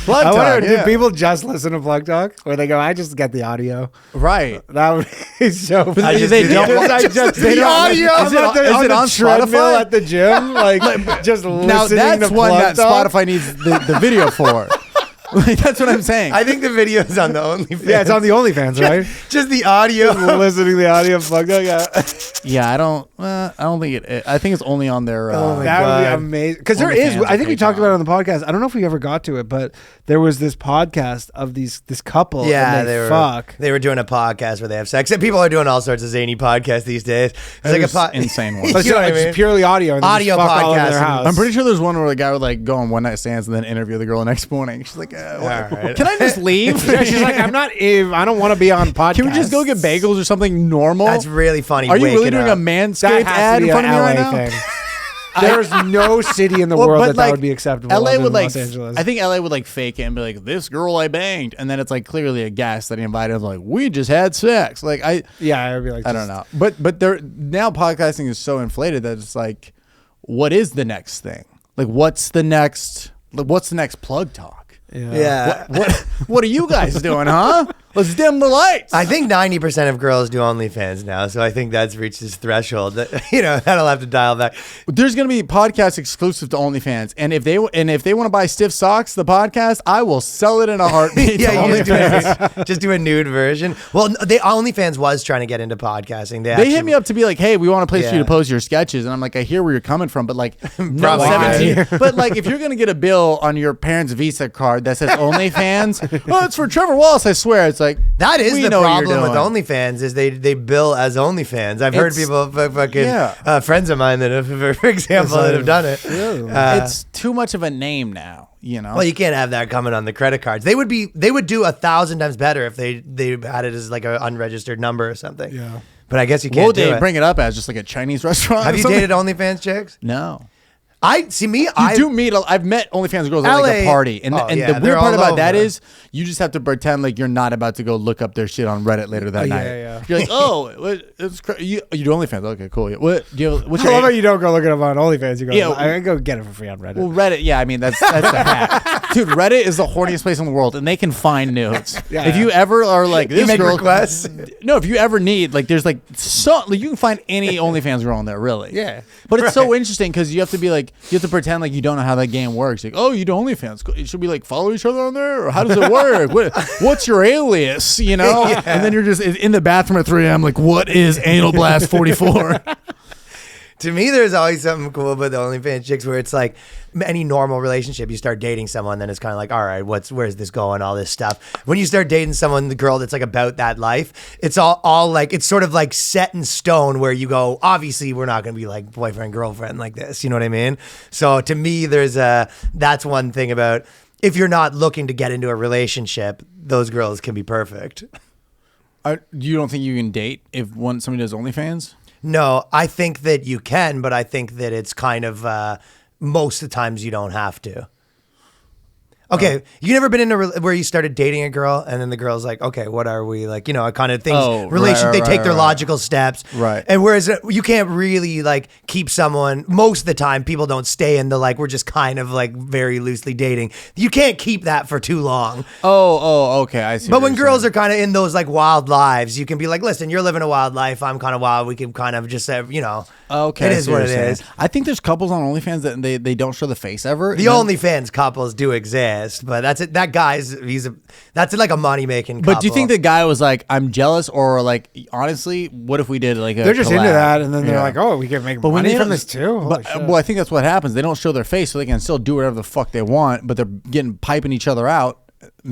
Plug I Talk, wonder, do yeah. people just listen to Plug Talk? Or they go, I just get the audio. Right. That would be so funny. I just they do the- don't Just- want I just they the don't- audio. I'm Is it on treadmill Spotify? at the gym, like just listening Now that's to one Plug that Talk? Spotify needs the video for. Like, that's what I'm saying. I think the video's on the OnlyFans. Yeah, it's on the OnlyFans, right? Just the audio. Listening to the audio of Plug Talk. Yeah. Yeah, I don't think it. I think it's only on their. Oh my That would be God. amazing. Because there OnlyFans is, or I think we talked Patreon. about it on the podcast. I don't know if we ever got to it, but there was this podcast of this couple. Yeah, and they were. fuck. They were doing a podcast where they have sex. And people are doing all sorts of zany podcasts these days. It's like There's a insane one. But You know what I it's mean? purely audio. And they Audio just fuck all in podcast their and- house. I'm pretty sure there's one where the guy would like go on one night stands and then interview the girl the next morning. She's like, right. can I just leave? Yeah, she's like, I'm not. I don't want to be on podcast. Can we just go get bagels or something normal? That's really funny. Are you really waking doing up. a Manscaped That has ad to in be front an of me LA right now? thing. There's no city in the Well, world but, that like, would be acceptable. LA other would than like. Los Angeles. I think LA would like fake it and be like, "This girl I banged," and then it's like clearly a guest that he invited. Like, we just had sex. Like Yeah, I would be like, I don't know. But there now podcasting is so inflated that it's like, what is the next thing? Like, what's the next Plug Talk? Yeah. What are you guys doing, huh? Let's dim the lights. I think 90% of girls do OnlyFans now, so I think that's reached this threshold. That, that'll have to dial back. There's gonna be podcasts exclusive to OnlyFans, and if they want to buy Stiff Socks, the podcast, I will sell it in a heartbeat. to Yeah, you OnlyFans. just do a nude version. Well, OnlyFans was trying to get into podcasting. They hit me up to be like, "Hey, we want a place for you Yeah. to post your sketches," and I'm like, "I hear where you're coming from, but like, no, Probably 17. But like, if you're gonna get a bill on your parents' Visa card that says OnlyFans, oh, it's for Trevor Wallace. I swear, it's like That is we the know what problem you're with doing. OnlyFans is they bill as OnlyFans. I've heard It's- people fucking yeah. friends of mine that have, for example, that have done it. It's too much of a name now, you know. Well, you can't have that coming on the credit cards. They would do 1,000 times better if they had it as like an unregistered number or something. Yeah. But I guess you what can't would do they it. bring it up as? Just like a Chinese restaurant? Have or you something? dated OnlyFans chicks? No. I do meet. I've met OnlyFans girls at like a LA party, and oh, and yeah, the they're weird part all about that over. is you just have to pretend like you're not about to go look up their shit on Reddit later that yeah, night. yeah. You're like, oh, you do OnlyFans? Okay, cool. Yeah. What's I love how your? you don't go look it up on OnlyFans. You go, Yeah, I go get it for free on Reddit. Well, Reddit. Yeah, I mean that's the hack, dude. Reddit is the horniest place in the world, and they can find nudes. Yeah. If you ever are like this you make girl, requests. no, if you ever need like, there's like you can find any OnlyFans girl on there, really. Yeah. But it's so interesting because you have to be like, you have to pretend like you don't know how that game works. Like, oh, you do OnlyFans. It should be like follow each other on there, or how does it work? What's your alias? You know? Yeah. And then you're just in the bathroom at 3 a.m. Like, what is Anal Blast 44? To me, there's always something cool about the OnlyFans chicks where it's like any normal relationship, you start dating someone, then it's kind of like, all right, where's this going? All this stuff. When you start dating someone, the girl that's like about that life, it's all like, it's sort of like set in stone where you go, obviously we're not going to be like boyfriend, girlfriend like this. You know what I mean? So to me, that's one thing about if you're not looking to get into a relationship, those girls can be perfect. You don't think you can date if somebody does OnlyFans? No, I think that you can, but I think that it's kind of most of the times you don't have to. Okay, you never been in where you started dating a girl and then the girl's like, okay, what are we like? You know, kind of things. They take their logical steps, right? And whereas you can't really like keep someone. Most of the time, people don't stay in the like we're just kind of like very loosely dating. You can't keep that for too long. Okay, I see. But when girls are kind of in those like wild lives, you can be like, listen, you're living a wild life. I'm kind of wild. We can kind of just you know. Okay, it is what it is. I think there's couples on OnlyFans that they don't show the face ever. The OnlyFans couples do exist, but that's it. That guy's that's like a money making couple. But do you think the guy was like, I'm jealous, or like honestly, what if we did like a they're just collab? into that, and then they're like, oh, we can make money from this too. Well, I think that's what happens. They don't show their face, so they can still do whatever the fuck they want, but they're piping each other out.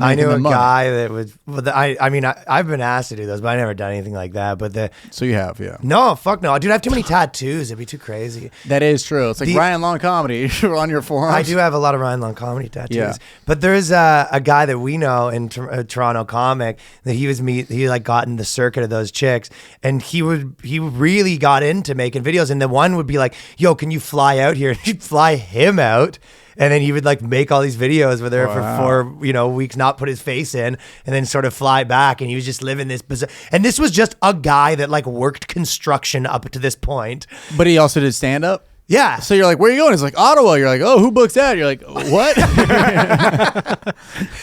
I knew a guy that was. I mean, I've been asked to do those, but I never done anything like that. But so you have, yeah? No, fuck no, dude. I have too many tattoos. It'd be too crazy. That is true. It's like Ryan Long comedy on your forearms. I do have a lot of Ryan Long comedy tattoos. Yeah. But there's a guy that we know in Toronto comic that he like got in the circuit of those chicks, and he really got into making videos. And the one would be like, "Yo, can you fly out here?" And he'd fly him out. And then he would like make all these videos with her for 4 weeks, not put his face in, and then sort of fly back. And he was just living this bizarre. And this was just a guy that like worked construction up to this point. But he also did stand up. Yeah. So you're like, where are you going? He's like, Ottawa. You're like, oh, who books that? You're like, what? And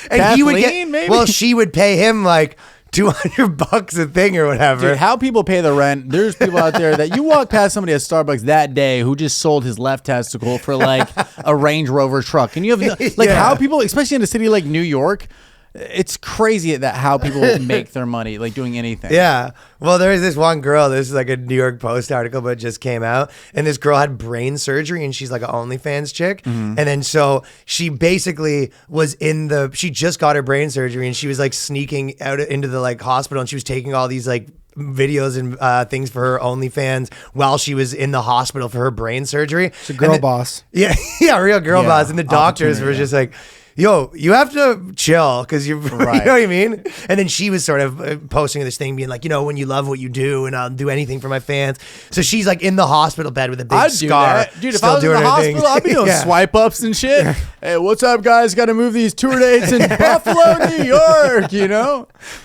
Kathleen, he would get, maybe? well, she would pay him like $200 a thing or whatever. Dude, how people pay the rent. There's people out there that you walk past somebody at Starbucks that day who just sold his left testicle for like a Range Rover truck. And you have like how people, especially in a city like New York, it's crazy that how people make their money, like doing anything. Yeah. Well, there's this one girl, this is like a New York Post article, but it just came out. And this girl had brain surgery and she's like an OnlyFans chick. And then so she basically was she just got her brain surgery and she was like sneaking out into the like hospital and she was taking all these like videos and things for her OnlyFans while she was in the hospital for her brain surgery. It's a girl boss. Yeah. Yeah. Real girl boss. And the doctors were just like, yo, you have to chill because you're, right. You know what I mean? And then she was sort of posting this thing being like, when you love what you do and I'll do anything for my fans. So she's like in the hospital bed with a big scar. Dude, if I was in the hospital, I'd be doing swipe ups and shit. Hey, what's up, guys? Got to move these tour dates in Buffalo, New York,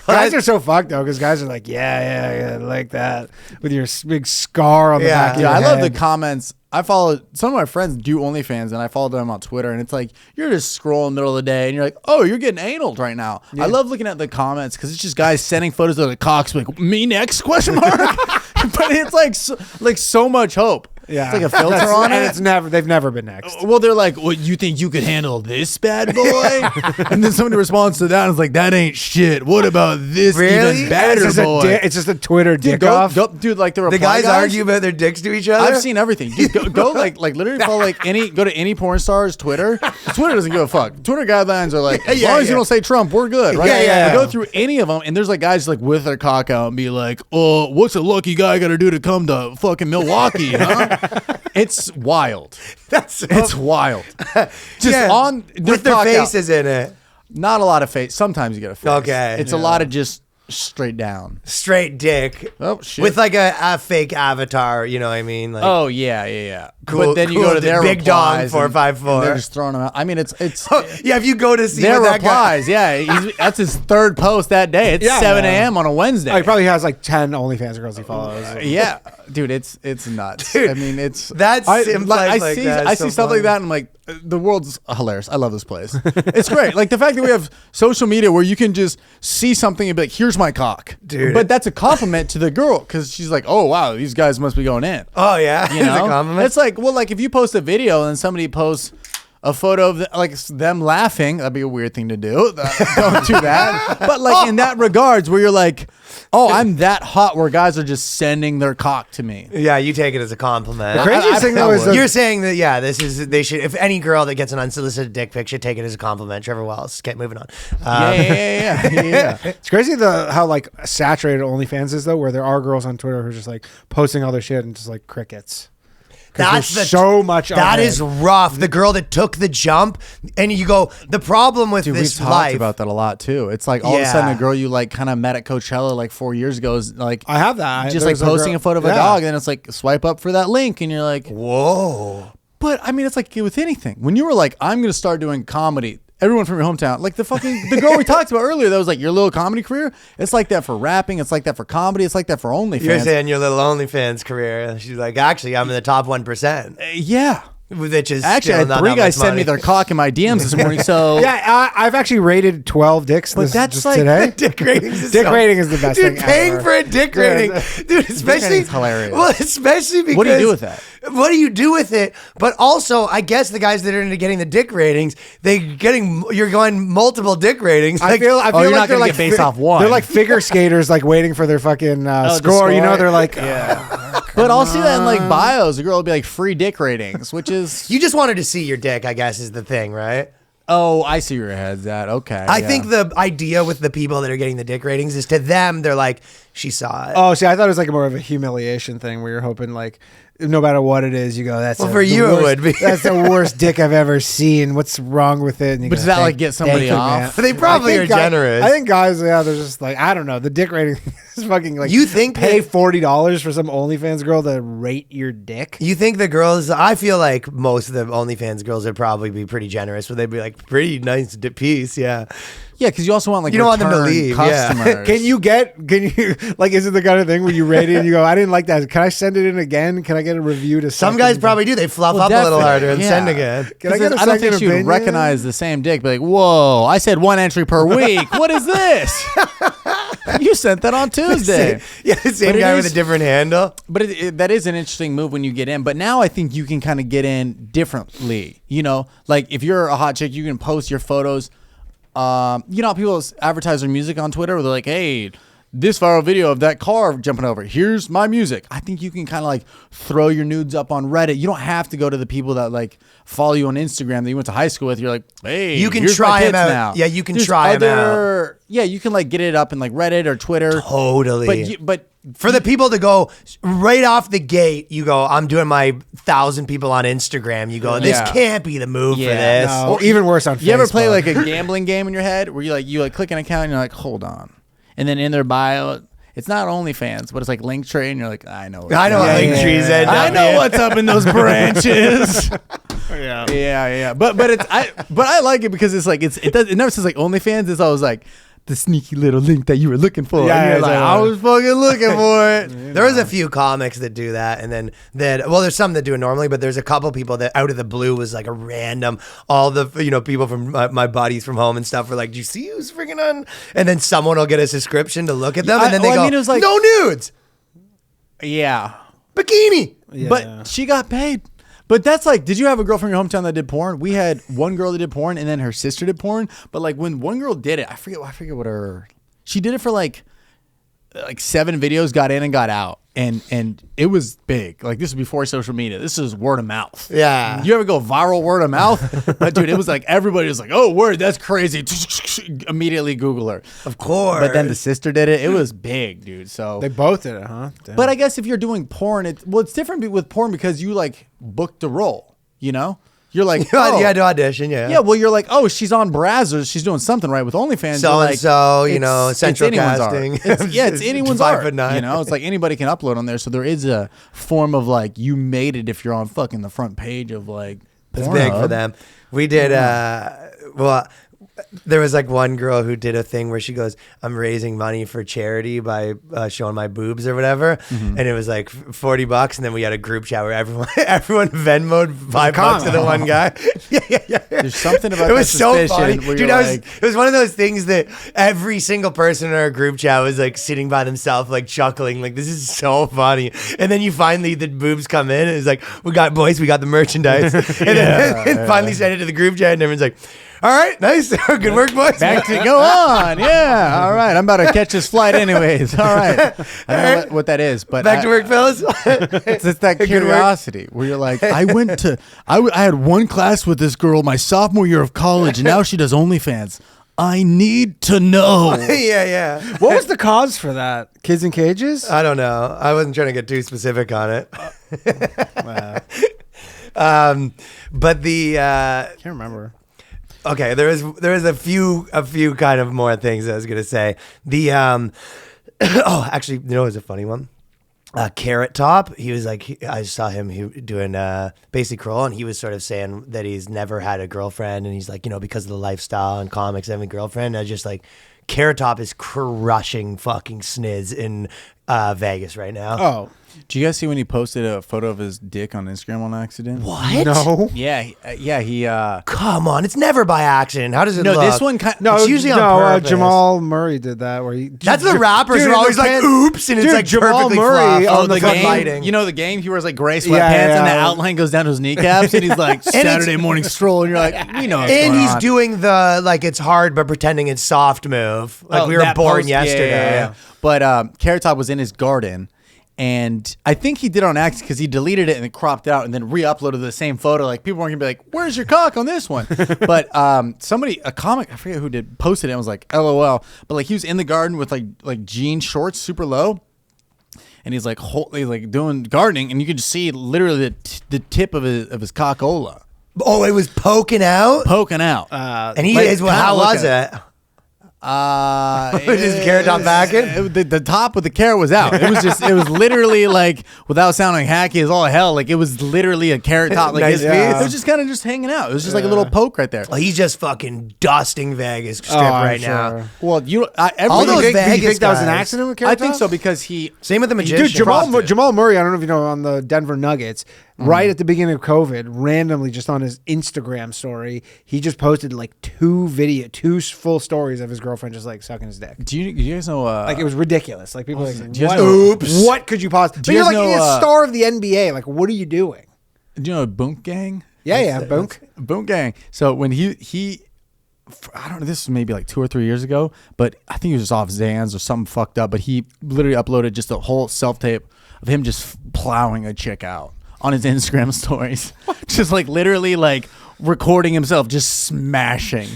Guys are so fucked, though, because guys are like, yeah, like that with your big scar on the back of your head. I love the comments. I follow some of my friends do OnlyFans and I follow them on Twitter and it's like you're just scrolling in the middle of the day and you're like, oh, you're getting anal right now. Yeah. I love looking at the comments because it's just guys sending photos of the cocks like me next question mark. But it's like so much hope. Yeah, it's like a filter on it. And they've never been next. Well, they're like, well, you think you could handle this bad boy? And then somebody responds to that and it's like, that ain't shit. What about this even badder boy? It's just a Twitter dick off. Dude, like the guys argue about their dicks to each other? I've seen everything. Dude, go like literally follow go to any porn star's Twitter. Twitter doesn't give a fuck. Twitter guidelines are like, as long as you don't say Trump, we're good, right? Yeah. Go through any of them and there's like guys like with their cock out and be like, oh, what's a lucky guy got to do to come to fucking Milwaukee, huh? It's wild. It's wild. Just on with their faces in it. Not a lot of face. Sometimes you get a face. Okay. It's a lot of just straight down. Straight dick. Oh shit. With like a fake avatar, you know what I mean? Like, oh yeah. Cool, but then you go to their big dog replies 454. They're just throwing them out. I mean, it's yeah. If you go to see their that replies, that's his third post that day. It's 7 a.m. on a Wednesday. Oh, he probably has like 10 OnlyFans girls he follows. Yeah, dude, it's nuts. Dude, I mean, it's I see stuff like that and I'm like, the world's hilarious. I love this place. It's great. Like the fact that we have social media where you can just see something and be like, here's my cock. Dude. But that's a compliment to the girl because she's like, oh, wow, these guys must be going in. Oh, yeah. You know? It's a compliment. It's like, well, like if you post a video and somebody posts a photo of like them laughing, that'd be a weird thing to do. Don't do that. But like in that regards where you're like, oh, I'm that hot where guys are just sending their cock to me. Yeah, you take it as a compliment. The craziest thing though is you're saying that they should, if any girl that gets an unsolicited dick pic should take it as a compliment. Trevor Wallace, get moving on. Yeah. It's crazy how like saturated OnlyFans is though, where there are girls on Twitter who are just like posting all their shit and just like crickets. That's so much. That is rough. The girl that took the jump, and you go. The problem with this we've life talked about that a lot too. It's like all of a sudden a girl you like kind of met at Coachella like 4 years ago is like I have that. Just like posting a photo of a dog, and then it's like swipe up for that link, and you're like, whoa. But I mean, it's like with anything. When you were like, I'm going to start doing comedy, everyone from your hometown. Like the girl we talked about earlier that was like your little comedy career. It's like that for rapping. It's like that for comedy. It's like that for OnlyFans. You're saying your little OnlyFans career. She's like, actually, I'm in the top 1%. Yeah. Which is actually, I had 3 guys send me their cock in my DMs this morning. So yeah, I've actually rated 12 dicks. But that's like today. Dick ratings. Dick rating is the best dude, thing paying ever. for a dick rating, dude. Especially It's hilarious. Well, especially because What do you do with that? What do you do with it? But also, I guess the guys that are into getting the dick ratings, you're going multiple dick ratings. I feel you're like not they're gonna like get based off one. They're like figure skaters, like waiting for their fucking score. You know, they're like, But I'll see that in like bios. A girl will be like free dick ratings, which is you just wanted to see your dick, I guess, is the thing, right? oh, I see where your head's at. Okay. I think the idea with the people that are getting the dick ratings is to them, they're like, she saw it. oh, see, I thought it was like more of a humiliation thing where you're hoping like, no matter what it is, you go, that's Well, the for you, worst, it would be. That's the worst dick I've ever seen. What's wrong with it? And you But go, does that, like, "Thank- get somebody thank you, off?" man." They probably I are think generous. I think guys, yeah, they're just like, I don't know. The dick rating is fucking like, You think pay that- $40 for some OnlyFans girl to rate your dick? You think the girls? I feel like most of the OnlyFans girls would probably be pretty generous, but they'd be like, pretty nice piece, yeah. yeah, because you also want like You don't want them to return leave, yeah. customers. Can you like, is it the kind of thing where you rate it and you go, I didn't like that. Can I send it in again? Can I get a review to Some guys probably do. They fluff Well, up a little definitely, harder and yeah. send again. Can I get a I don't think second she would opinion? recognize the same dick. Be like, whoa! I said 1 entry per week. What is this? You sent that on Tuesday. Yeah, the same But it guy with is- a different handle. But that is an interesting move when you get in. But now I think you can kind of get in differently. You know, like if you're a hot chick, you can post your photos. You know how people advertise their music on Twitter where they're like, hey, this viral video of that car jumping over. Here's my music. I think you can kind of like throw your nudes up on Reddit. You don't have to go to the people that like follow you on Instagram that you went to high school with. You're like, hey, You can here's my try 'em tits out. now. Yeah, you can There's try 'em other- Yeah, you can like get it up in like Reddit or Twitter. Totally. But For the people to go right off the gate, you go, I'm doing my 1,000 people on Instagram. You go, this Yeah. can't be the move for Yeah. this. No, even worse on Facebook. You ever play like a gambling game in your head where you click an account and you're like, hold on, and then in their bio, it's not OnlyFans, but it's like Linktree, and you're like, I know. I know what Linktree's end I up know in. what's up in those branches. yeah. But I like it because it's like it never says like OnlyFans. It's always like the sneaky little link that you were looking for. Yeah, and you're yeah, like, yeah. I was fucking looking for it. There is a few comics that do that, and then there's some that do it normally, but there's a couple people that out of the blue was like a random. All the people from my buddies from home and stuff were like, "Do you see who's freaking on?" And then someone will get a subscription to look at them, and then they go, it was like, "No nudes, yeah. bikini." Yeah. But she got paid. But that's like, did you have a girl from your hometown that did porn? We had one girl that did porn, and then her sister did porn. But like when one girl did it, I forget what she did it for like 7 videos, got in and got out, and it was big. Like this was before social media. This is word of mouth. Yeah. You ever go viral word of mouth? But dude, it was like everybody was like, "Oh, word, that's crazy." Immediately Google her. Of course. But then the sister did it. It was big, dude. So They both did it, huh? Damn. but I guess if you're doing porn, it's different with porn because you like booked the role, you know? You're like, you had to audition, yeah. yeah, well, you're like, oh, she's on Brazzers. She's doing something right with OnlyFans. So You're and like, so, it's central anyone's art. casting. It's anyone's art. 5'9". You know, it's like anybody can upload on there. So there is a form of like, you made it if you're on fucking the front page of like, It's big for Pornhub. them. We did, there was like one girl who did a thing where she goes, I'm raising money for charity by showing my boobs or whatever. Mm-hmm. And it was like $40. And then we had a group chat where everyone Venmoed $5 to the one guy. yeah. There's something about It was that so suspicion funny. where Dude, you're it was one of those things that every single person in our group chat was like sitting by themselves, like chuckling, like this is so funny. And then you finally, the boobs come in and it's like, we got the merchandise. And then finally sent it to the group chat and everyone's like, all right, nice. Good work, boys. Back to go on. Yeah. All right. I'm about to catch this flight anyways. All right. I don't know what that is, but Back to work, fellas. It's just that Good work. curiosity where you're like, I had one class with this girl my sophomore year of college, and now she does OnlyFans. I need to know. yeah. what was the cause for that? Kids in cages? I don't know. I wasn't trying to get too specific on it. But the Can't remember. okay, there is a few kind of more things I was gonna say. The actually, you know, it was a funny one. Carrot Top. He was like, I saw him doing Basic Crawl, and he was sort of saying that he's never had a girlfriend, and he's like, because of the lifestyle and comics, having a girlfriend. And I was just like, Carrot Top is crushing fucking sniz in Vegas right now. Oh. Do you guys see when he posted a photo of his dick on Instagram on accident? What? No. Yeah, he. Come on, it's never by accident. How does it look? No, this one. It's usually on purpose. Jamal Murray did that. Where he. That's the rappers are always like, oops, and it's like Jamal perfectly Murray fluff. on the game. lighting. You know the game. He wears like gray sweatpants, Yeah. and the outline goes down to his kneecaps, and he's like Saturday morning stroll, and you're like, we know. What's And going he's on. doing the like it's hard but pretending it's soft move. Like we were that born post- yesterday. Yeah. But Carrot Top was in his garden. And I think he did it on accident because he deleted it and then cropped out and then re-uploaded the same photo. Like people weren't gonna be like, "Where's your cock on this one?" But a comic, I forget who did, posted it. And was like, "LOL." But like he was in the garden with like jean shorts, super low, and he's like doing gardening, and you could just see literally the tip of his cockola Oh, it was poking out. And he is. Well, how was it? Just Carrot Top back in? The top of the carrot was out. It was literally like, without sounding hacky as all hell, like it was literally a carrot top. Like Nice it piece. was just kind of just hanging out. It was just like a little poke right there. Well, he's just fucking dusting Vegas Strip I'm right sure. now. Well, All those Do you Vegas think that was an guys. accident with Carrot I think Top? so because he. Same with the magician. Dude, Jamal Murray, I don't know if you know, on the Denver Nuggets, right at the beginning of COVID, randomly just on his Instagram story, he just posted like two full stories of his girlfriend just like sucking his dick. Do you guys know? Like it was ridiculous. Like people were like, do you guys what, know- Oops. what could you possibly? But you you're guys like know, a star of the NBA. Like, what are you doing? Do you know Boonk Gang? Yeah, Boonk. Boonk Gang. So when he I don't know, this was maybe like 2 or 3 years ago, but I think he was just off Xans or something fucked up, but he literally uploaded just a whole self-tape of him just plowing a chick out on his Instagram stories. Just like literally like recording himself just smashing.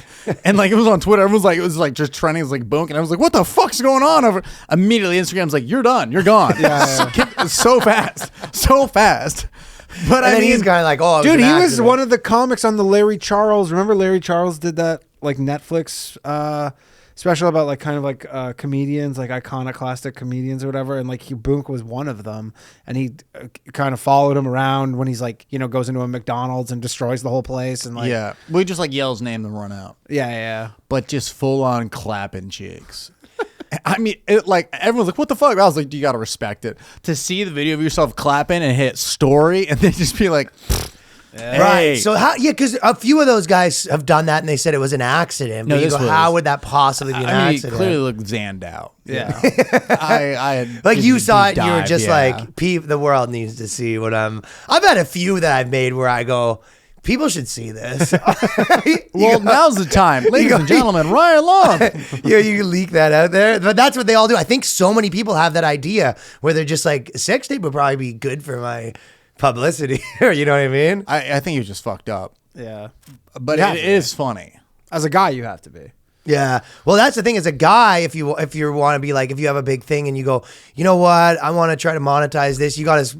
And like it was on Twitter, everyone was like, it was like just trending, it was like Boonk, and I was like, what the fuck's going on over? Immediately Instagram's like, you're done, you're gone. So fast. But And then he's kind of like, oh, Dude, he was one of the comics on the Larry Charles. Remember Larry Charles did that like Netflix special about like kind of like comedians, like iconoclastic comedians or whatever, and like Boonk was one of them, and he kind of followed him around when he's like, goes into a McDonald's and destroys the whole place, and like we just like yells name and run out. Yeah. But just full on clapping chicks. I mean, like everyone's like, "What the fuck?" I was like, "You gotta respect it." To see the video of yourself clapping and hit story, and then just be like, hey. Right. So how? Yeah, because a few of those guys have done that, and they said it was an accident. No, But you this go, was- how would that possibly be an I mean, he accident? clearly looked zanned out. Yeah. I had Like you did saw it, deep and you were dive, just yeah. like, the world needs to see what I'm. I've had a few that I've made where I go, people should see this. Well, now's the time, ladies and gentlemen. Right along. Yeah, you can leak that out there. But that's what they all do. I think so many people have that idea where they're just like, sex tape would probably be good for my publicity. You know what I mean? I think he was just fucked up, Yeah. but You have it to is funny. As a guy, you have to be. Yeah. Well, that's the thing. As a guy, if you want to be like, if you have a big thing and you go, you know what, I want to try to monetize this. You got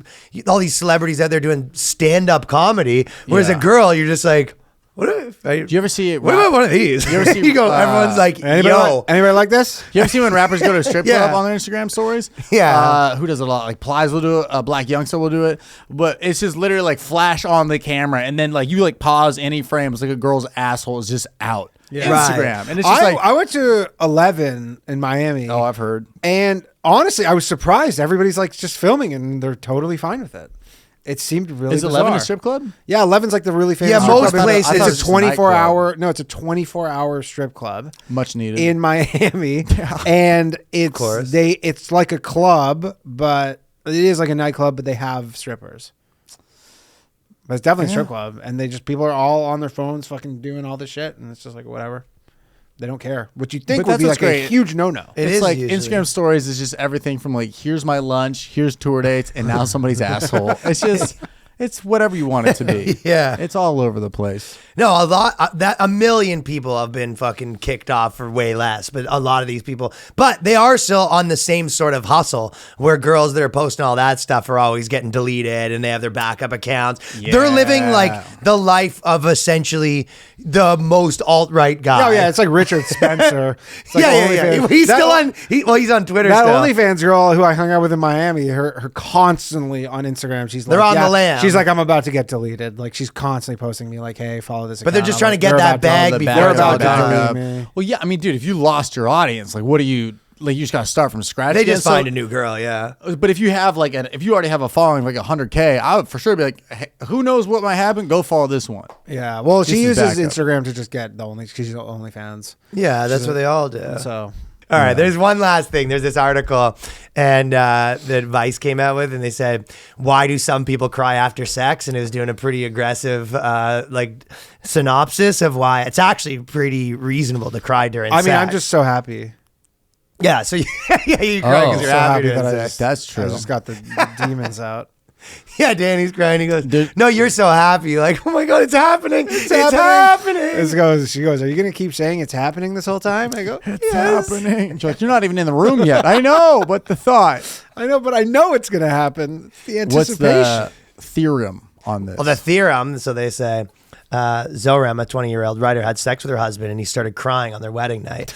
all these celebrities out there doing stand-up comedy. Whereas a girl, you're just like, what if? Do you ever see it? What about one of these? You ever see? You go. Everyone's like, Anybody like this? You ever see when rappers go to a strip Yeah. club on their Instagram stories? Yeah. Who does it a lot? Like Plies will do it. Black Youngster will do it. But it's just literally like flash on the camera, and then like you like pause any frame. It's like a girl's asshole is just out. Yeah. Instagram, Right. and it's just like, I went to 11 in Miami. oh, I've heard. And honestly, I was surprised. Everybody's like just filming and they're totally fine with it. It seemed really Is bizarre. 11 a strip club? Yeah, 11's like the really famous Yeah, strip most club. places- It's I thought it a was just a nightclub. 24-hour. No, it's a 24-hour strip club Much needed. in Miami, and course. it's like a club, but it is like a nightclub, but they have strippers. But it's definitely a strip club, and people are all on their phones, fucking doing all this shit, and it's just like whatever. They don't care. What you think But would that's be what's like great. a huge no-no. It It's is like usually. Instagram stories is just everything from like, here's my lunch, here's tour dates, and now somebody's asshole. It's just, It's whatever you want it to be. Yeah. It's all over the place. No, a million people have been fucking kicked off for way less, but a lot of these people, but they are still on the same sort of hustle where girls that are posting all that stuff are always getting deleted and they have their backup accounts. Yeah. They're living like the life of essentially the most alt-right guy. Oh yeah, it's like Richard Spencer. It's like yeah. He's still on. He's on Twitter. That still. OnlyFans girl who I hung out with in Miami, her constantly on Instagram. She's they're like, on the lam. She's like, I'm about to get deleted. Like she's constantly posting me like, hey, follow this. But they're just trying to get that bag before they're it's all about to done. delete me. Well, yeah, I mean, dude, if you lost your audience, like, what do you? Like you just gotta start from scratch. They just find a new girl, yeah. But if you have if you already have a following like 100K, I would for sure be like, hey, who knows what might happen? Go follow this one. Yeah, well, she uses backup. Instagram to just get the only. She's the OnlyFans. Yeah, that's what they all do. So. All right, there's one last thing. There's this article and that Vice came out with, and they said, why do some people cry after sex? And it was doing a pretty aggressive synopsis of why it's actually pretty reasonable to cry during sex. I mean, I'm just so happy. Yeah, so you cry because you're so happy happy during that sex. That's true. I just got the demons out. Yeah, Danny's crying. He goes, no, you're so happy. Like, oh my God, it's happening. It's happening. She goes, are you going to keep saying it's happening this whole time? I go, it's happening. She's like, you're not even in the room yet. I know, but the thought. I know, but I know it's going to happen. It's the anticipation. What's the theorem on this? Well, the theorem, so they say, Zoram, a 20-year-old writer, had sex with her husband, and he started crying on their wedding night.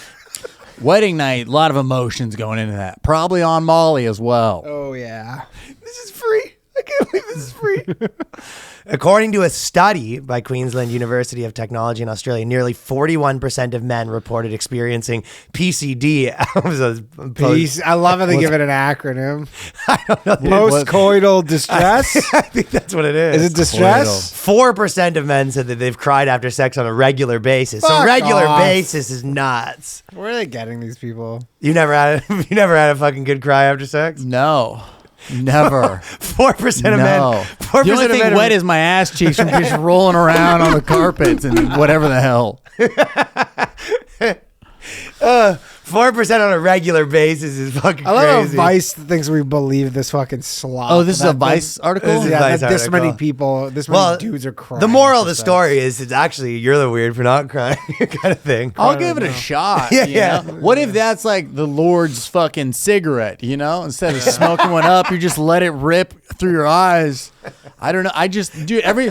Wedding night, a lot of emotions going into that. Probably on Molly as well. Oh, yeah. This is free. I can't believe this is free. According to a study by Queensland University of Technology in Australia, nearly 41% of men reported experiencing PCD. I love how they give it an acronym. I don't know. Postcoital distress? I think that's what it is. Is it distress? 4% of men said that they've cried after sex on a regular basis. So regular basis is nuts. Where are they getting these people? You never had a fucking good cry after sex? No. Never. 4% of men. 4% the only of thing men wet is my ass cheeks from just rolling around on the carpets and whatever the hell. 4% on a regular basis is fucking I love crazy. how Vice thinks we believe this fucking slop. Oh, this is a Vice article? This is Yeah, Vice that this article. many people, this many dudes are crying. The moral of the after sex. story is it's actually you're the weird for not crying kind of thing. I'll give it a shot. Yeah, you yeah. know? What if that's like the Lord's fucking cigarette, you know? Instead of smoking one up, you just let it rip through your eyes. I don't know. I just, dude, every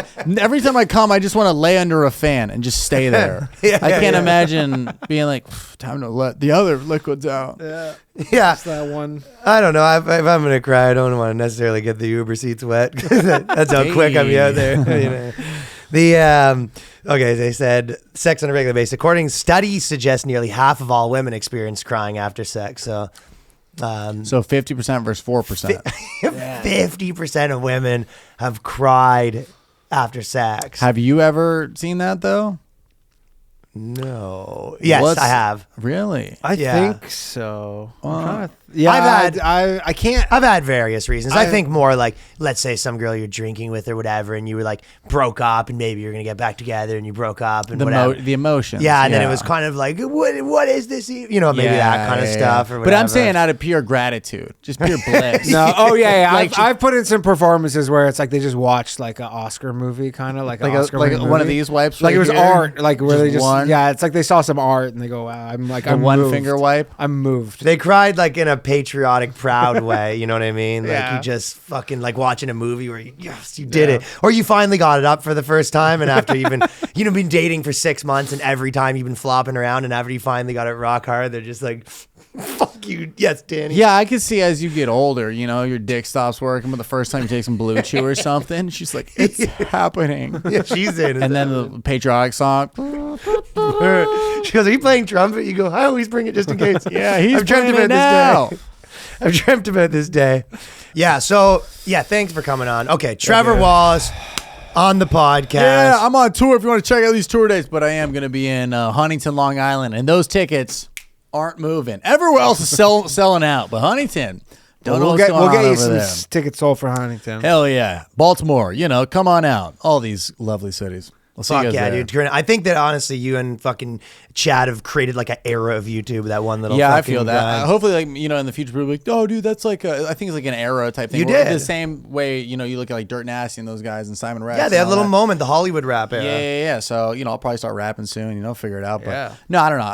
time I come, I just want to lay under a fan and just stay there. I can't imagine being like, time to let the other liquids out. Yeah. Yeah. That's that one. I don't know. If I'm going to cry, I don't want to necessarily get the Uber seats wet. That's how quick I'm out there. You know? Okay, they said sex on a regular basis. According to studies suggest nearly half of all women experience crying after sex. So 50% versus 4%. 50% of women have cried after sex. Have you ever seen that though? No. Yes, I have. Really? I Yeah. think so. I've I can't. I've had various reasons. I think more like, let's say some girl you're drinking with or whatever, and you were like broke up, and maybe you're gonna get back together, and you broke up, and whatever. The emotions. Yeah, and then it was kind of like, what is this? You know, maybe that kind of stuff. Or but I'm whatever. saying out of pure gratitude, just pure bliss. No. Oh yeah. Like I've put in some performances where it's like they just watched like an Oscar movie, kind of like an Oscar like movie. one of these wipes. Like right it was here? art, like where Just they just one? yeah. It's like they saw some art and they go, wow. I'm one moved. finger wipe. I'm moved. They cried like in a patriotic, proud way. You know what I mean? Like Yeah. you just fucking like watching a movie where you did it, or you finally got it up for the first time, and after you've been been dating for 6 months, and every time you've been flopping around, and after you finally got it rock hard, they're just like, fuck you, yes, Danny. Yeah, I could see as you get older, you know, your dick stops working, but the first time you take some Blue Chew or something, she's like, it's happening. Yeah, she's in it. And then the patriotic song. She goes, are you playing trumpet? You go, I always bring it just in case. Yeah, he's I've dreamt playing about it now. this day. I've dreamt about this day. Yeah, so, yeah, thanks for coming on. Okay, Trevor Wallace on the podcast. Yeah, I'm on tour if you want to check out these tour dates, but I am going to be in Huntington, Long Island, and those tickets aren't moving. Everywhere else is selling out, but Huntington, don't know We'll what's get going on you over some there. tickets sold for Huntington. Hell yeah. Baltimore, you know, come on out. All these lovely cities. We'll see you Fuck guys yeah, there. dude. I think that honestly, you and fucking Chad have created like an era of YouTube. That one little. Yeah, I fucking feel that. guy. Hopefully, like in the future, people will be like, oh, dude, that's like I think it's like an era type thing. You Where did. the same way. You look at like Dirt Nasty and those guys and Simon Rex. Yeah, they had and a all little that. moment, the Hollywood rap era. Yeah. So I'll probably start rapping soon. Figure it out. But Yeah. no, I don't know.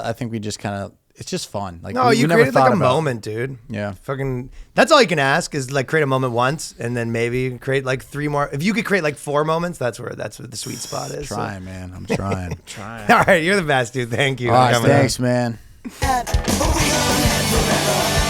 I think we just kind of. It's just fun. Like No, we you never created like thought a about- moment, dude. Yeah. Fucking. That's all you can ask is like create a moment once, and then maybe create like 3 more. If you could create like 4 moments, that's where the sweet spot is. So. Trying, man. I'm trying. All right, you're the best, dude. Thank you. All right, for coming on. thanks, man. But we gonna live forever.